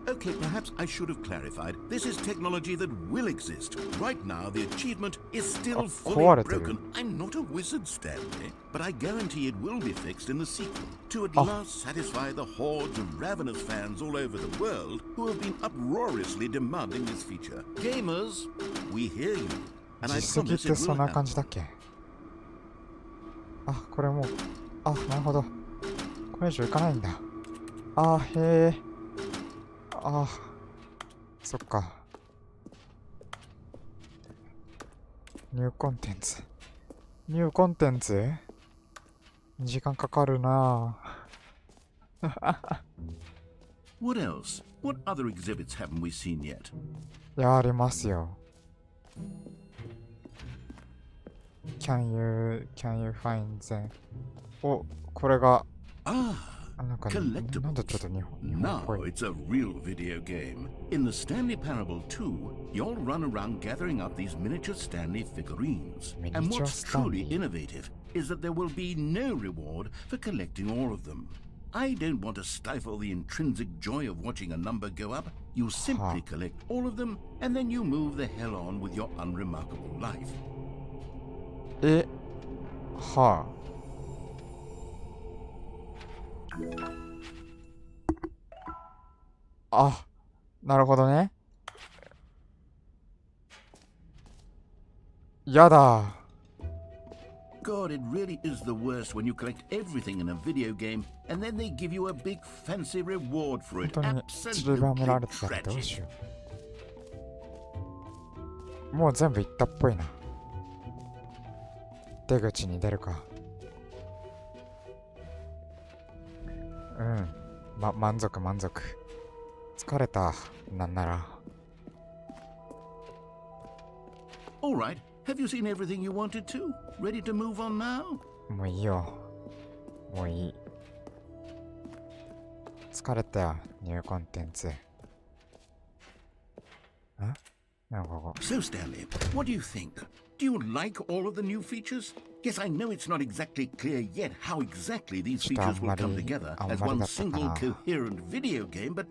Okay, perhaps I should have clarified. This is technology that will exist. Right now, the achievement is still fully broken. I'm not a wizard, Stanley, but I guarantee it will be fixed in the sequel to at last satisfy the hordes of ravenous fans all over the world who have been uproariously demanding this feature. Gamers, we hear you, and I 実績 promise って it そ will んな感 happen. じだっけ。あ、これもう、あ、なるほど。これ以上いかないんだ。あ、へえ。あ、そっか。ニューコンテンツ。ニューコンテンツ時間かかるなぁ。What else? What other exhibits haven't we seen yet? いや、ありますよ。Can you find them? お、これが、なんか、なんでちょっと日本っ Now ぽい。 it's a real video game. In the Stanley Parable 2, you'll run around gathering up these miniature Stanley figurines. And Miniature what's truly Stanley. innovative is that there will be no reward for collecting all of them. I don't want to stifle the intrinsic joy of watching a number go up. You simply collect all of them, and then you move the hell on with your unremarkable life. え、はあ。あ、なるほどね。やだ。God, it really is the worst when you collect everything in a video game and then they give you a big fancy reward for 本 it. 当に散りばめられてたらどう Tragic. しよう。もう全部いったっぽいな。出口に出るか。うん。満足。疲れた。なんなら。All right. Have you seen everything you wanted to? Ready to move on now? もういいよ。もういい。疲れたよ。ニューコンテンツ。なんかここ。 So, Stanley, what do you think? Do you like all of the new features? Yes, I know it's not exactly clear yet how exactly these features will come together as one single coherent video game, but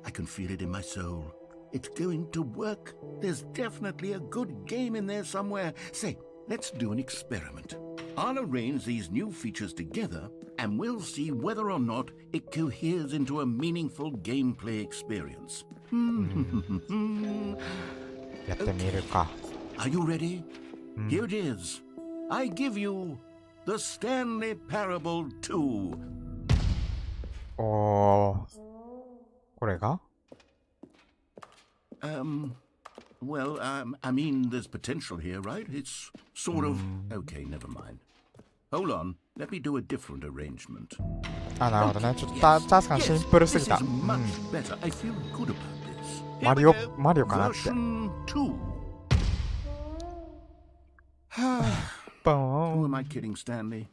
I can feel it in my soul. It's going to work. There's definitely a good game in there somewhere. Say, let's do an experiment. I'll arrange these new features together, and we'll see whether or not it coheres into a meaningful gameplay experience. やってみるか。 Are you ready? Here it is. I give you the Stanley Parable 2. おー。これが Well, I mean, there's potential here, right? It's sort of... Okay, never mind. Hold on. Let me do a different arrangement. あ、なるほどね。ちょっと確かにシンプルすぎ This た。 is much better. I feel good about this. Here マ we リオ、 go. マリオかなって。 Version 2. Who ボーン。 am I kidding, Stanley?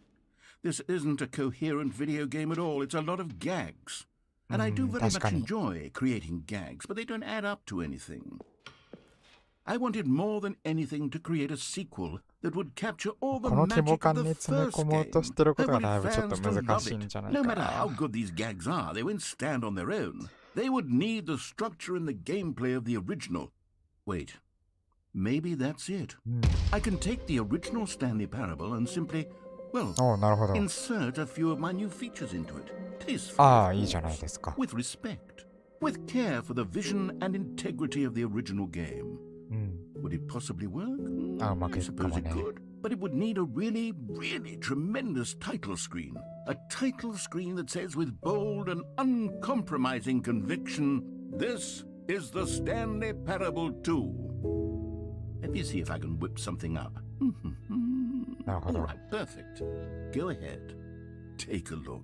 This isn't a coherent video game at all. It's a lot of gags. And I do very much 確かに。 enjoy creating gags, but they don't add up to anything. I wanted more than anything to create a sequel that would capture all the この規模 magic 感 of に the 詰め first 込もう game. としてるこ I とがだい wanted ぶちょっと fans to 難 love しいん it. じゃない No か matter how な。 good these gags are, they won't stand on their own. They would need the structure and the gameplay of the original. Wait, maybe that's it. I can take the original Stanley Parable and simply, well, おー、なるほど。 insert a few of my new features into it. Tastefully, ああ、いいじゃないですか。 with respect, with care for the vision and integrity of the original game. うん。 Would it possibly work? Ah, I suppose it makes- could. But it would need a really, really tremendous title screen. A title screen that says with bold and uncompromising conviction, "This is the Stanley Parable 2." me see if I can whip something up. なるほ All ど。 right, perfect. Go ahead. Take a look.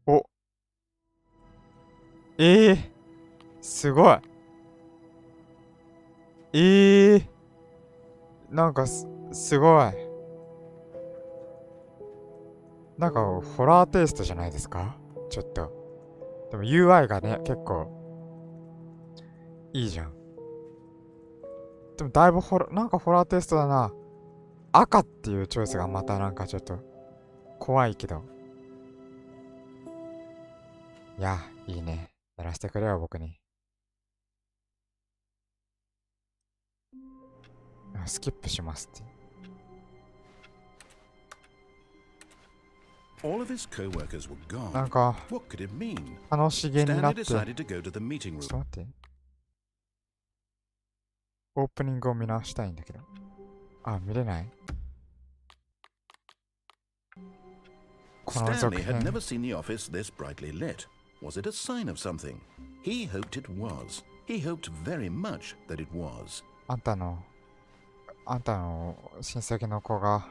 お、すごい。なんかすごい。なんかホラーテイストじゃないですか？ちょっと。でも UI がね、結構いいじゃん。でもだいぶなんかホラーテイストだな。赤っていうチョイスがまたなんかちょっと怖いけど。いや、いいね。やらせてくれよ、僕に。スキップしますって。All of his co-workers were なん gone. か What could it mean? 楽しげにな Stanley って。ちょ decided to go to the meeting っ room. と待って。オープニングを見直したいんだけど。あ、見れない。この続 Stanley had 編。 never seen the office this brightly lit. Was it a sign of something? He hoped it was. He hoped very much that it was. あんたの親戚の子が、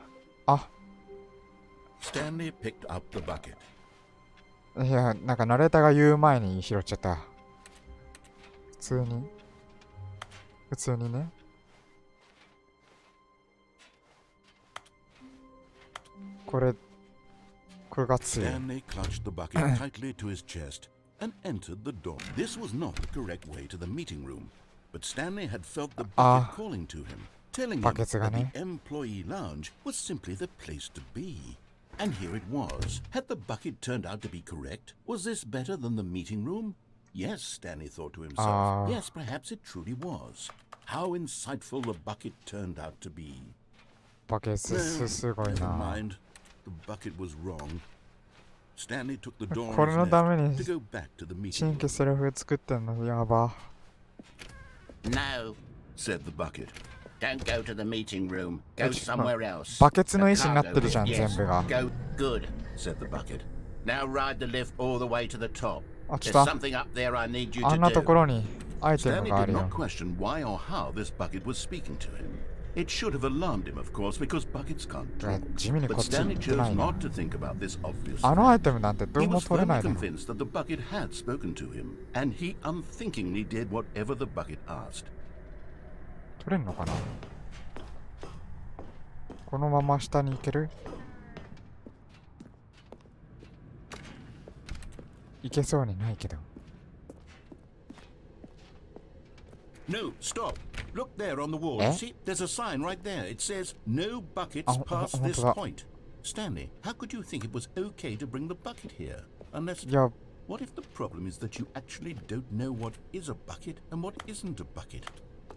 あ、Stanley picked up the bucket. いや、なんかナレーターが言う前に拾っちゃった。普通にね。これが強い。 Stanley clutched the bucket tightly to his chest and entered the door. This was not the correct way to the meeting room, but Stanley had felt the bucket calling to him, telling him that the employee lounge was simply the place to be. And here it was. Had the bucket turned out to be correct? Was this better than the meeting room? Yes, Stanley thought to himself. Yes, perhaps it truly was. How insightful the bucket turned out to be. バケツすごい Never な。 mind. The bucket was wrong. Stanley took the door こ on れ his のため left に to go back to the meeting 新 room. 規セリフ作ってんのやば。 No, Said the bucket. don't go to the meeting room. Go somewhere else. バケツの意思になっ The てるじゃん、 cargo 全 lift. 部が。 Go good. Said the bucket. Now ride the lift all the way to the top. あ、ち There's ょっと something up there I need you あ to んなとこ do. ろにアイテム Stanley があ did るよ。 not question why or how this bucket was speaking to him. It should have alarmed him, of course, because buckets can't いや talk. 地味に But こっち行 Stanley って chose ないな。 not to think about this obvious あのアイ fact. テムなんてどう He も was 取れ firmly ないだろ。 convinced that the bucket had spoken to him, and he unthinkingly did whatever the bucket asked. 取れんのかな。このまま下に行ける？行けそうにないけど。 No, stop. Look there on the wall. Eh? See, there's a sign right there. It says, no buckets Oh, past oh, this oh, oh. point. Stanley, how could you think it was okay to bring the bucket here? Unless... いや、 What if the problem is that you actually don't know what is a bucket and what isn't a bucket?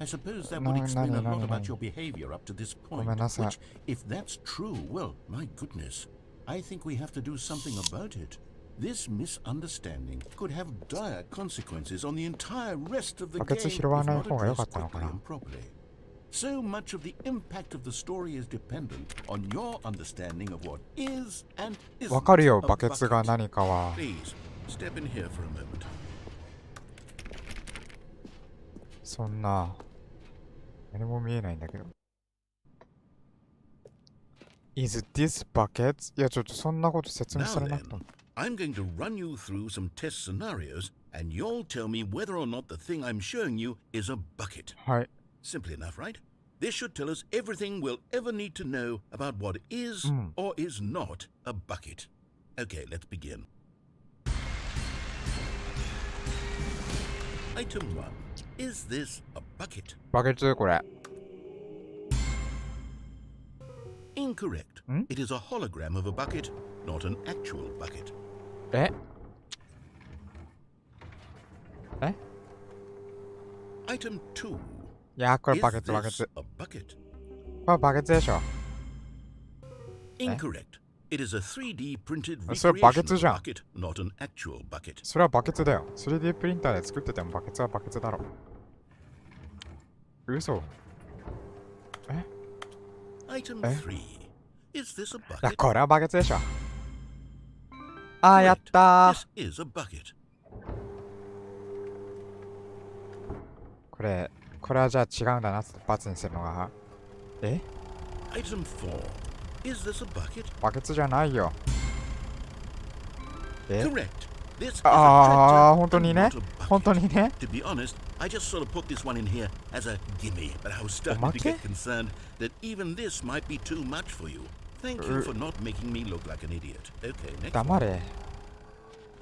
I suppose that would explain a lot about your behavior up to this point. ごめんなさい。 Which, if that's true, well, my goodness. I think we have to do something about it. This misunderstanding could have dire consequences on the entire rest of the バ game ケツ if 拾わない not 方が良か addressed ったのか quickly な。 and properly. So much of the impact of the story is dependent on your understanding of what is and isn't わかるよ、 a バケツが bucket. 何かは。 Please, step in here for a moment. そんな。何も見えないんだけど。Is this bucket? いや、ちょっとそんなこと説明 Now されなくて then, も。 I'm going to run you through some test scenarios, and you'll tell me whether or not the thing I'm showing you is a bucket. はい。 Simple enough, right? This should tell us everything we'll ever need to know about what is or is not a bucket. Okay, let's begin. Item 1. Is this a bucket? バケツこれ。 Incorrect. It is a hologram of a bucket, not an actual bucket. え Item 2. いや、これ Is バケツ、バケ this ツ。 a bucket? これバケツでしょ。 Incorrect. It is a 3D printed そ recreation れバケ of ツ a じゃん。 bucket, not an actual bucket. それはバケツだよ。3D プリンターで作っててもバケツはバケツだろ。嘘。 Item 3. Is this a いや、 bucket? これはバケツでしょ。あー、やったー。 This is a bucket. これ、これはじゃあ違うんだなって×にするのが。え Item 4. Is this a bucket? バケツじゃないよ。え Correct. This is a ああ、 tractor 本当に and ね not a bucket. 本当にね To be honest, I just sort of put this one in here as a gimme, but I was starting to Omake? get concerned that even this might be too much for you. Thank you for not making me look like an idiot. Okay, next 黙 one. れ。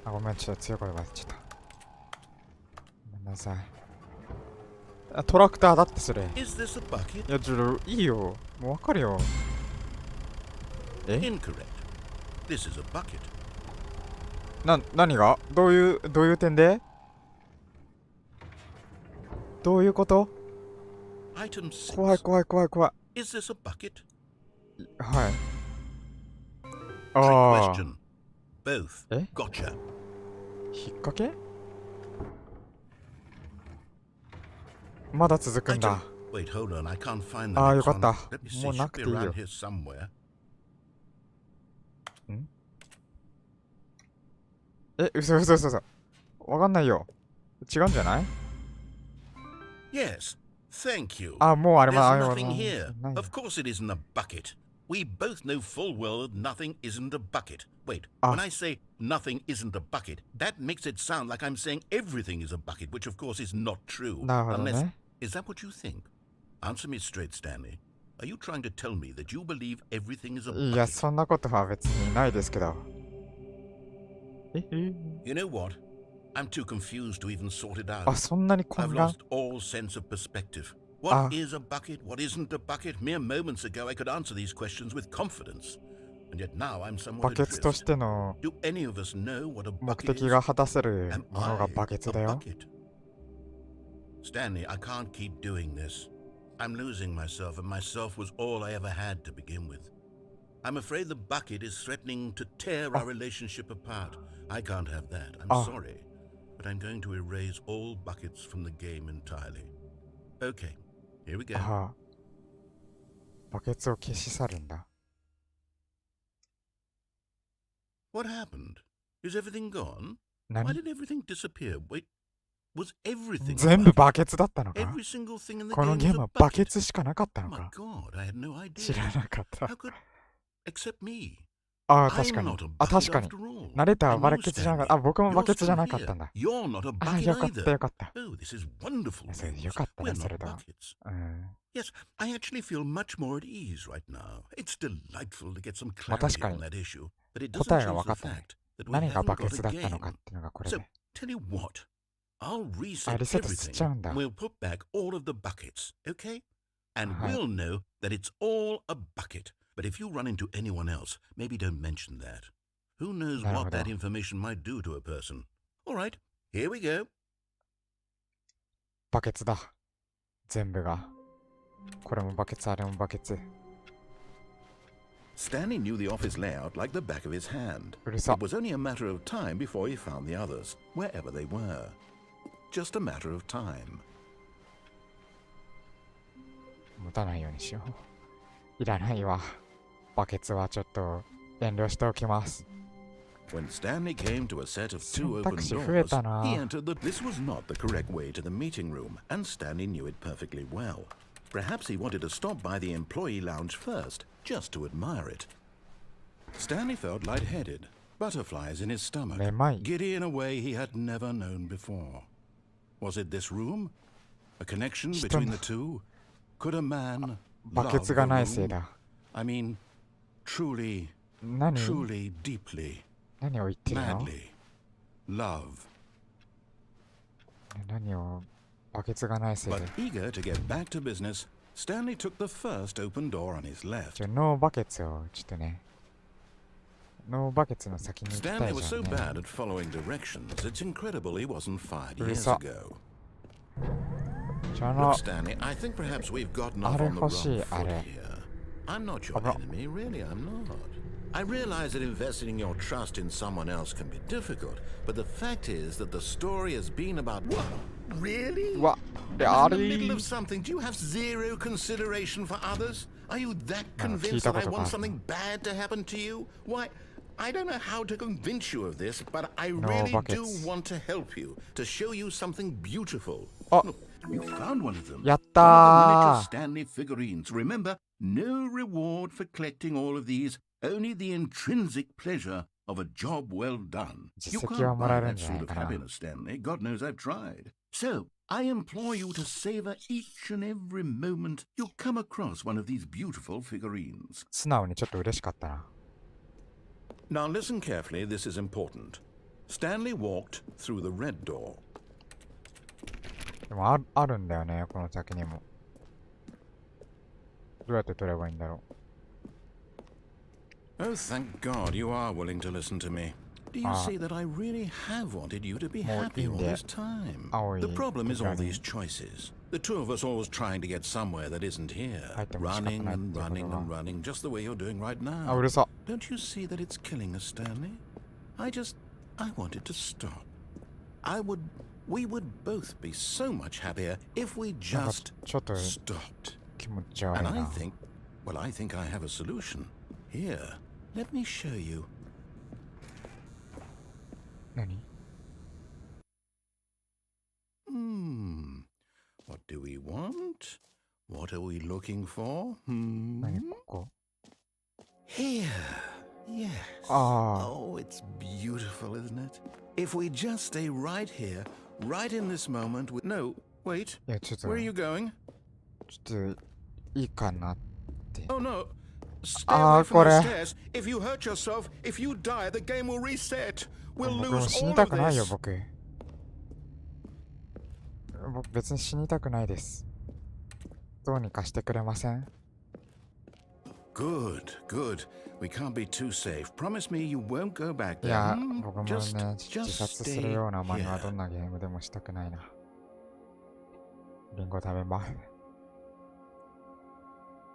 あ、ごめん、ちょっと強い声が出ちゃった。ごめんなさい。あ、トラクターだってそれ。 Is this a bucket? いや、ちょっといいよ。もうわかるよ。え Incorrect. This is a bucket. 何がどういう点でどういうこと Item 6. 怖い怖い怖い怖い。 Is this a bucket? はい。 Trick ああ。 question. Both. え Gotcha. 引っ掛けまだ続くんだ。 Wait, hold on. I can't find the ああ、 next よかっ one. た。 Let me see. もうな Should く be ていい around よ。 here somewhere. え、嘘。わかんないよ。違うんじゃない Yes. Thank you. あ、もうあれ There's ま nothing here. ないよ Of course it isn't a bucket. We both know full well that nothing isn't a bucket. Wait, Ah. when I say nothing isn't a bucket, that makes it sound like I'm saying everything is a bucket, which of course is not true. なるほど Unless, ね。 is that what you think? Answer me straight, Stanley. Are you trying to tell me that you believe everything is a いや、 bucket? そんなことは別にないですけど。え You know what? I'm too confused to even sort it あ、 out. そんなに I've 混乱 lost all sense of perspective. What Ah. is a bucket? What isn't a bucket? Mere moments ago, I could answer these questions with confidence. And yet now I'm バ somewhat ケツと adrift. しての Do any of us know what a 目 bucket 的 is? が果たせる Am ものが I バケツ a だよ。 bucket? Stanley, I can't keep doing this. I'm losing myself, and myself was all I ever had to begin with. I'm afraid the bucket is threatening to tear our relationship apart. I can't have that. I'm Ah. sorry. But I'm going to erase all buckets from the game entirely. Okay, here we go. ああ。バケツを消し去るんだ。 What happened? Is everything gone? Why 何 did everything disappear? Wait, was everything a 全部 bucket? バケツだったのか Every single thing in the この game ゲー was ム a はバケ bucket. ツしかなかった Oh の my か god, I had no idea. 知らなかった。 How could... except me. ああ、確か I'm に not a。あ、 bucket 確かに。 after all. ナレーターは And バ you, ケツじゃなか Stanley, った。あ、僕も you're バケツじゃ still なかった here. んだ。 You're not a あ、 bucket よかった either. よかった。 Oh, this is wonderful それ news. よかったね、 We're そ not れと。 buckets. うん。 Yes, I actually feel much more at ease right now. It's delightful to get some まあ clarity 確か on に that issue, but it 答 doesn't えが change 分 the かったね。 fact that we 何が haven't バケ got ツ a だったの game. かっていうのがこれ So, で。 tell you what, I'll あ、 reset リセットし everything ちゃうんだ。 and we'll put back all of the buckets, okay? And はい。 we'll know that it's all a bucket. But if you run into anyone else, maybe don't mention that. Who knows なるほ what ど。 that information might do to a person? All right, here we go. バケツだ。全部が。これもバケツ、あれもバケツ。 Stanley knew the office layout like the back of his hand. うるさ。 It was only a matter of time before he found the others, wherever they were. Just a matter of time. 持たないようにしよう。いらないわ。バケツはちょっと遠慮しておきます。 When Stanley came to a set of two 選 open 択肢増え doors, たな。 he entered the... This was not the correct way to the meeting room, and Stanley knew it perfectly well. Perhaps he wanted to stop by the employee lounge first, just to admire it. Stanley felt lightheaded, butterflies in his stomach, めまい。 giddy in a way he had never known before. Was it this room? A connection 人 between の the two? Could a man バ love ケツ the がないせい room? だ。 I mean, truly, 何 truly, deeply, 何を言ってるの madly love. 何をバケツがないせい But で。 eager to get back to business, Stanley took the first open door on his left. ノーバケツをちょっとね。ノーバケツの先に行きた Stanley い was じゃ so んね。 bad at following directions, it's incredible he wasn't fired years Ursa. ago. じゃあ Look, Stanley, I think perhaps we've gotten off Are on the wrong hoshi, foot are. here. I'm not your Abra- enemy, really, I'm not. I realize that investing your trust in someone else can be difficult, but the fact is that the story has been about... What? Really? うわ、In あ the れ middle of something, do you have zero consideration for others? Are you that No, convinced that I 聞いたことがある。 want something bad to happen to you? Why, I don't know how to convince you of this, but I No really do buckets. want to help you, to show you something beautiful. Oh. Look, You found one of them. やっ One of た the miniature Stanley figurines. Remember, no reward for collecting all of these, only the intrinsic pleasure of a job well done. You 実績は can't もらえ buy るん that じゃな sort い of かな。 happiness, Stanley. God knows I've tried. So, I implore you to savor each and every moment you'll come across one of these beautiful figurines. 素直にちょっと嬉しかったな。 Now listen carefully, this is important. Stanley walked through the red door. でもあるんだよね、この先にも。どうやって取ればいいんだろ Oh, thank God you are willing to listen to me. Do you see that I really have wanted you to be More happy all in this time? Aoi, The problem is all running. these choices. The two of us always trying to get somewhere that isn't here. Item Running shop and night, running and whatever. running, just the way you're doing right う。あ、 now. うるさ。 Don't you see that it's killing us, Stanley? I wanted to stop. We would both be so much happier if we なんか just ちょっと stopped. 気持ち悪い And I な。 think I have a solution. Here, let me show you. 何 What do we want? What are we looking for? 何ここ Here. Yes. あ Oh, it's beautiful, isn't it? If we just stay right here, right in this moment with... No, wait. あ。いや、ちょっと、 Where are you going? ちょっと、いいかなって。 Oh, no. Stay Ah, away from the kore. stairs. If you hurt yourself, if you die, the game will reset. We'll 僕も lose 死に all た of くないよ、 this. 僕。僕別に死にたくないです。どうにかしてくれません Good, good. We can't be too safe. Promise me you won't go back い there. や、 Hmm? 僕もね、 Just 自殺する stay ような真似は here. どんなゲームでもしたくないな。リンゴ食べます。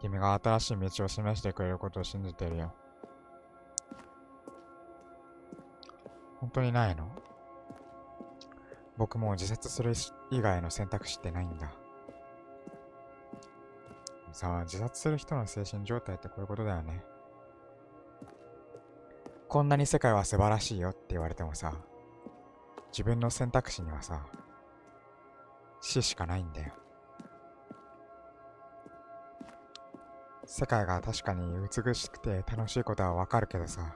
君が新しい道を示してくれることを信じてるよ。本当にないの？僕もう自殺する以外の選択肢ってないんだ。さあ、自殺する人の精神状態ってこういうことだよね。こんなに世界は素晴らしいよって言われてもさ、自分の選択肢にはさ、死しかないんだよ。世界が確かに美しくて楽しいことはわかるけどさ、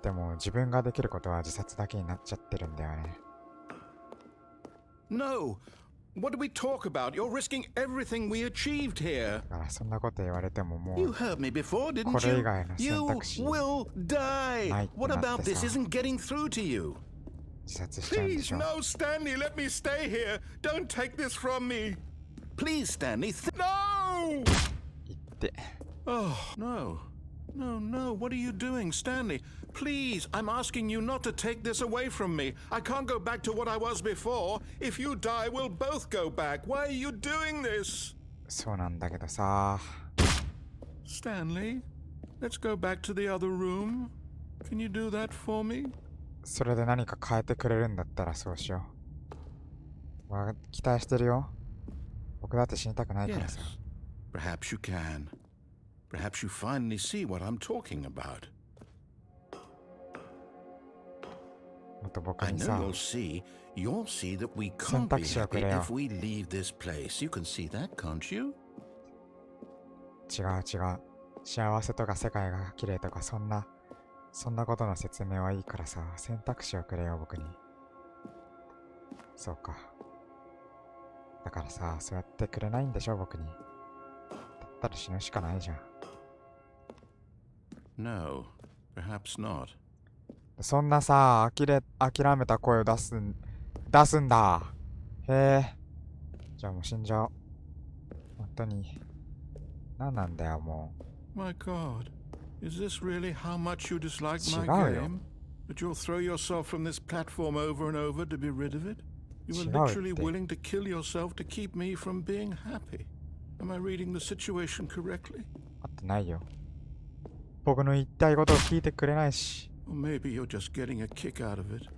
でも自分ができることは自殺だけになっちゃってるんだよね。No! What do we talk about? You're risking everything we achieved here. だからそんなこと言われてもも You う heard me before, didn't これ以 you? 外の You 選択肢 will die. Night What about natte this sa. isn't getting through to you? 自殺しちゃうんで Please, しょ。 no, Stanley, let me stay here. Don't take this from me. Please, Stanley. No! 言って。 Oh, no. No, no. What are you doing, Stanley? Please, I'm asking you not to take this away from me. I can't go back to what I was before. If you die, we'll both go back. Why are you doing this? そうなんだけどさ。 Stanley, let's go back to the other room. Can you do that for me? それで何か変えてくれるんだったらそうしよう。期待してるよ。僕だって死にたくないから Yes. さ。 Perhaps you can. Perhaps you finally see what I'm talking about. もっと僕 I に know さ、 you'll see that we can't be 選択肢をく happy れよ。 if we leave this place. You can see that, can't you? 違う違う。幸せとか世界が綺麗とかそんなことの説明はいいからさ、選択肢をくれよ、僕に。そうか。だからさ、そうやってくれないんでしょ、僕に。だったら死ぬしかないじゃん。 No, perhaps not. そんなさ、諦めた声を出すんだ。へえ。じゃあもう死んじゃおう。本当に。何なんだよ、もう。 My God, is this really how much you dislike my 違うよ。 game? That you'll throw yourself from this platform over and over to be rid of it? You were 違うって。 literally willing to kill yourself to keep me from being happy. Am I reading the situation correctly? 合ってないよ。僕の言いたいことを聞いてくれないし。 Or maybe you're just getting a kick out of it.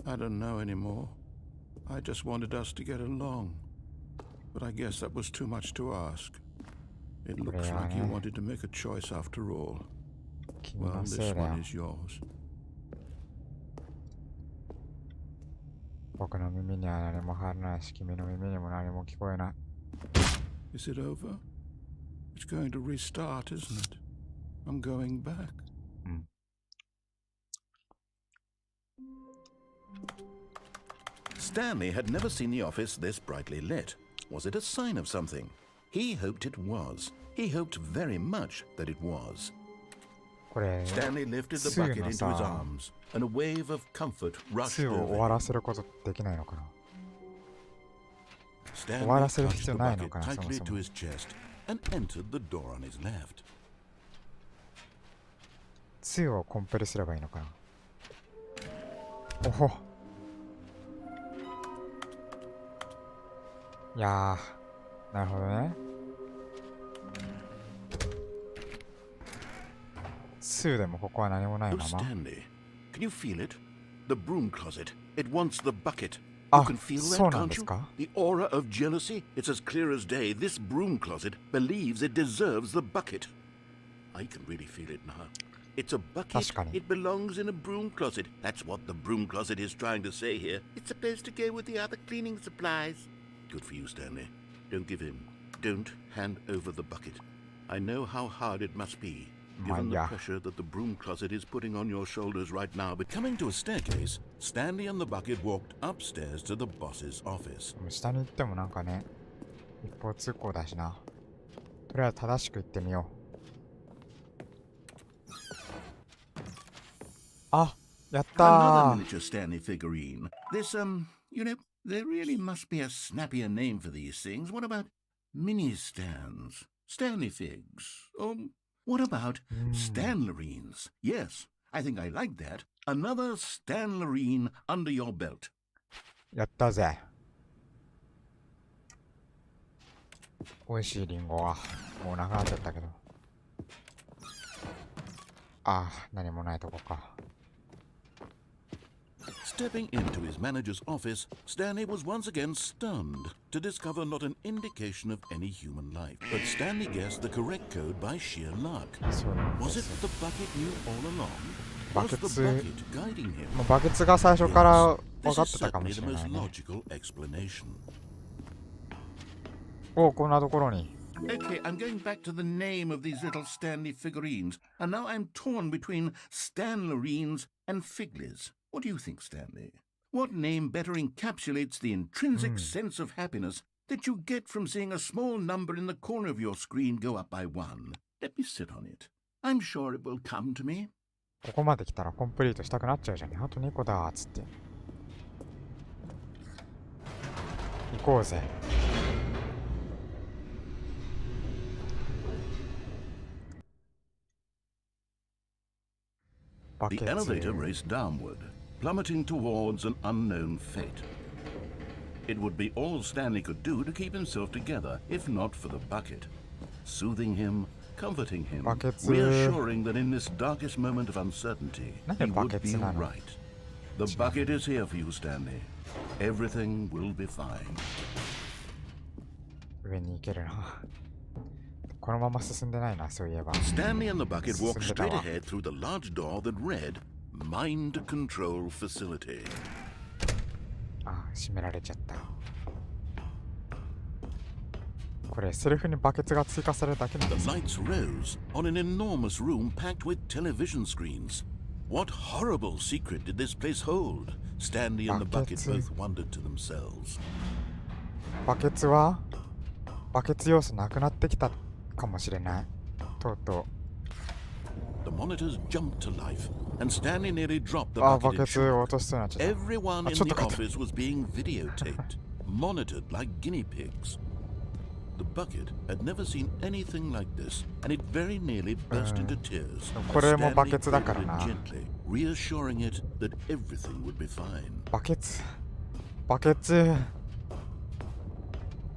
I don't know anymore. I just wanted us to get along. But I guess that was too much to ask. It looks like you wanted to make a choice after all. 君 Well, のせ this いだよ one。is yours. 僕の耳には何も入らないし、君の耳にも何も聞こえない。Is it over? It's going to restart, isn't it? I'm going back. Stanley had never seen the office this brightly lit. Was it a sign of something? He hoped it was. He hoped very much that it was. これ、Stanley lifted the 2 bucket の into his さ、 arms, and a wave of comfort rushed 2を over 終わ him. らせることできないのかな。 Stanley 終わらせる clutched 必 the 要ないの bucket かな、そも tightly そ to も。 his chest and entered the door on his left. 2をコンプレすればいいのかな。おほ。いやー、なるほどね。2でもここは何もない Oh, まま。 Stanley, can you feel it? The broom closet. It wants the bucket. You あ、 can feel そう that, なん can't です you? か？ The aura of jealousy. It's as clear as day. This broom closet believes it deserves the bucket. I can really feel it now. It's a bucket. 確かに。 It belongs in a broom closet. That's what the broom closet is trying to say here. It's supposed to go with the other cleaning supplies. Good for you, Stanley. Don't give in. Don't hand over the bucket. I know how hard it must be, given the yeah. pressure that the broom closet is putting on your shoulders right now. But coming to a staircase, Stanley and the bucket walked upstairs to the boss's office. 下に行ってもなんかね、一方通行だしな。とりあえず正しく行ってみよう。あ、やったー。 Another miniature Stanley figurine. This, you know, there really must be a snappier name for these things. What about mini stands? Stanley figs? Or what about Stanlerines? Yes, I think I like that. Another Stanlerine under your belt. やったぜ。美味しいリンゴはもうなくなっちゃったけど。ああ、何もないとこか。Stepping into his manager's office, Stanley was once again stunned to discover not an indication of any human life. But Stanley guessed the correct code by sheer luck. そうなんで Was it す。 the bucket knew all along? Was the Buckets, bucket guiding him? もうバケツが最初から Yes, 分 this かっ is てたかも certainly し the れな most いね。 logical explanation. お、こんなところに。 Okay, I'm going back to the name of these little Stanley figurines, and now I'm torn between Stanlerines and Figlies. What do you think, Stanley? What name better encapsulates the intrinsic sense of happiness that you get from seeing a small number in the corner of your screen go up by 1? Let me sit on it. I'm sure it will come to me. ここまで来たらコンプリートしたくなっちゃうじゃん。あと2個だーっつって。行こうぜ。バケ The ツ。 elevator raced downward, plummeting towards an unknown fate. It would be all Stanley could do to keep himself together, if not for the bucket. Soothing him, comforting him, Buckets, reassuring that in this darkest moment of uncertainty, Not he the would buckets, be no, all no. right. The bucket is here for you, Stanley. Everything will be fine. 上に行けるな。このまま進んでないな、そういえば。 Stanley and the bucket walked straight Sundaba. ahead through the large door that read, Mind Control Facility. あ、閉められちゃった。これ、セリフにバケツが追加されるだけなん The ですか？ lights rose on an enormous room packed with television screens. What horrible secret did this place hold? Stanley and the bucket Buckets. both wondered to themselves. バケツはバケツ要素なくなってきたかもしれない。とうと The monitors jumped to life, and Stanley nearly dropped the う。あ、 bucket バ in ケツ shock. 落としそうになっちゃった。 Everyone in Ah, the chotto office was being videotaped, monitored like guinea pigs. The bucket had never seen anything like this, and it very nearly burst into tears. as これも Stanley バケツだから cradled な。 it gently, reassuring it that everything would be fine. バケツ。バケツ。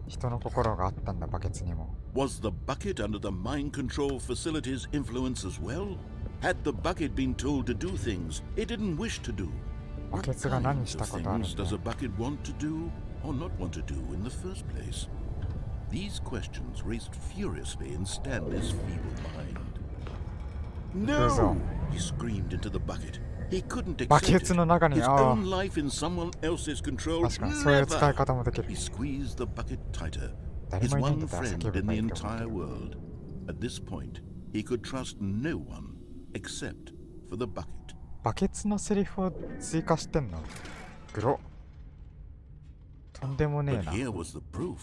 人の心があったんだ、バケツにも。 Was the bucket under the mind control facility's influence as well? Had the bucket been told to do things it didn't wish to do? バ What ケツが何 kinds し of たことあるん things だ does a bucket want to do or not want to do in the first place? These questions raced furiously in Stanley's feeble mind. Goes No! on. He screamed into the bucket. He couldn't バ accept ケ it. ツの中に、 His ああ、 own life in someone else's control. 確かにそういう使い Never. 方もできる。 He squeezed the bucket tighter. 誰 His もいないん one だったら friend 叫べ in ば the いいと思うけ entire ど。 world. At this point, he could trust no one except for the bucket. バケツのセリフを追加してんの？グロ。とんでもねえ But な。 here was the proof.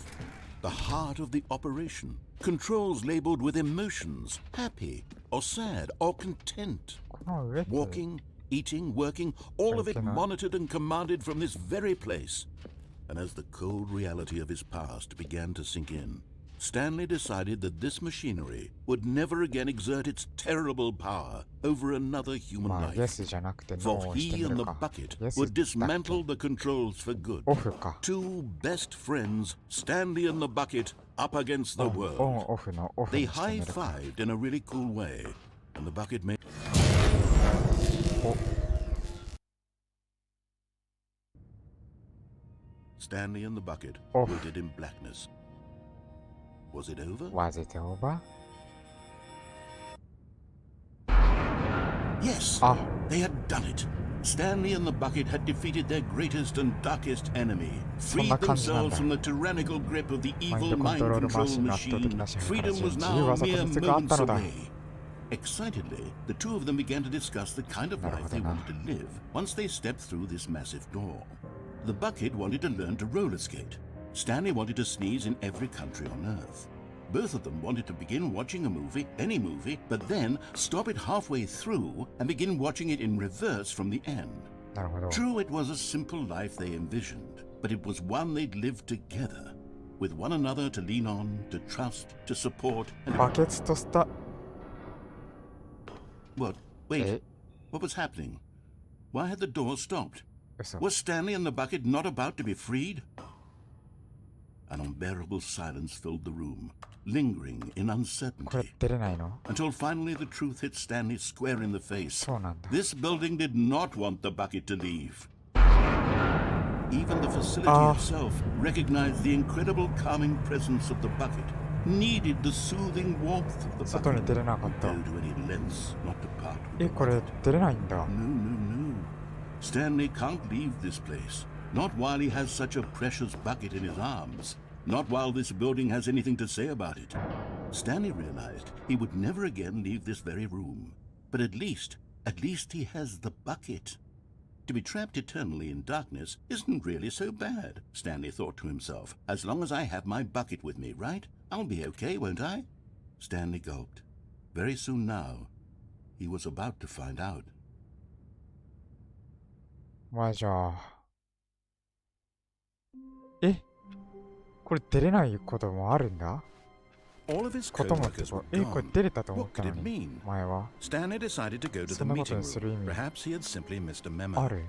The heart of the operation. Controls labeled with emotions. Happy or sad or content. この上って Walking, eating, working, all of it Okay, no. monitored and commanded from this very place. And as the cold reality of his past began to sink in, Stanley decided that this machinery would never again exert its terrible power over another human まあ、 life. イエスじゃなくてノー For をして he み and る the か。 bucket イエス would だっけ？ dismantle the controls for good. オフか。 Two best friends, Stanley and the bucket, up against the オン world. オフのオフ They にしてみるか。 high-fived in a really cool way, and the bucket made... お、 Stanley and the bucket Off. waited in blackness. Was it over? Was it over? Yes, あ、 they had done it. Stanley and the bucket had defeated their greatest and darkest enemy, freed そんな感じなんだ。 themselves from the tyrannical grip of the マイン evil ドコン mind トロールマ control シンの圧倒 machine. 的な支配から Freedom was 自由 now は a そこ mere にすぐあった moments のだ。 away. Excitedly, the two of them began to discuss the kind of life they wanted to live once they stepped through this massive door. The bucket wanted to learn to roller skate. Stanley wanted to sneeze in every country on Earth. Both of them wanted to begin watching a movie, any movie, but then stop it halfway through and begin watching it in reverse from the end. なるほど。 True, it was a simple life they envisioned, but it was one they'd lived together, with one another to lean on, to trust, to support, and... バケツとスタ、 What? Wait, え、 what was happening? Why had the door stopped? 嘘。 Was Stanley and the bucket not about to be freed? An unbearable silence filled the room, lingering in これ uncertainty, 出れないの？ until finally the truth hit Stanley square in the face. そうなんだ。 This building did not want the bucket to leave. Even the facility Ah. itself recognized the incredible calming presence of the bucket, needed the soothing warmth of the 外に bucket, 出れなかっ and た。 go to any lengths not to part with え、 the これ bucket. 出れないんだ。 No, no, no. Stanley can't leave this place. Not while he has such a precious bucket in his arms. Not while this building has anything to say about it. Stanley realized he would never again leave this very room. But at least he has the bucket. To be trapped eternally in darkness isn't really so bad, Stanley thought to himself. As long as I have my bucket with me, right? I'll be okay, won't I? Stanley gulped. Very soon now, he was about to find out. まあじゃあ。え、これ出れないこともあるんだ？ All of his こともって co-workers こ were う、これ gone. 出れたと思っ What た could の it に、 mean? 前は。 Stanley decided to go to the そんなこと meeting にする意 room. 味 Perhaps he had simply missed a memo. ある？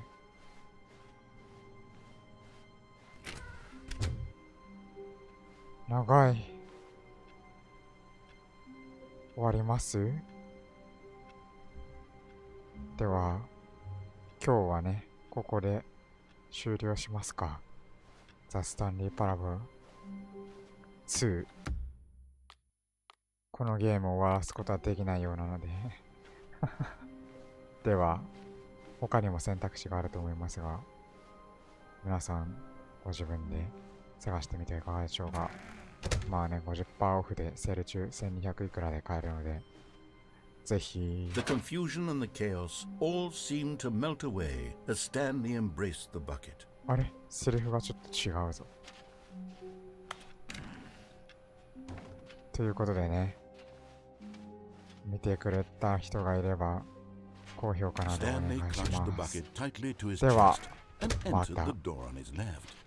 長い。終わります？では、今日はね、ここで終了しますか。ザ・スタンリー・パラボル2。このゲームを終わらすことはできないようなのででは、他にも選択肢があると思いますが、皆さんご自分で探してみてはいかがでしょうか。まあね、50% オフでセール中1200いくらで買えるので、ぜひ。 The confusion and the chaos all seemed to melt away as Stanley embraced the bucket. あれ？セリフがちょっと違うぞ。ということでね、見てくれた人がいれば、高評価などお願 Stanley いし clutched the ます。 bucket tightly to his では、 chest and ま entered た。 the door on his left.